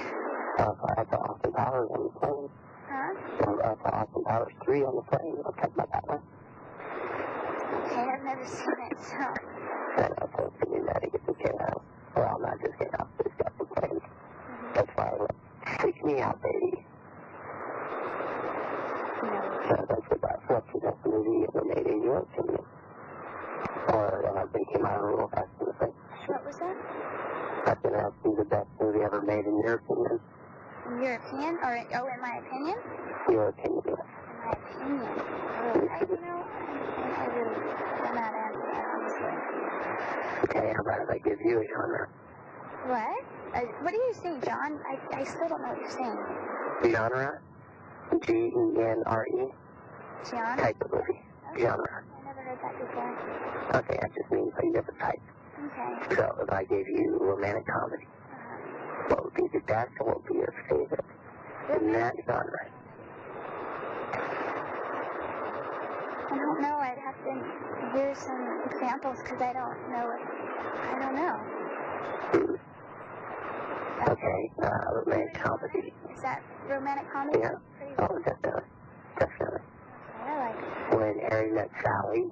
I saw Austin Powers on the plane. Huh? I saw Austin Powers 3 on the plane. I'll talk about that one. Okay, I've never seen it, so... And I was thinking that he gets the kid out. Well, not just get out, but he's got the plane. That's why I went, freak me out, baby. No. So that's the best. What's the best movie ever made in your opinion? Or I've been came out real fast in the thing. What was that? I've been asking the best movie ever made in your opinion. In your opinion? Or, in my opinion? Your opinion, yes. In my opinion. Oh, I don't know. I really cannot answer that, honestly. Okay, how about if I give you a genre? What? What are you saying, John? I still don't know what you're saying. Genre? G-E-N-R-E? John? Type of movie. Genre. I never heard that before. Okay, that just means like different type. Okay. So if I gave you romantic comedy, what would be the best and what would be your favorite in that genre? I don't know. I'd have to hear some examples because I don't know. I don't know. Okay, romantic comedy. Is that romantic comedy? Yeah. Pretty Oh, definitely. Definitely. I like it. When Harry Met Sally,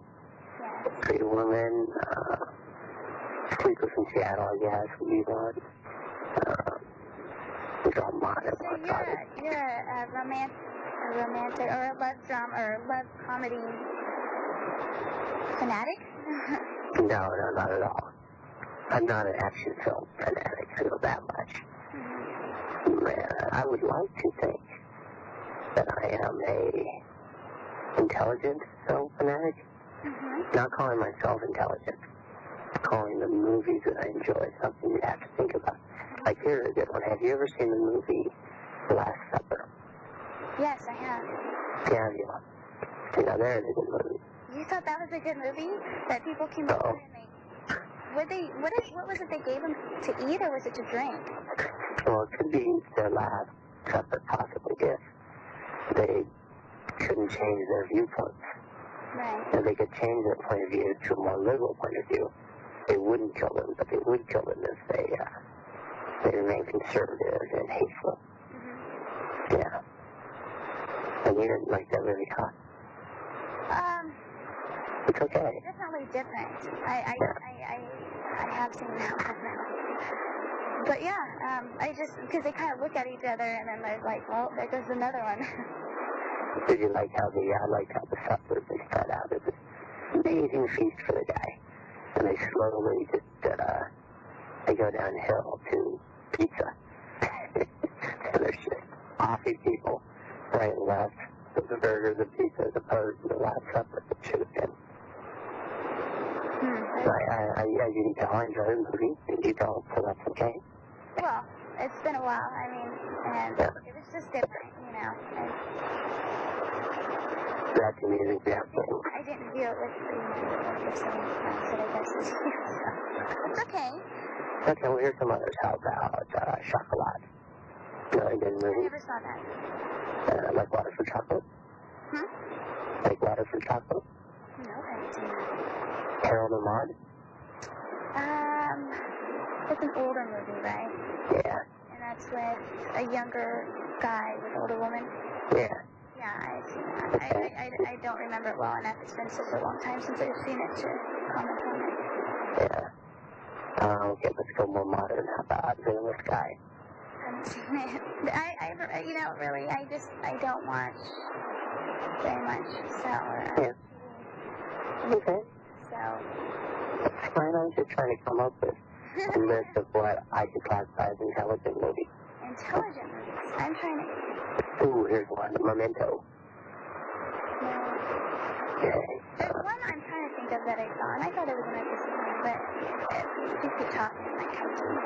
Yeah. Pretty Woman, Sleepless in Seattle, I guess, would be one. It's all modern. So you're a romantic or a love drama or a love comedy fanatic? No, not at all. I'm not an action film fanatic, I know that much. I would like to think that I am a intelligent film fanatic. Not calling myself intelligent. Calling the movies that I enjoy something you have to think about. Like, here's a good one. Have you ever seen the movie Last Supper? Yes, I have. Yeah, you know. See, now there's a good movie. You thought that was a good movie? That people came over and what was it they gave them to eat or was it to drink? Well, it could be their last supper, possibly, if they couldn't change their viewpoints. Right. If they could change their point of view to a more liberal point of view, they wouldn't kill them, but they would kill them if they remain conservative and hateful. Yeah. And you didn't like that movie, huh? It's okay. Definitely different. I have seen that one now. But yeah, I just, because they kind of look at each other and then they're like, well, there goes another one. Did you like how I liked how the settlers, they start out as this amazing feast for the day. And they slowly just, they go downhill to pizza. So there's just coffee people right and left with the burgers and pizza as opposed to the last supper that should have been. As you can tell, I enjoy the movie, and you don't, so that's okay. Well, it's been a while, I mean, and it was just different, you know. That to me is an example. I didn't view it with the same mindset, I guess. So it's okay. Okay, well, here's some others. How about Chocolat? Really good I movie. never saw that. Like Water for Chocolate? Like Water for Chocolate? No, I haven't seen that. Harold and Maude? It's an older movie, right? Yeah. And that's with a younger guy with an older woman? Yeah. Yeah, I've seen that. I don't remember it well enough. It's been such a long time since I've seen it to comment on it. Yeah. Okay, let's go more modern. How about Vanilla Sky? I haven't seen it. You know, really, I don't watch very much, so, Yeah. Okay. So, That's fine. I'm just trying to come up with a list of what I could classify as intelligent movie. intelligent movies. I'm trying to, Ooh, here's one. Memento. Okay. there's one I'm trying to think of that I saw, and I thought it was an episode, but if you keep talking, it might come to me.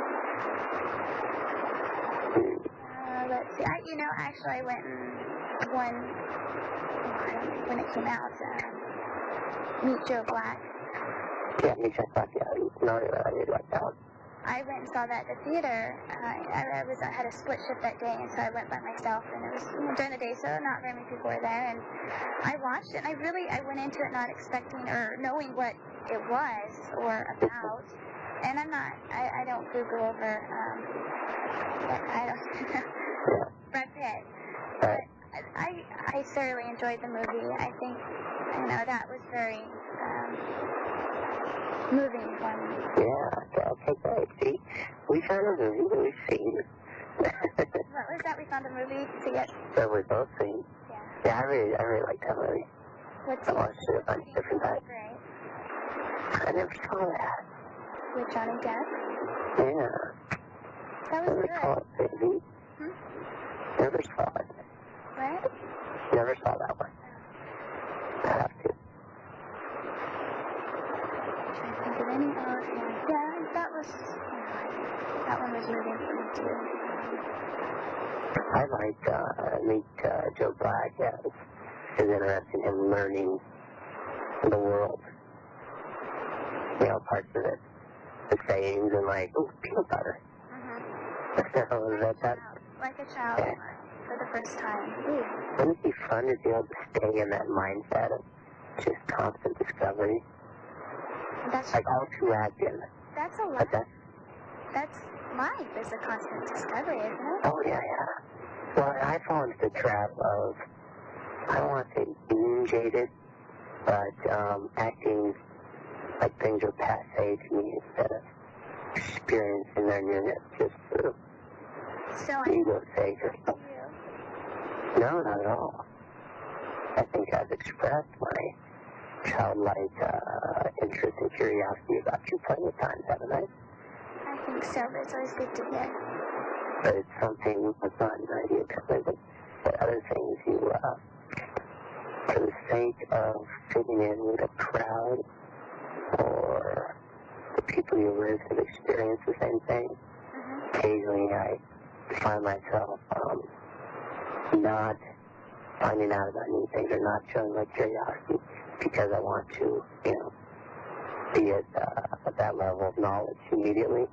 Let's see. Actually, I went and when it came out, Meet Joe Black. Yeah, me check back. Yeah, no, I really like that one. I went and saw that at the theater. I had a split shift that day, and so I went by myself, and it was during the day, so not very many people were there, and I watched it, and I went into it not expecting or knowing what it was or about, and I don't Google over, Brad Pitt, but I thoroughly enjoyed the movie. I think, that was very, moving for me. Yeah, okay, great. See, we found a movie that we've seen. What was that? We found a movie together. That we've both seen. Yeah. Yeah, I really like that movie. What's I watched it a bunch of different times. Great. I never saw that. With Johnny Depp? Yeah. That was Never saw good. it, baby. Never saw it. What? Never saw that one. I have to. Trying to think of any. Oh, yeah. Yeah, that one was moving for me too. I liked Meet Joe Black. Yeah, it was interesting him learning the world. Parts of it. The sayings and peanut butter. Like a child for the first time. Ooh. Wouldn't it be fun to be able to stay in that mindset of just constant discovery? That's all too active. That's a lot. But That's life is a constant discovery, isn't it? oh, yeah. Well, I fall into the trap of, I don't want to say being jaded, but acting like things are passé to me instead of experiencing their newness just through So I ego's sake or you. something. No, not at all. I think I've expressed my childlike interest and curiosity about you plenty of times, haven't I? I think so, but it's always good to hear. But it's something that's not an idea to live with. But other things you, for the sake of fitting in with a crowd or the people you live have experienced the same thing, occasionally I find myself not finding out about new things or not showing my curiosity because I want to, be at that level of knowledge immediately.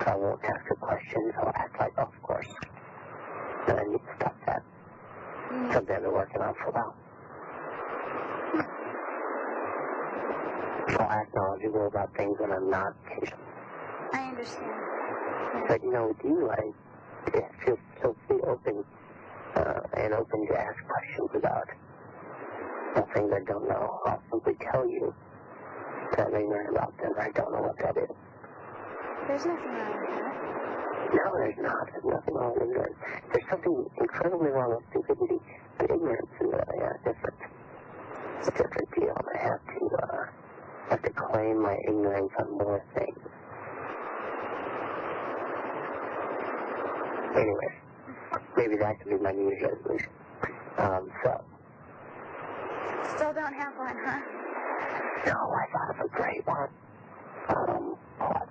So I won't ask a question. I'll act like, oh, of course. And I need to stop that. Something I've been working on for a while. I'll act knowledgeable about things when I'm not occasionally. I understand. But, with you, I feel open and open to ask questions about the things I don't know, I'll simply tell you that I'm ignorant about them. I don't know what that is. There's nothing wrong with that. No, there's not. There's nothing wrong with ignorance. There's something incredibly wrong with stupidity, but ignorance is different. It's a different deal. I have to claim my ignorance on more things. Anyway, maybe that could be my New Year's resolution. Still don't have one, huh? No, I thought of a great one. What?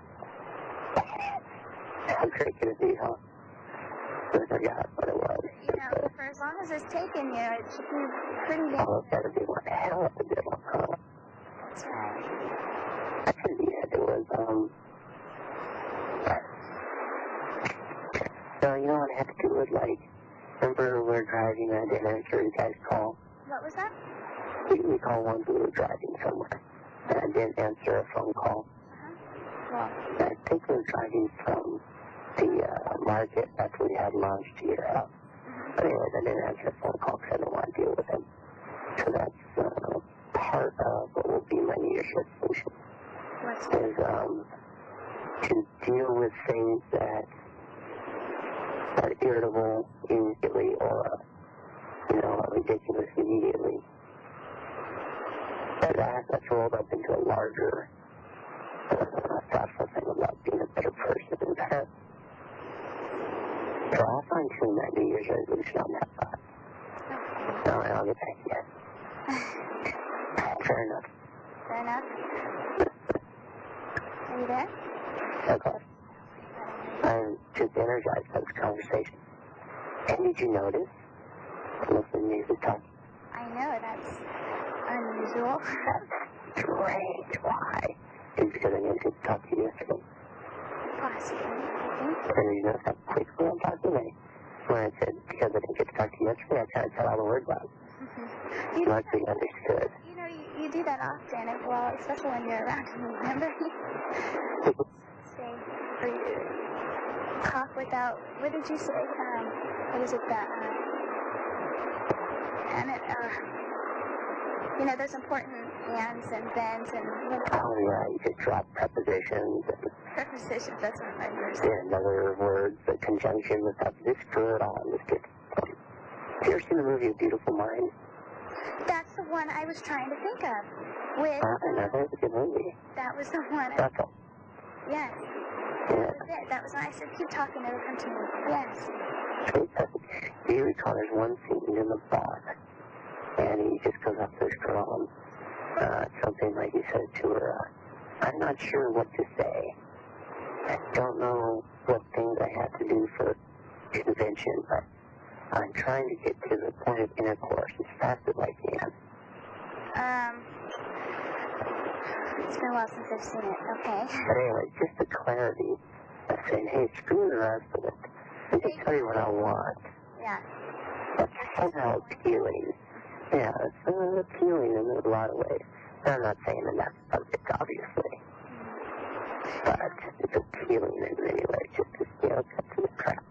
How great could it be, huh? I forgot what it was. You know, for as long as it's taken you, it should be pretty damn Oh, it's gotta be one hell of a good one, huh? That's right. I couldn't be it. It was, so, you know what I had to do with, like, remember we were driving and I didn't answer you guys' call? What was that? We called once we were driving somewhere, and I didn't answer a phone call. Well, I think we were driving from the market after we had lunch to your house. But anyways, I didn't answer a phone call because I didn't want to deal with him. So that's part of what will be my New Year's resolution. what's Is to deal with things that are irritable immediately or, ridiculous immediately. And that's rolled up into a larger thoughtful thing about being a better person in that. So I'll fine-tune that New Year's resolution on that thought. No, I'll get back to you. Fair enough. fair enough? Are you there? Okay. I'm just energized by this conversation. And did you notice? Listening to music talking. I know, that's unusual. That's strange. Why? It's because I didn't get to talk to you yesterday. Possibly, I think. And you notice how quickly I'm talking? When I said because I didn't get to talk to you yesterday, I kind of said all the words out. You do Like that, we understood. you know, you do that often, well, especially when you're around me, remember? Say, or you talk without, what did you say? What is it that, and it, those important ands and thens and little Oh yeah, you could drop prepositions and prepositions, that's what I understand. yeah, other words, the conjunction with that. Just screw it all. Just get. Have you ever seen the movie A Beautiful Mind? That's the one I was trying to think of. With, I know, that's a good movie. that was the one. That's all. Yes. Yeah. That was it. That was when I said, keep talking, it'll come to me. Yes. Do you recall there's one scene in the bar, and he just goes up to this girl and something like he said to her, I'm not sure what to say. I don't know what things I have to do for convention, but I'm trying to get to the point of intercourse as fast as I can. It's been a while since I've seen it. Okay. But anyway, just the clarity of saying, hey, screw the rest of it. Let me tell you what I want. Yeah. That's somehow appealing. Yeah, it's appealing in a lot of ways. And I'm not saying that that's perfect, obviously. But it's appealing in many ways, just to, cut to the crap.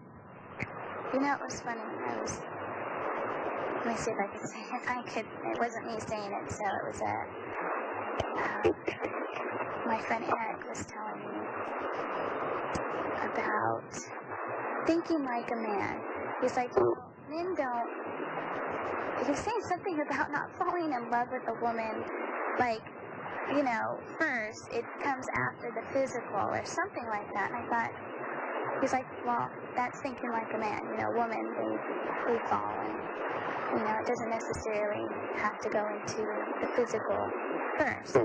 You know, it was funny. Let me see if I can say it. It wasn't me saying it, so it was my friend Eric was telling me about thinking like a man. He's like, men don't. He was saying something about not falling in love with a woman, like, first, it comes after the physical or something like that. And I thought, he's like, well, that's thinking like a man. Women, they fall and, it doesn't necessarily have to go into the physical first.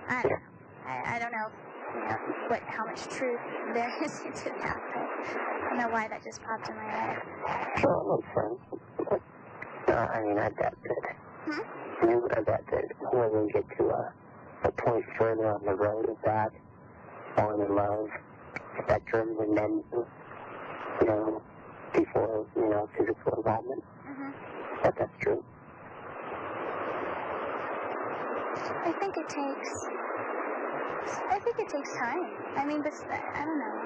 I don't know, how much truth there is into that, but I don't know why that just popped in my head. Well, it makes sense. I bet that. I bet that when we get to a point further on the road of that, falling in love spectrum, and then, before, physical involvement. But that's true. I think it takes time. I mean, I don't know.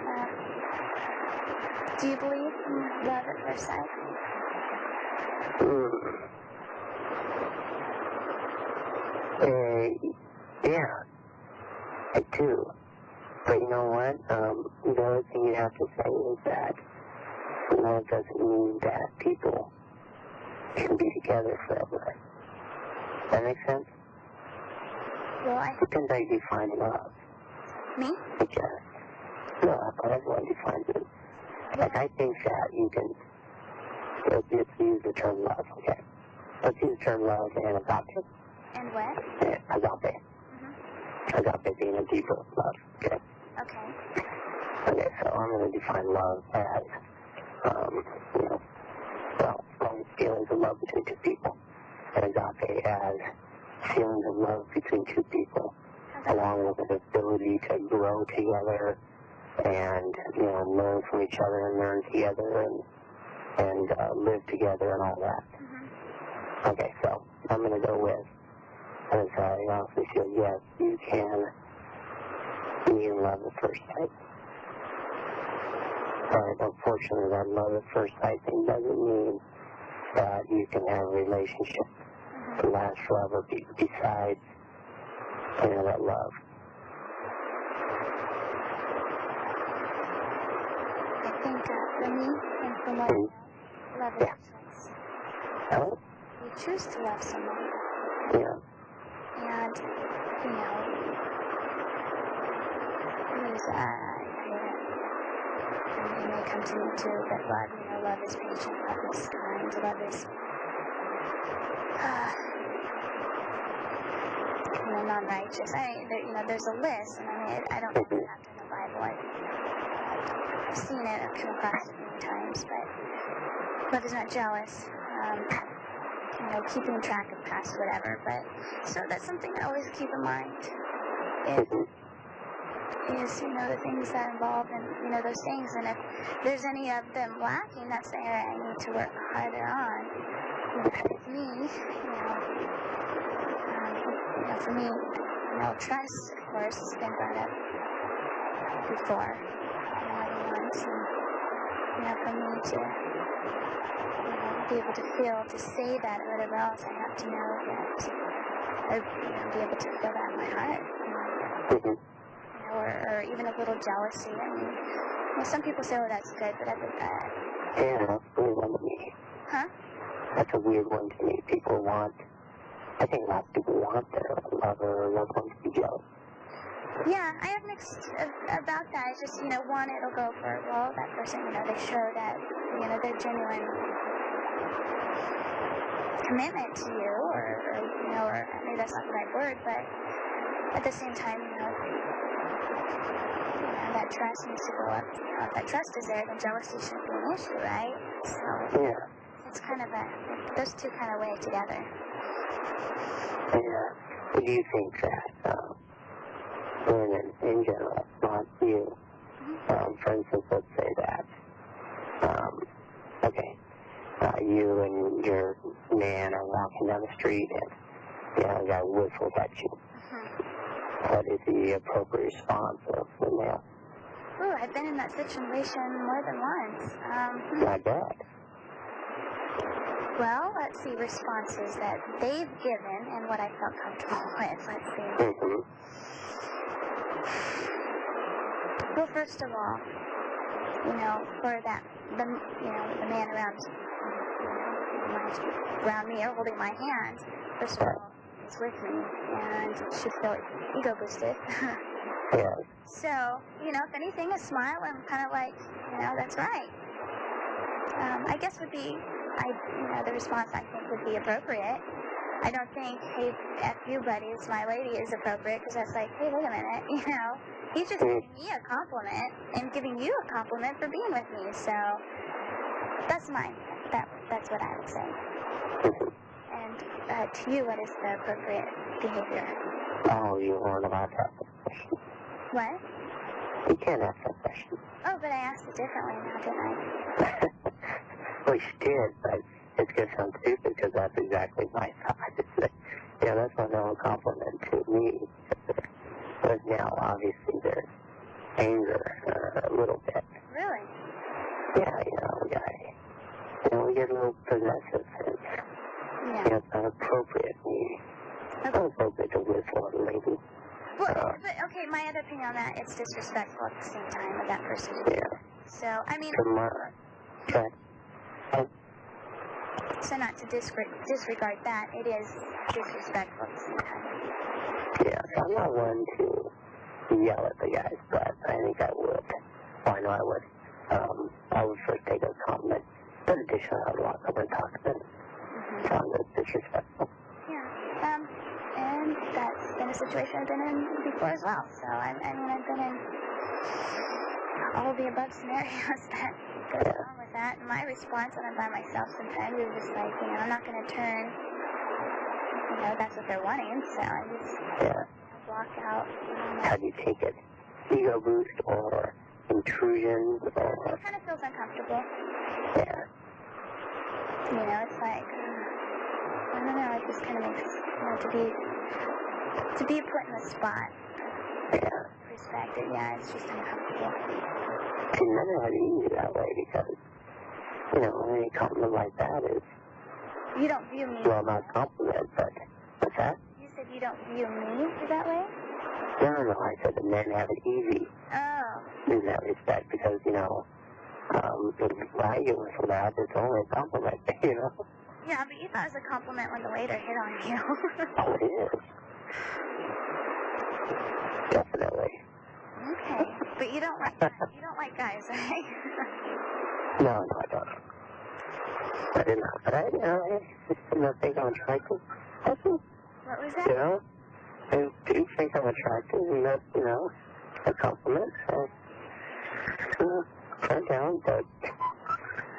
Do you believe in love at first sight? Yeah, I do. But you know what? The other thing you have to say is that love doesn't mean that people can be together forever. Does that make sense? Well, Depends how you define love. me? Because love, everyone defines it. Like, I think that you can, let's use the term love, okay? Let's use the term love and agape. And what? Agape. Agape being a deeper love, okay? Okay. Okay, so I'm going to define love as, feelings of love between two people. And agape as feelings of love between two people, along with an ability to grow together and, learn from each other and learn together and live together and all that. Okay, so I'm going to go with, as I honestly feel, yes, you can be in love at first sight. But unfortunately, that love at first sight thing doesn't mean that you can have a relationship that lasts forever besides, that love. I think for me, and from what I know, love is a choice. Oh? You choose to love someone. Yeah. And, it may come to me too, that love is patient, love is kind, love is, non-righteous. There's a list, and I don't know if it's in the Bible. I've seen it, I've come across it many times, but love is not jealous. Keeping track of past whatever, but so that's something I always keep in mind. Is the things that involve in those things, and if there's any of them lacking, that's the area I need to work harder on. With me, for me, trust, of course, has been brought up before, more than once, and for me to be able to feel, to say that or whatever else, I have to know that I'd be able to feel that in my heart. Or even a little jealousy. Some people say, oh, that's good, but I think that... Yeah, that's a weird one to me. Huh? That's a weird one to me. I think lots of people want their lover or loved one to be jealous. Yeah, I have mixed about that. It's just, one, it'll go for, well, that person, they show that, their genuine commitment to you, or maybe that's not the right word, but at the same time, that trust needs to go up. If that trust is there, then jealousy shouldn't be an issue, right? So, it's kind of those two kind of weigh together. Yeah. Do you think that women in general, not you, for instance, let's say that, you and your man are walking down the street and, a guy whistles at you. What is the appropriate response of the male? Ooh, I've been in that situation more than once. I bet. Well, let's see responses that they've given and what I felt comfortable with. Let's see. Well, first of all, for that, the man around me or holding my hand, first of all, is with me, and should feel ego boosted. Yeah. So, if anything, a smile, I'm kind of like, that's right. I guess would be, the response I think would be appropriate. I don't think, hey, F you, buddy, it's my lady is appropriate, because that's like, hey, wait a minute, he's just giving me a compliment and giving you a compliment for being with me, so that's mine. That's what I would say. And to you, what is the appropriate behavior? Oh, you weren't allowed to ask that question. What? You can't ask that question. Oh, but I asked it differently now, didn't I? Well, you did, but it's going to sound stupid because that's exactly my thought. That's not no compliment to me. But now, obviously, there's anger a little bit. Really? Yeah, we get a little possessive. And, it's not appropriate. I was hoping to whistle at a lady. Well, but okay, my other opinion on that, it's disrespectful at the same time of that person. Yeah. So, I mean, Okay. so not to disregard that, it is disrespectful at the same time. Yeah, so I'm not one to yell at the guys, but I think I would. Well, I know I would. I would first take a compliment. In addition, I would walk over and talk to them. Sound disrespectful. Yeah. And that's been a situation I've been in before as well. So, I mean, I've been in all the above scenarios that go along with that. And my response when I'm by myself sometimes is just like, you know, I'm not going to turn. You know, that's what they're wanting. So I just walk out. How do you take it? Ego boost or intrusion or... It kind of feels uncomfortable. Yeah. You know, it's like, I don't know, it just kind of makes, you know, to be put in the spot. Yeah. Perspective, yeah, it's just uncomfortable. And none of it easy that way because, you know, any compliment like that is... You don't view me... Well, not compliment, but... What's that? You said you don't view me that way? No, I said the men have it easy Oh. in that respect because, you know, if I give them for that, it's only a compliment, you know? Yeah, but you thought it was a compliment when the waiter hit on you. Oh, it is. Definitely. Okay. But you don't like guys, right? No, I don't. I did not. But I think I'm attractive. What was that? You know? I do think I'm attractive, and that's, you know, a compliment. So, turn down, but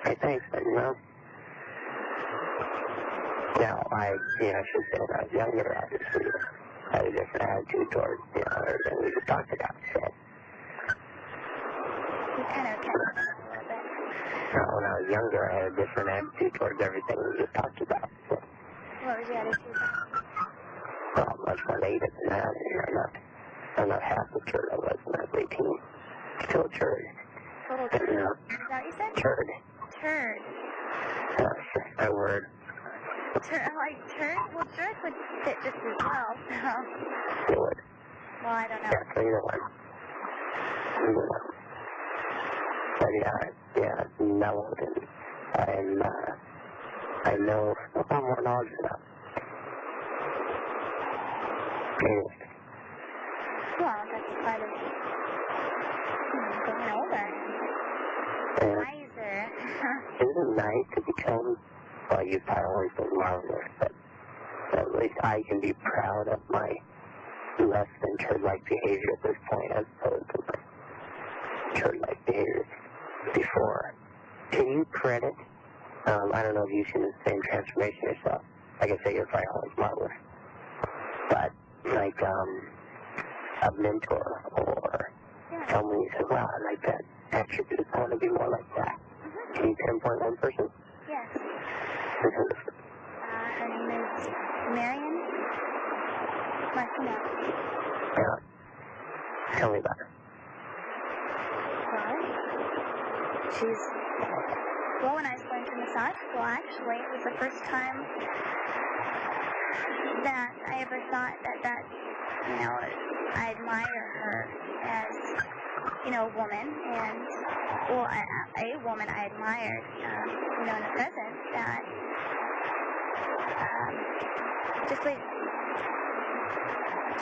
I think that, you know. Now, I should say when I was younger, I obviously had a different attitude towards, you know, everything we just talked about, so. You kind of catch me a little bit. When I was younger, I had a different attitude towards everything we just talked about, so. What was your attitude? Well, much more negative than that. I'm not half the turd I was when I was 18. Still a turd. Total But, turd. you know, Is that what you said? turd. Turd. That's my word. Like turd? Well, jerk would fit just as well, so. It would. Well, I don't know. Yeah, so either one. But yeah, mellowed and I know I'm more knowledge now. Well, that's part of getting older. And Wiser. isn't it nice to become, well, you've probably always been marvelous, but at least I can be proud of my less than turd-like behavior at this point as opposed to my turd-like behavior before. Can you credit, I don't know if you've seen the same transformation yourself. Like I say, you're probably always marvelous. But, like, a mentor or someone you say, wow, I like that attribute. I want to be more like that. Can you pinpoint one person? Yes. Her name is Marion Martino. Yeah. Tell me about her. Well, when I was going to massage school, actually, it was the first time that I ever thought that, you know, I admire her as, you know, a woman, and, well, a woman I admired, you know, in the present, that,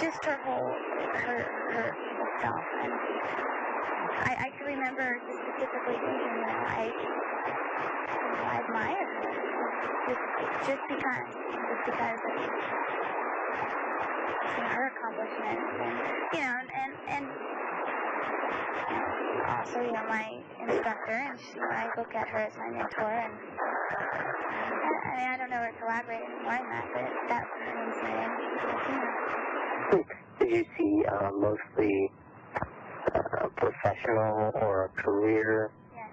just her whole self, and I can remember just specifically thinking that I admire her, just because of, you know, her accomplishments, and, you know, and also, you know, my instructor, and I look at her as my mentor, and I mean, I don't know her to elaborate any more on that, but that's her name's Marion. Did you see mostly professional or a career? Yes.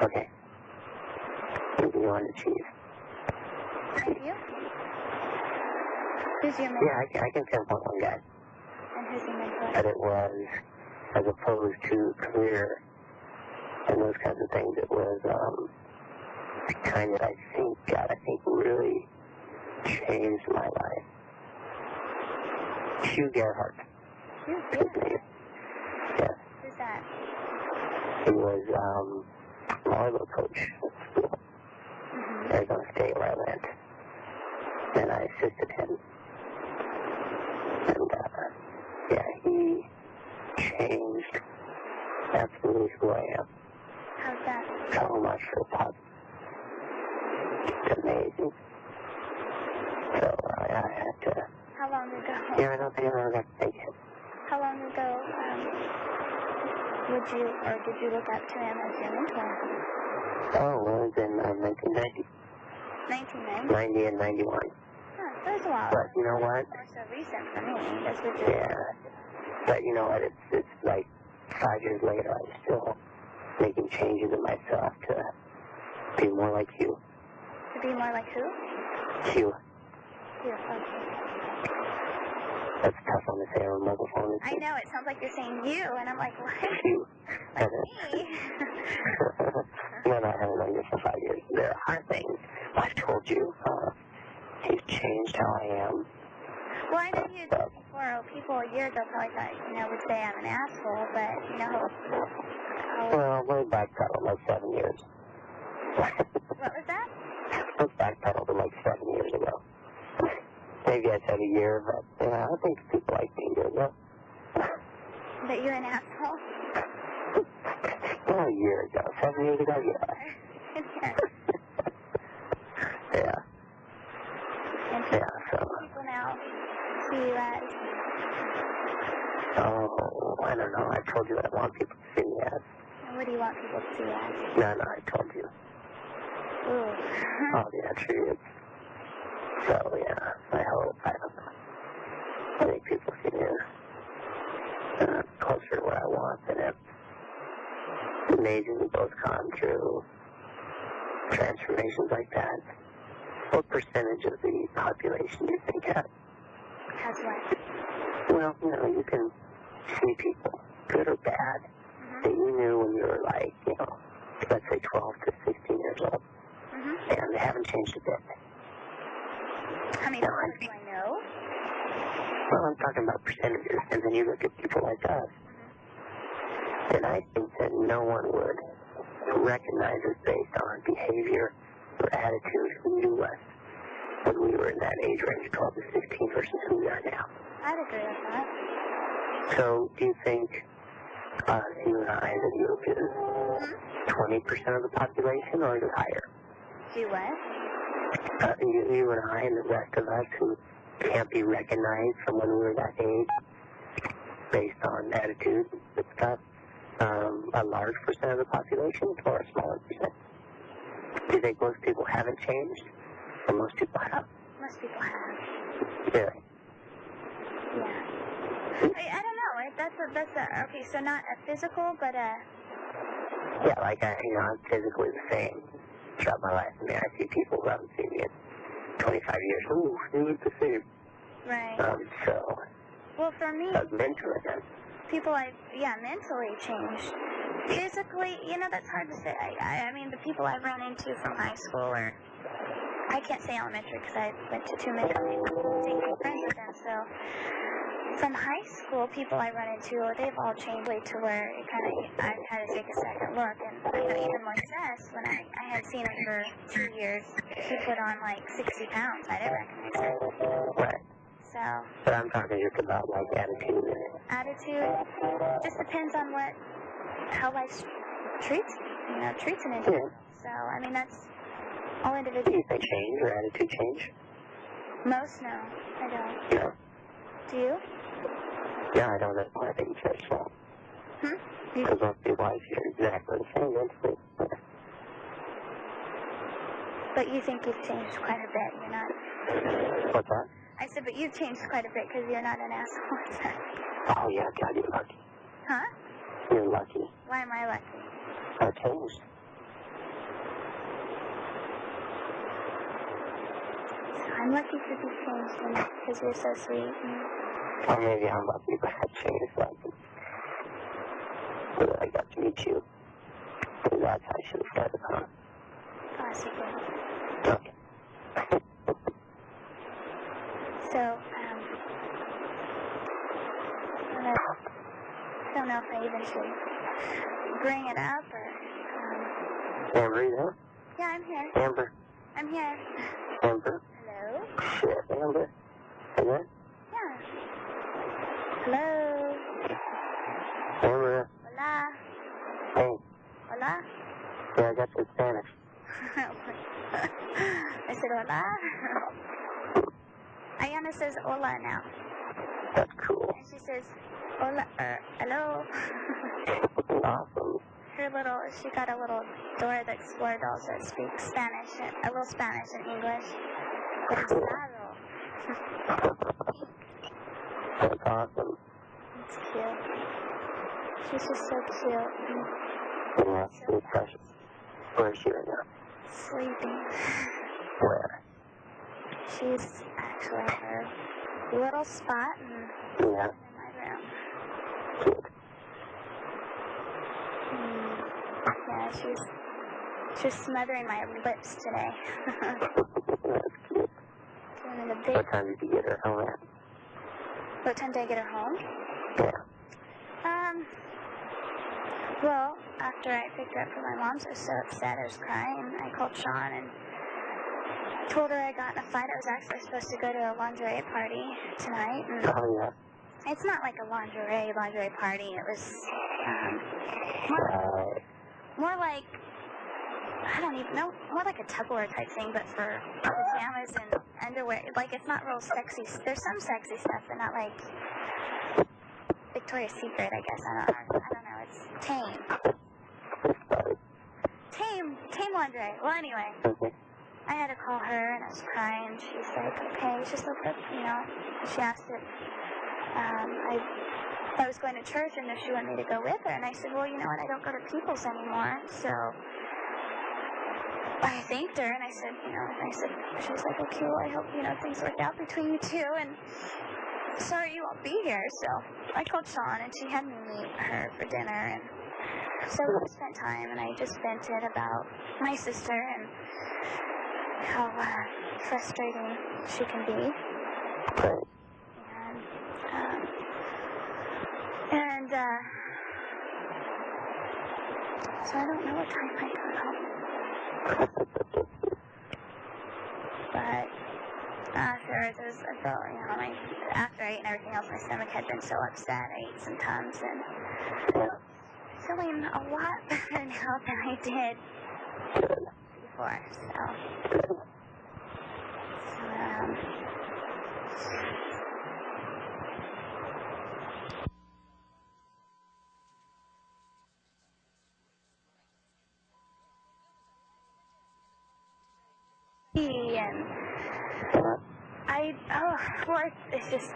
Okay. What do you want to achieve? Thank you. Who's your mentor? Yeah, I can pinpoint one guy. And who's your mentor? That it was, as opposed to career and those kinds of things, it was the kind that I think really changed my life. Hugh Gerhardt. Who's His good? name. Yeah. Who's that? He was volleyball coach at school. Arizona State, where I went. And I assisted him. And, yeah, he changed absolutely who I am. How's that? So much for the positive. It's amazing. So I had to. How long ago? Yeah, I don't think I ever got to thank him. How long ago did you look up to him as your mentor? Oh, well, it was in 1990. 1990? 90 and 91. Huh, that was a while. But you know what? More so recent for me. That's what you're Yeah. But you know what? It's like 5 years later, I'm still making changes in myself to be more like you. To be more like who? You. You. Okay. That's a tough one to say on a mobile phone. I know, it sounds like you're saying you, and I'm like, what? You. Me? No, I haven't known you for 5 years. There are things I've told you. You've changed how I am. Well, I know you did before. People a year ago probably thought, would say I'm an asshole, but, how Well, we'll backpedal like 7 years. what was that? Let's backpedal to like 7 years ago. Maybe I said a year, but I think people like me a year ago. That you're an asshole? Well, a year ago. 7 years ago, yeah. Yeah. And Yeah, so. people now see you as, Oh, I don't know. I told you that I want people to see me as. and what do you want people to see you as? No, I told you. Ooh. Oh, the answer is. So, yeah, I hope, I don't know. I think people see me as closer to what I want, and it's amazing we both gone through transformations like that. What percentage of the population do you think has? Has what? Well, you can see people, good or bad, that you knew when you were like, let's say 12 to 16 years old, and they haven't changed a bit. How many people do I know? Well, I'm talking about percentages, and then you look at people like us, and I think that no one would recognize us based on behavior or attitude who knew us when we were in that age range, 12 to 16, versus who we are now. I'd agree with that. So, do you think you and I, that you is 20% of the population, or is it higher? Do what? You and I and the rest of us who can't be recognized from when we were that age based on attitude and stuff, a large percent of the population or a smaller percent? Do you think most people haven't changed, or most people have? Most people have. Really? Yeah. I don't know. That's a, okay, so not a physical, but a... Yeah, like, I'm physically the same throughout my life. I mean, I see people who haven't seen me in 25 years. Ooh, you look the same. Right. So... Well, for me... mentally, then. People mentally changed. Physically, that's hard to say. I mean, the people I've run into from high school, or I can't say elementary because I went to too many friends with them. So from high school, people I run into, they've all changed way to where I've had to take a second look. And I know even Moises, when I had seen him for 2 years, he put on like 60 pounds. I didn't recognize him. Right. So. But I'm talking just about like attitude. Attitude just depends on how life treats an individual. So, I mean, that's all individual. Do you think change or attitude change? Most, no. I don't. No. Do you? Yeah, I don't know. I think it's very small. Because most people I see are exactly the same mentally. But you think you've changed quite a bit. You're not... What's that? I said, but you've changed quite a bit because you're not an asshole. Oh, yeah, God, you're lucky. Huh? You're lucky. Why am I lucky? I changed. I'm lucky to be changed because you're so sweet. Or maybe I'm lucky, but I changed lucky. So that I got to meet you. So that's how I should have started, huh? Possibly. Okay. So, don't know if I even should bring it up or... Amber, you there? Yeah, I'm here. Amber. I'm here. Amber. Hello? Shit, Amber. You there? Yeah. Hello? Amber. Hola? Hey. Hola? Yeah, I got you in Spanish. I said hola? Ayana says hola now. That's cool. And she says, hola, hello? Awesome. She got a little Dora the Explorer doll that speaks Spanish, a little Spanish and English. Demasiado. That's awesome. It's cute. She's just so cute. Yeah, she's precious. Where is she right now? Sleeping. Where? She's actually in her little spot Yeah. in my room. Yeah, she's smothering my lips today. Doing it a bit. What time did you get her home at? What time did I get her home? Yeah. Well, after I picked her up from my mom's, I was so upset, I was crying. I called Sean and told her I got in a fight. I was actually supposed to go to a lingerie party tonight. And Oh, yeah. it's not like a lingerie party. It was more like, I don't even know, more like a Tupperware type thing, but for pajamas and underwear. Like, it's not real sexy. There's some sexy stuff, but not like Victoria's Secret, I guess. I don't know. It's tame. Tame lingerie. Well, anyway, I had to call her, and I was crying. She's like, okay, it's just a bit, you know. She asked if I was going to church and if she wanted me to go with her. And I said, well, you know what, I don't go to People's anymore. So I thanked her, and I said, she was like, okay, well, I hope, things work out between you two. And sorry you won't be here. So I called Sean, and she had me meet her for dinner. And so we spent time, and I just vented about my sister and how frustrating she can be. And so I don't know what time I got home. But afterwards, I felt, after I ate and everything else, my stomach had been so upset. I ate some Tums and feeling a lot better now than I did before. And it's just,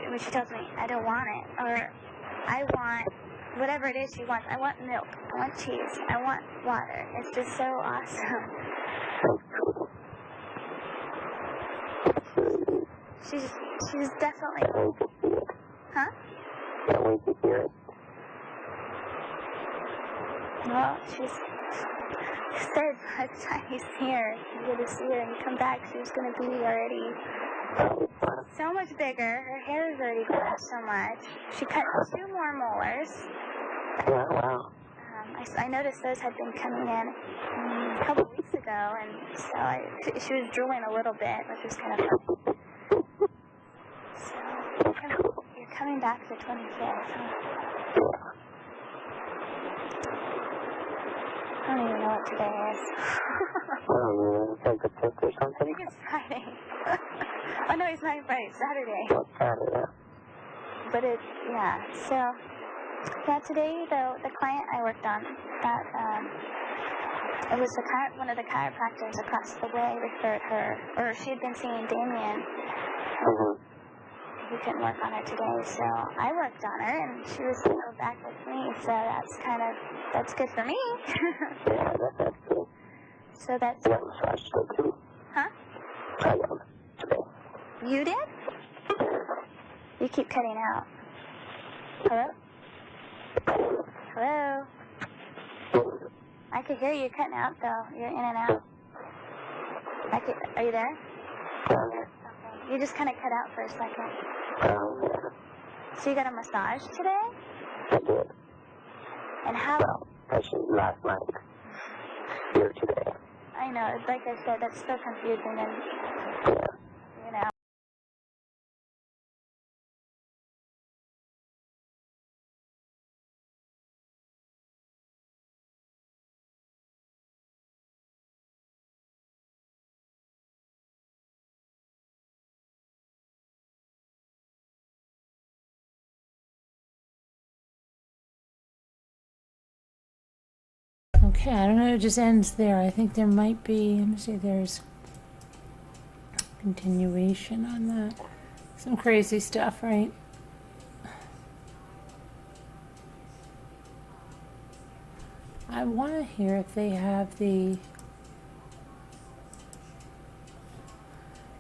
when she tells me, I don't want it, or I want whatever it is she wants. I want milk, I want cheese, I want water. It's just so awesome. She's definitely, huh? Can't wait to hear it. Well, she said by the time he's here, you get to see her and you come back, she was going to be already so much bigger. Her hair is already grown so much. She cut 2 more molars. Yeah, wow. I noticed those had been coming in a couple weeks ago, and so she was drooling a little bit, which was kind of fun. So, you're coming back the 25th, huh? I don't even know what today is. Like the 5th or I something? think it's Friday. Oh no, it's not Friday, it's Saturday. Oh, Saturday. But today the client I worked on, it was one of the chiropractors across the way referred her, or she had been seeing Damien. He couldn't work on her today, so I worked on her, and she was still back with me, so that's good for me. Yeah, that's cool. So that's... I got massage today, too. Huh? I got massage today. You did? You keep cutting out. Hello? Hello? I could hear you cutting out, though. You're in and out. Are you there? Okay. You just kind of cut out for a second. So you got a massage today? Yeah. did. And how? Well, actually, last night. Here today. I know, like I said, that's so confusing and, Yeah. you know. Okay, I don't know, it just ends there. I think there might be, let me see, there's continuation on that. Some crazy stuff, right? I want to hear if they have the...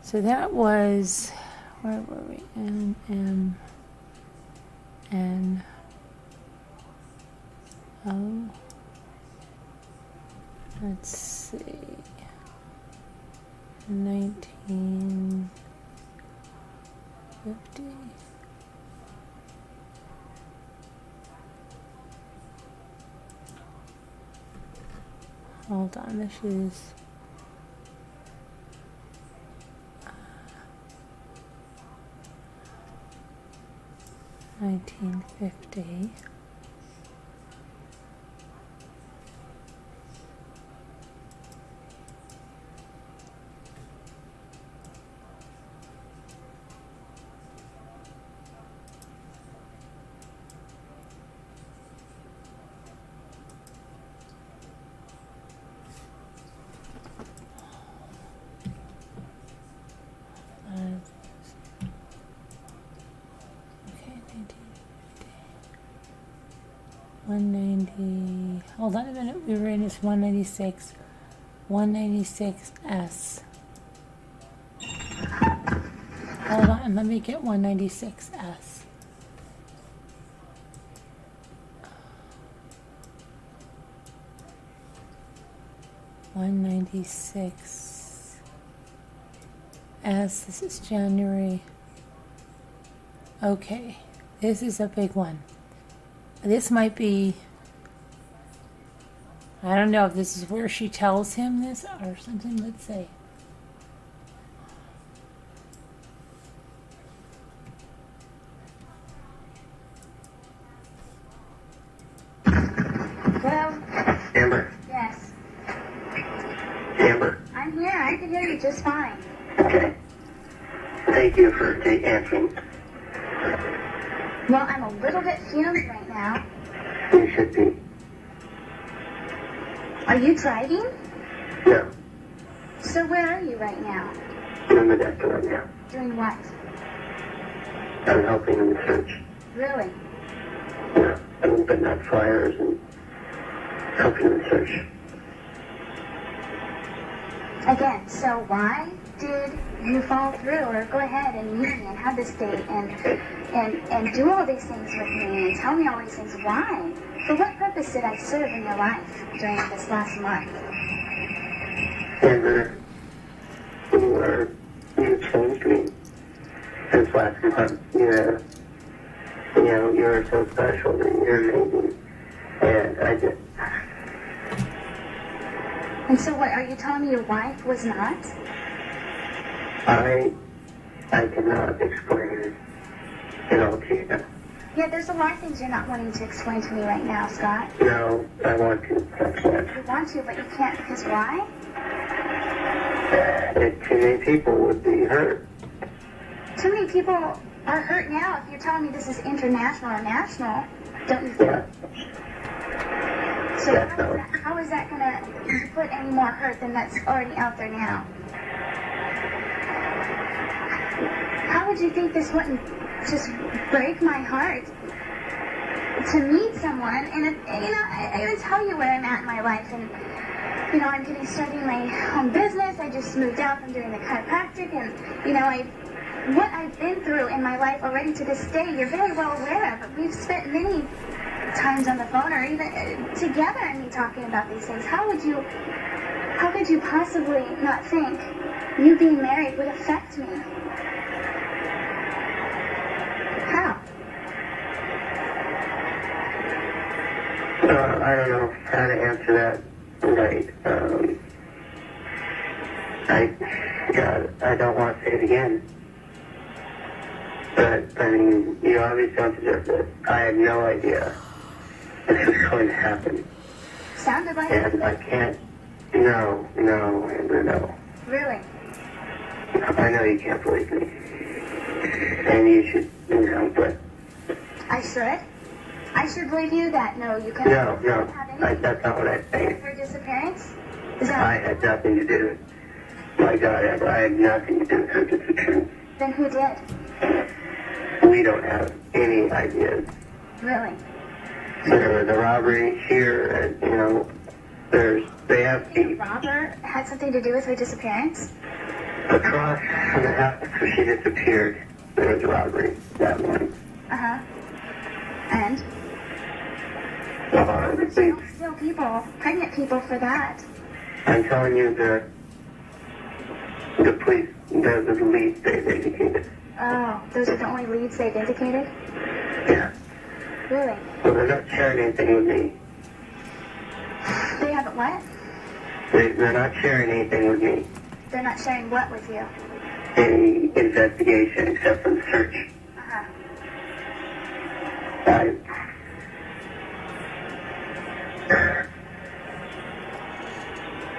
So that was... Where were we? N, O... Let's see. 1950. Hold on, this is 1950. Okay, 1950. 190. Hold on a minute. We were in this 196. 196S. Hold on. Let me get 196S. $196. This is January. Okay, this is a big one. This might be, I don't know if this is where she tells him this or something. Let's see. Well, Amber. yes. Amber. I'm here. I can hear you just fine. Okay. Thank you for answering. Well, I'm a little bit fumed right now. You should be. Are you driving? No. So where are you right now? I'm in the doctor right now. Doing what? I'm helping in the search. Really? Yeah. I'm putting out fires and helping in the search. Again, so why did you fall through or go ahead and meet me and have this date and do all these things with me and tell me all these things? Why? For what purpose did I serve in your life during this last month? Amber, you changed me since last month. You're so special and you're amazing. And I just... And so what, are you telling me your wife was not? I cannot explain it all to you. Yeah, there's a lot of things you're not wanting to explain to me right now, Scott. No, I want to. I can't. You want to, but you can't because why? Too many people would be hurt. Too many people are hurt now. If you're telling me this is international or national, don't you think? Yeah. So That's how is that going to put any more hurt than that's already out there now? How would you think this wouldn't just break my heart to meet someone? And if, I would tell you where I'm at in my life, and I'm starting my own business. I just moved out from doing the chiropractic, and what I've been through in my life already to this day, you're very well aware of. We've spent many times on the phone or even together and me talking about these things. How could you possibly not think you being married would affect me? How? I don't know how to answer that right. I don't want to say it again. But, I mean, you obviously don't deserve this. I had no idea this was going to happen. Sounded like And I can't, no, Amber, no. Really? I know you can't believe me. And you should, but... I should? I should believe you that no, you couldn't No, have any that's not what I'm saying. her disappearance? Is I that had nothing to do. My God, Amber, I had nothing to do with her disappearance. then who did? We don't have any ideas. Really? There was a robbery here, and, they have The the robber had something to do with her disappearance? across from the house where she disappeared. There was a robbery that morning. Uh-huh. And? Still people, pregnant people for that. I'm telling you, the police, the police, they've indicated. Oh, those are the only leads they've indicated? Yeah. Really? So they're not sharing anything with me. They haven't what? They're not sharing anything with me. They're not sharing what with you? Any investigation except for the search. Uh-huh.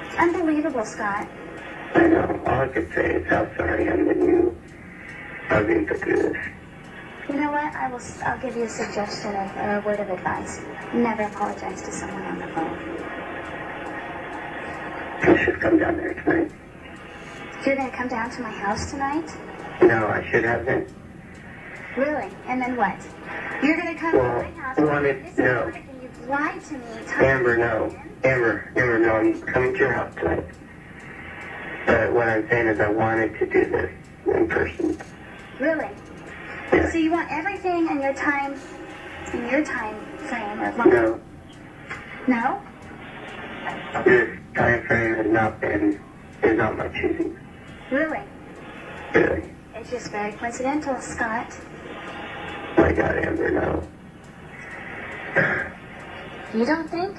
It's unbelievable, Scott. I know. All I could say is how sorry I am that you are being put through this. You know what? I'll give you a suggestion of a word of advice. Never apologize to someone on the phone. I should come down there tonight. You're gonna come down to my house tonight? No, I should have been. Really? And then what? You're gonna come to my house. This is no. and you've lied to me. time Amber, and no. again. Amber, no, I'm coming to your house tonight. But what I'm saying is I wanted to do this in person. Really? Yeah. So you want everything in your time frame of life? No, No? this time frame is not my choosing. Really? Really. It's just very coincidental, Scott. My God, Amber, no. You don't think?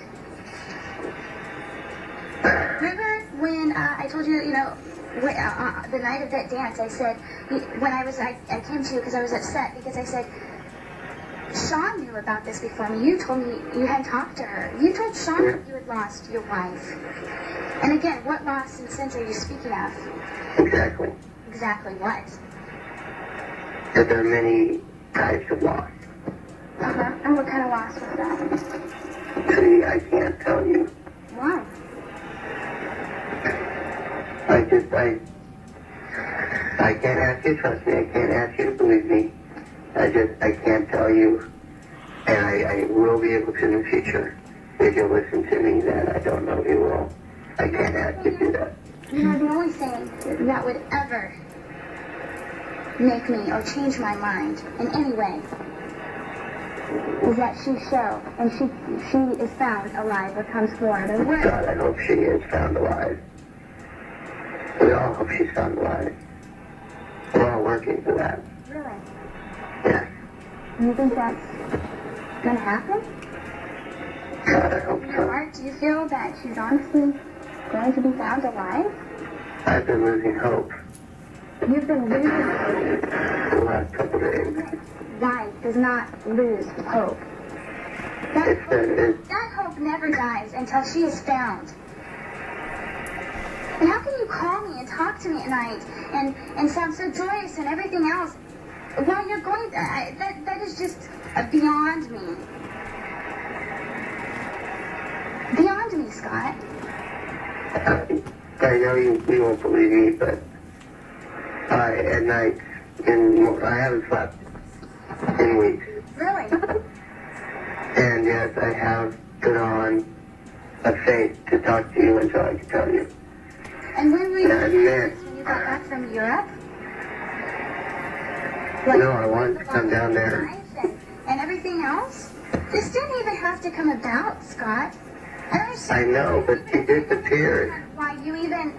Remember when I told you, the night of that dance, I said, when I came to you because I was upset because I said, Sean knew about this before me. You told me you hadn't talked to her. You told Sean that you had lost your wife. And again, what loss and sense are you speaking of? Exactly. Exactly what? That there are many types of loss. Uh-huh. And what kind of loss was that? See, I can't tell you. Why? I can't ask you to trust me. I can't ask you to believe me. I can't tell you. And I will be able to in the future. If you'll listen to me, then I don't know if you will. I can't ask you to do that. The only thing that would ever make me or change my mind in any way is that she is found alive or comes forward. Or what? God, I hope she is found alive. We all hope she's found alive. We're all working for that. Really? Yes. And you think that's gonna happen? God, I hope In your so. heart, do you feel that she's honestly going to be found alive? I've been losing hope You've been losing hope. for the last couple of days. Life does not lose hope. It's That hope never dies until she is found. And how can you call me and talk to me at night and sound so joyous and everything else while you're going? That is just beyond me. Beyond me, Scott. I know you won't believe me, but at night, I haven't slept in weeks. Really? And yes, I have put on a face to talk to you until I can tell you. And when were you Yeah, man. when you got back from Europe? No, I wanted to come down there. And everything else? This didn't even have to come about, Scott. I don't understand. I know, but she disappeared. Why you even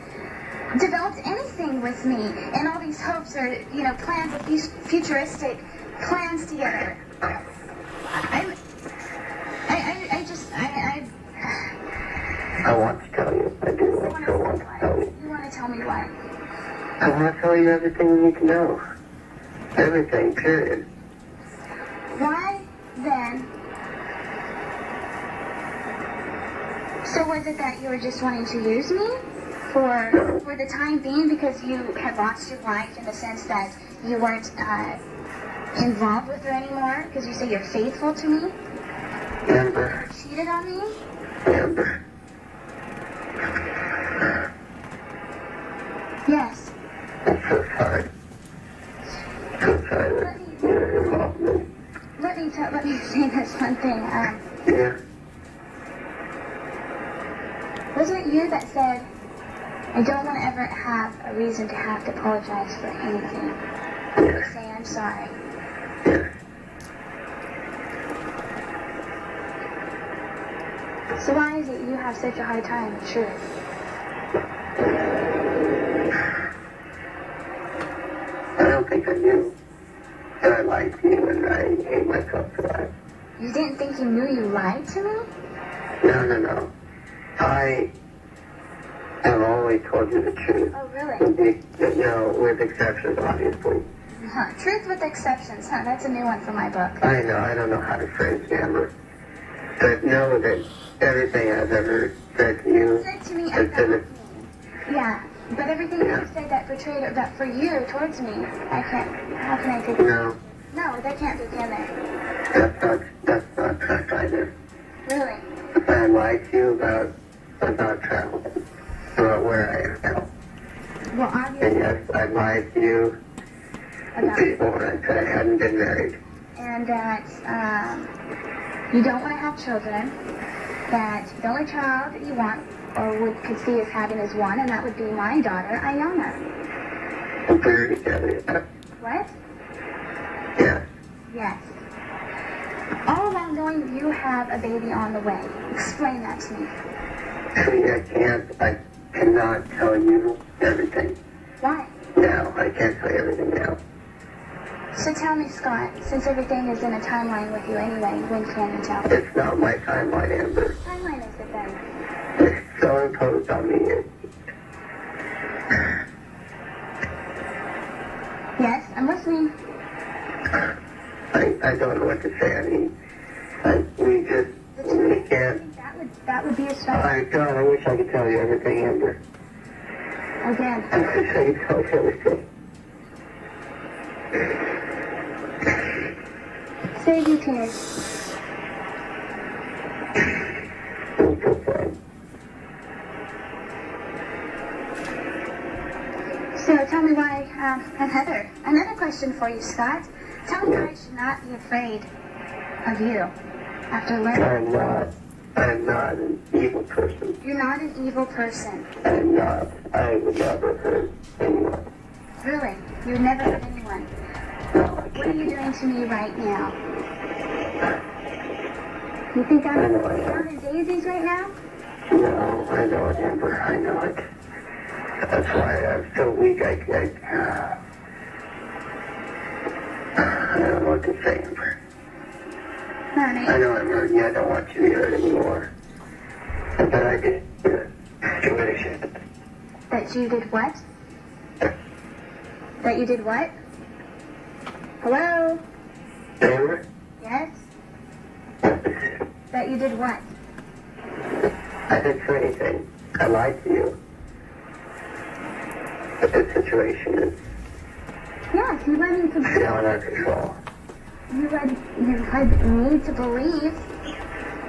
developed anything with me and all these hopes or, plans of these futuristic plans together. I want to tell you. I do. I still want to tell you. You want to tell me what? I want to tell you everything you need to know. Everything, period. Why then? So was it that you were just wanting to use me for the time being because you had lost your wife in the sense that you weren't involved with her anymore because you say you're faithful to me? Amber. You cheated on me? Amber. Yes. I'm so sorry. So sorry that you're involved in it. Let me say this one thing. Yeah. Wasn't it you that said, I don't want to ever have a reason to have to apologize for anything? Yes. Say I'm sorry. Yes. So why is it you have such a hard time with truth? I don't think I knew that I lied to you and I hate myself for that. You didn't think you knew you lied to me? No. I have always told you the truth. Oh, really? With exceptions, obviously. Huh. Truth with exceptions, huh? That's a new one for my book. I know, I don't know how to phrase it, Amber. But know that everything I've ever said to you You said to me has been... yeah, but everything you said that portrayed that for you towards me, I can't, how can I take it? No, No, that can't be in there. that's not trust either. Really? I lied to you about travel, about where I am now. Well, And obviously, yes, I lied to you and about people when I said I hadn't been married. and that you don't want to have children, that the only child that you want or could see as having is one, and that would be my daughter, Iona. And we're together. What? Yes. Yes. All about knowing you have a baby on the way. Explain that to me. I cannot tell you everything. Why? Now, I can't tell you everything now. So tell me, Scott, since everything is in a timeline with you anyway, when can you tell? It's not my timeline, Amber. What timeline is it then? It's so imposed on me. Yes, I'm listening. I don't know what to say. I mean, we can't. That would be a start. God, I wish I could tell you everything, Amber. Again. I wish I could tell you everything. Save your tears. I'm so sorry. So tell me why, another question for you, Scott. Tell me why I should not be afraid of you after learning. I'm not an evil person. You're not an evil person. I'm not. I would never hurt anyone. Really? You would never hurt anyone. No, I What are can't. you doing to me right now? You think I'm down in daisies right now? No, I know it, Amber. I know it. That's why I'm so weak. I don't know what to say, Amber. Honey. I know I'm hurting you. I don't want you to hurt anymore. But I did shit. That you did what? That you did what? Hello? Amber? Yes? That you did what? I didn't say anything. I lied to you. But this situation is Yes, you led me to beyond our control. you led me to believe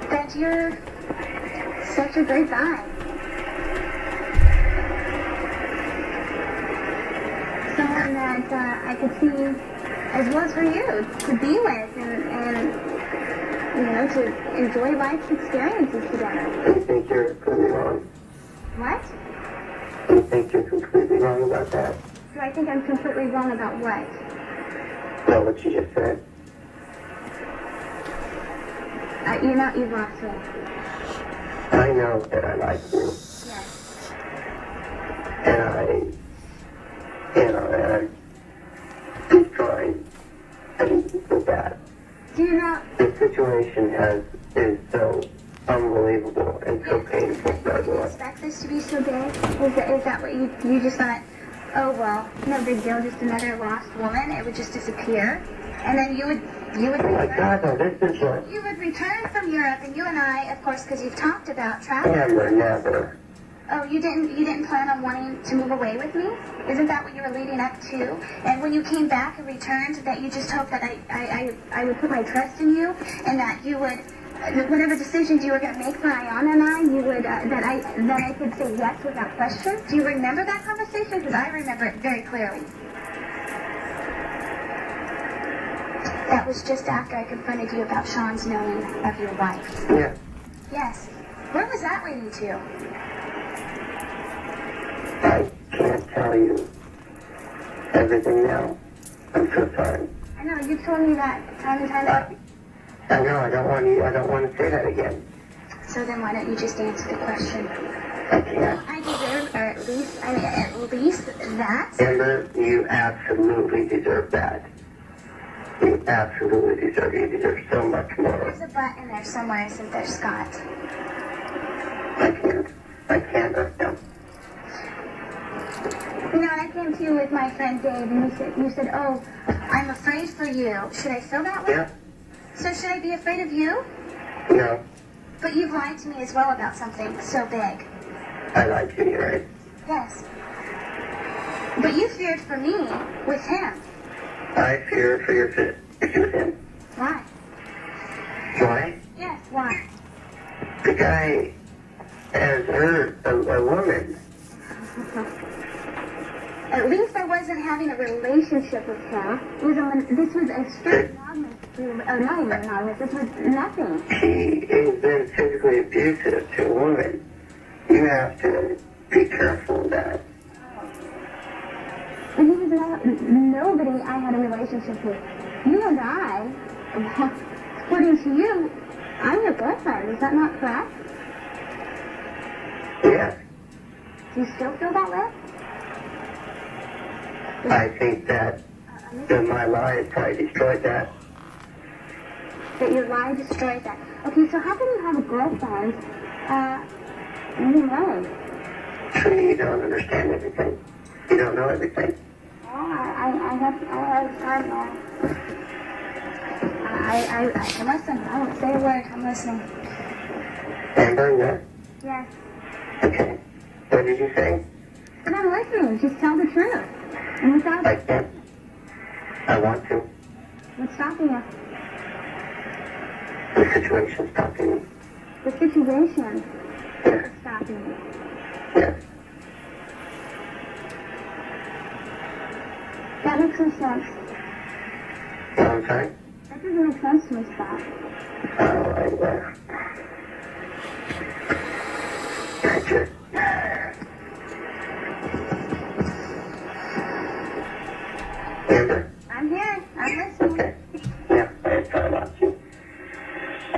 that you're such a great guy. Someone that I could see as well as for you to be with and to enjoy life's experiences together. You think you're completely wrong? What? You think you're completely wrong about that? Do I think I'm completely wrong about what? No, what you just said. You've lost me. I know that I like you. Yes. And I'm trying. And with that, Do you know? the situation is so is? Is that what you just thought, oh well, no big deal, just another lost woman, it would just disappear? And then you would Oh my God, no, this is what. You would return from Europe, and you and I, of course, because you've talked about travel. Never. Oh, you didn't plan on wanting to move away with me? Isn't that what you were leading up to? And when you came back and returned, that you just hoped that I would put my trust in you, and that you would, whatever decisions you were going to make for Ayana and I, you would that I could say yes without question. Do you remember that conversation? Because I remember it very clearly. That was just after I confronted you about Sean's knowing of your wife. Yeah. Yes. Where was that leading to? I can't tell you everything now. I'm so sorry. I know, you told me that time and time again. I know, I don't want to say that again. So then why don't you just answer the question? I can't. I deserve, or at least that. Amber, you absolutely deserve that. You absolutely deserve it. You deserve so much more. There's a butt in there somewhere, isn't there, Scott? I can't right now. You know, I came to you with my friend Dave, and you said, oh, I'm afraid for you. Should I feel that way? Yeah? So should I be afraid of you? No. But you've lied to me as well about something so big. I lied to you, right? Yes. But you feared for me with him. I fear for your fit with him. Why? Why? Yes, why? The guy has hurt a woman. At least I wasn't having a relationship with him. This was a strict anonymous, not even anonymous, this was nothing. He has been physically abusive to a woman. You have to be careful of that. And he was nobody I had a relationship with. You and I, according to you, I'm your girlfriend. Is that not correct? Yes. Do you still feel that way? I think that my lie probably destroyed that. That your lie destroyed that. Okay, so how can you have a girlfriend, anyway? Trudy, you don't understand everything. You don't know everything. Oh, I don't know. I can listen. I won't say a word. I'm listening. Amber, yeah? Yes. Okay. What did you say? And I'm listening. Just tell the truth. And without I can't. I want to. what's stopping you? The situation's stopping me. The situation Yes. is stopping you. Yes. That makes no sense. Oh, I'm sorry? That doesn't make sense to me, Scott. Gotcha. Amber? I'm here. I'm listening. Okay. Yeah, I lost you.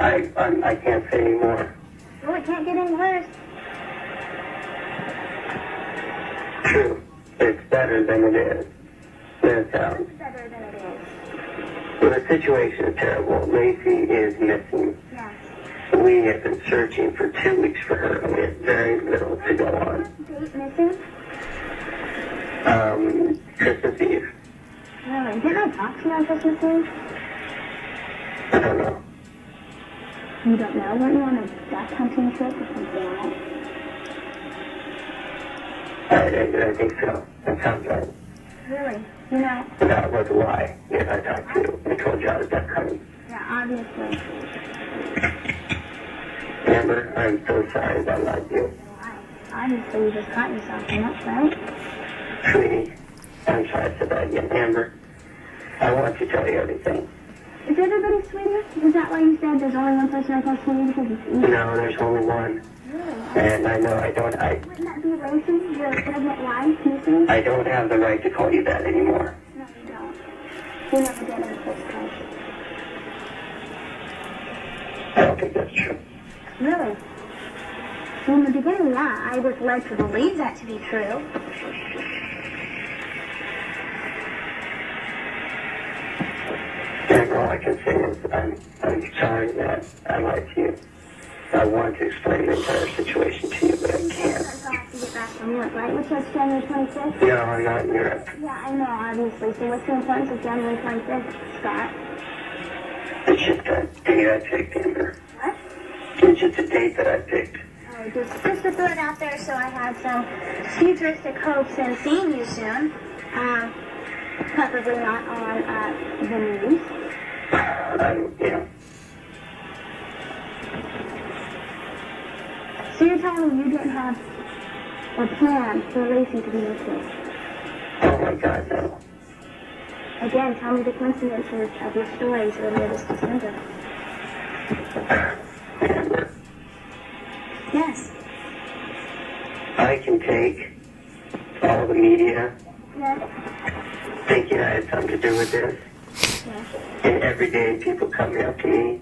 I can't say anymore. Well, it can't get any worse. True. It's better than it is. Than it sounds. It's better than it is. Well, the situation is terrible. Laci is missing. Yes. We have been searching for 2 weeks for her, and we have very little to go on. Date missing? Christmas Eve. Really? Didn't I talk to you on Christmas Eve? I don't know. You don't know? Weren't you on a duck hunting trip or something else? I think so. That sounds right. Really? You know? That was a lie. Yes, I talked to you. I told you I was that coming. Yeah, obviously. Amber, I'm so sorry that I lied to you. Obviously, you just caught yourself in that, right? Sweetie, I'm sorry I said that again. Amber, I want to tell you everything. Is everybody sweetie? Is that why you said there's only one person I call sweetie because it's easy? No, there's only one. Really? And I know Wouldn't that be Laci, your pregnant wife, missing? I don't have the right to call you that anymore. No, you don't. You never did in the first place. I don't think that's true. Really? In the beginning, yeah, I was led to believe that to be true. And all I can say is I'm sorry that I lied to you. I want to explain the entire situation to you, but I can't. So I have to get back On what, right? Which was January 25th? No, I'm not in Europe. Yeah, I know, obviously. So what's the importance of January 25th, Scott? It's just a date I picked, Amber. What? It's just a date that I picked. Oh, just to throw it out there so I have some futuristic hopes in seeing you soon. Preferably not on the news. Yeah. So you're telling me you didn't have a plan for Laci to be with you? Oh my God, no. Again, tell me the coincidences of your stories earlier this December. Amber, Yes. I can take all the media Yes. thinking I had something to do with this. Yes. And every day people coming up to me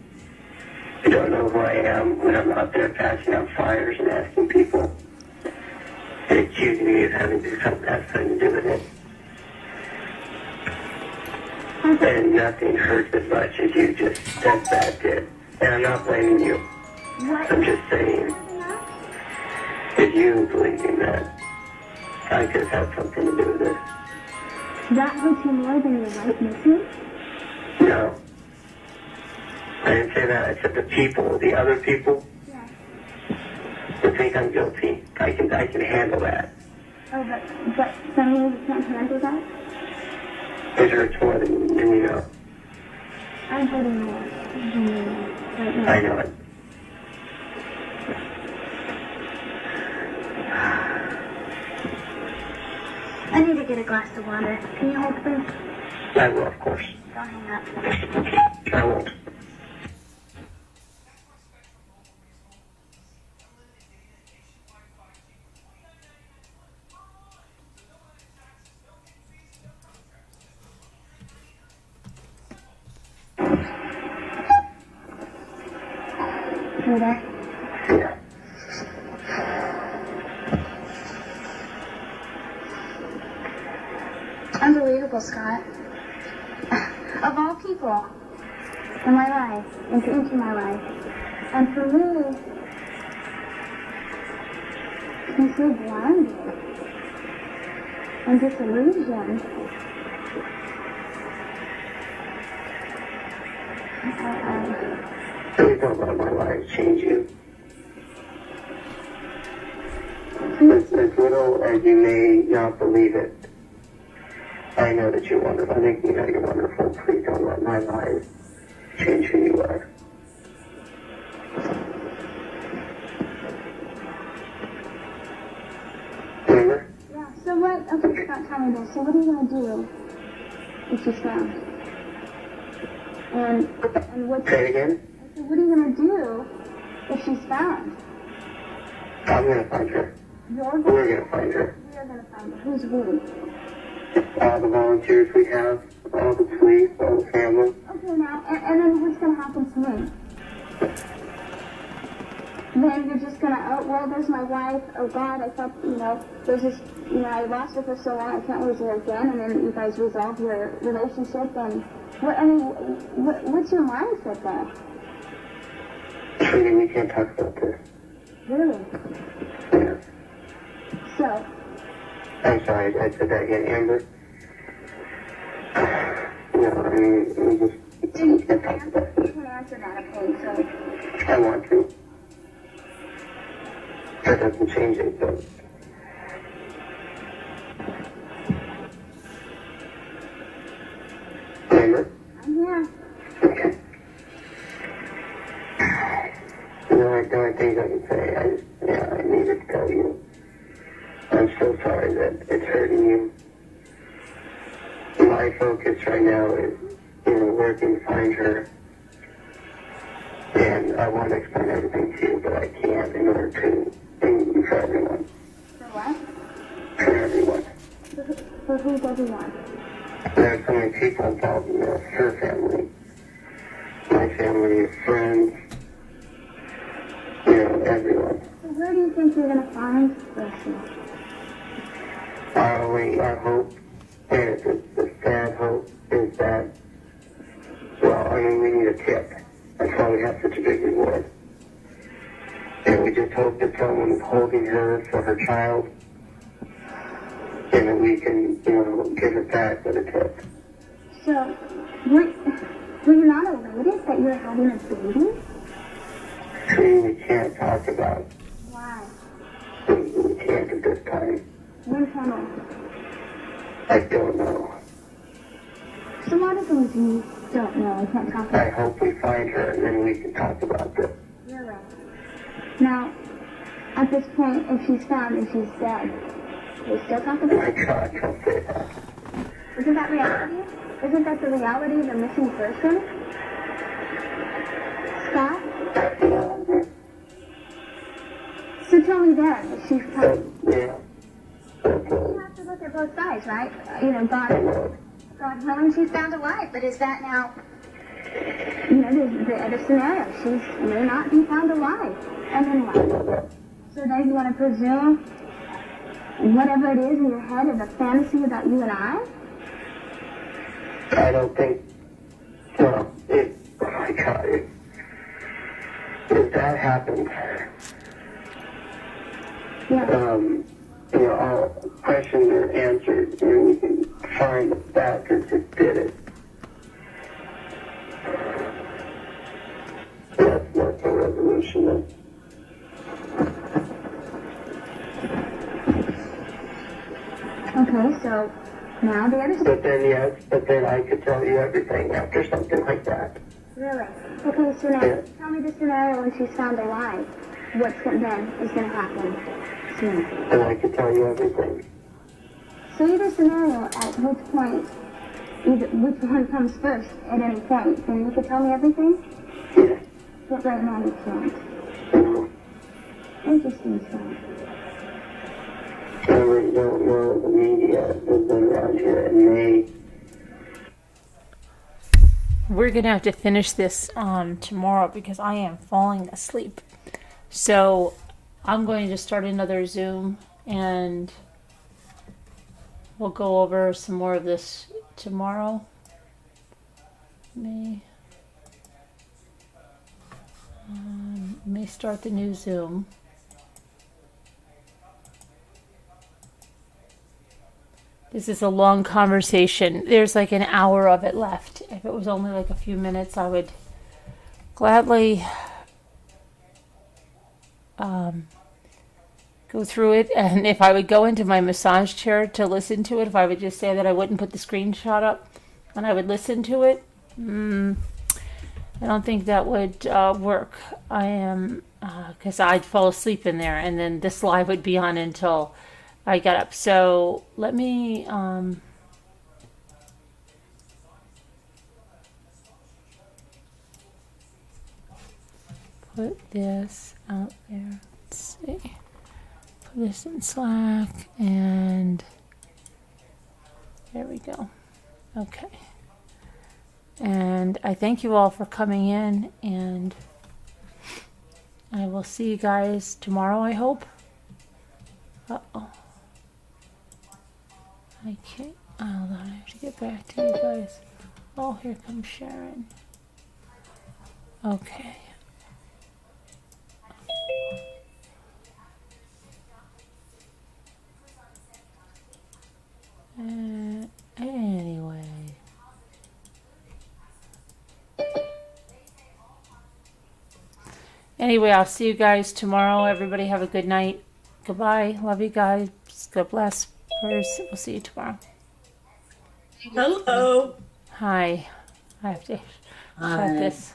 who don't know who I am when I'm out there passing out flyers and asking people and accusing me of having something to do with it. And nothing hurts as much as you just said that did. And I'm not blaming you. What? I'm just saying that you believing that I could have something to do with this. That hurts you more than your wife missing? No. I didn't say that. I said the people, the other people Yes. who think I'm guilty. I can handle that. Oh, but some of you can't handle that? It hurts more than you know. I'm hurting more than you right now. I know it. I need to get a glass of water. Can you hold, please? I will, of course. Don't hang up. I won't. You there? Yeah. Unbelievable, Scott. Of all people in my life, into my life, and for me, I'm so blinded and disillusioned. Please don't let my life change you. As little as you may not believe it, I know that you're wonderful. I think you know you're wonderful. Please don't let my life change who you are. Remember? Yeah, so what, okay, Scott, tell me this. So what are you going to do if she's found? And what's... Say it again? So what are you going to do if she's found? I'm going to find her. You're We're going going to find her. We're going to find her. Who's we? All the volunteers we have, all the police, all the family. Okay, now, and then what's going to happen to me? Then you're just going to, oh, well, there's my wife. Oh, God, I thought, there's this, I lost her for so long, I can't lose her again. And then you guys resolve your relationship. And, what's your mindset then? Sweetie, we can't talk about this. Really? Yeah. So, I'm sorry, I said that again, Amber. No, I mean, we just can't talk about you this. can answer that, okay? So, I want to. That doesn't change it, but... Amber? I'm here. Okay. The only things I can say, I needed to tell you. I'm so sorry that it's hurting you. My focus right now is, working to find her. And I want to explain everything to you, but I can't in order to, for everyone. For what? For everyone. For who's everyone? There are so many people involved in this, her family, my family, friends, everyone. So where do you think you're going to find Laci? Our hope, and it's a sad hope, is that, we need a tip. That's why we have such a big reward. And we just hope that someone's holding her for her child, and then we can, give it back with a tip. So, were you not elated that you were having a baby? We can't talk about. Why? We can't at this time. When can we? I don't know. So a lot of things you don't know, I can't talk I about. hope we find her and then we can talk about this. Really? Now, at this point, if she's found and she's dead, we still talk about My it? God, don't say that. Isn't that reality? Isn't that the reality of a missing person? Scott? So tell me then, if she's found... Yeah. You have to look at both sides, right? God willing, she's found alive, but is that now... there's the other scenario. She may not be found alive. And then what? So then you want to presume whatever it is in your head is a fantasy about you and I? I don't think, oh my God, if that happened, Yeah. all questions are answered, and we can find the bastard who did it. That's not the resolution, then. Okay, so now the other side. But then I could tell you everything after something like that. Really? Okay, so now Yeah. tell me the scenario when she's found alive. What's then is going to happen soon? And I could tell you everything. So either scenario, at which point, which one comes first at any point, then you could tell me everything? Yeah. But right now you can't. No. Interesting stuff. I really don't know the media has been around here, and We're gonna have to finish this tomorrow because I am falling asleep. So I'm going to start another Zoom and we'll go over some more of this tomorrow. May start the new Zoom. This is a long conversation. There's like an hour of it left. If it was only like a few minutes, I would gladly go through it. And if I would go into my massage chair to listen to it, if I would just say that I wouldn't put the screenshot up and I would listen to it, I don't think that would work. I am, because I'd fall asleep in there and then this live would be on until I got up. So let me put this out there. Let's see. Put this in Slack and there we go. Okay. And I thank you all for coming in, and I will see you guys tomorrow, I hope. Uh-oh. I can't. Hold on, I have to get back to you guys. Oh, here comes Sharon. Okay. Anyway. Anyway, I'll see you guys tomorrow. Everybody have a good night. Goodbye. Love you guys. God bless. Prayers. We'll see you tomorrow. Hello. Hi. I have to shut this.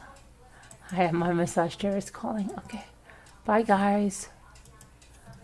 I have my massage chair is calling. Okay. Bye, guys.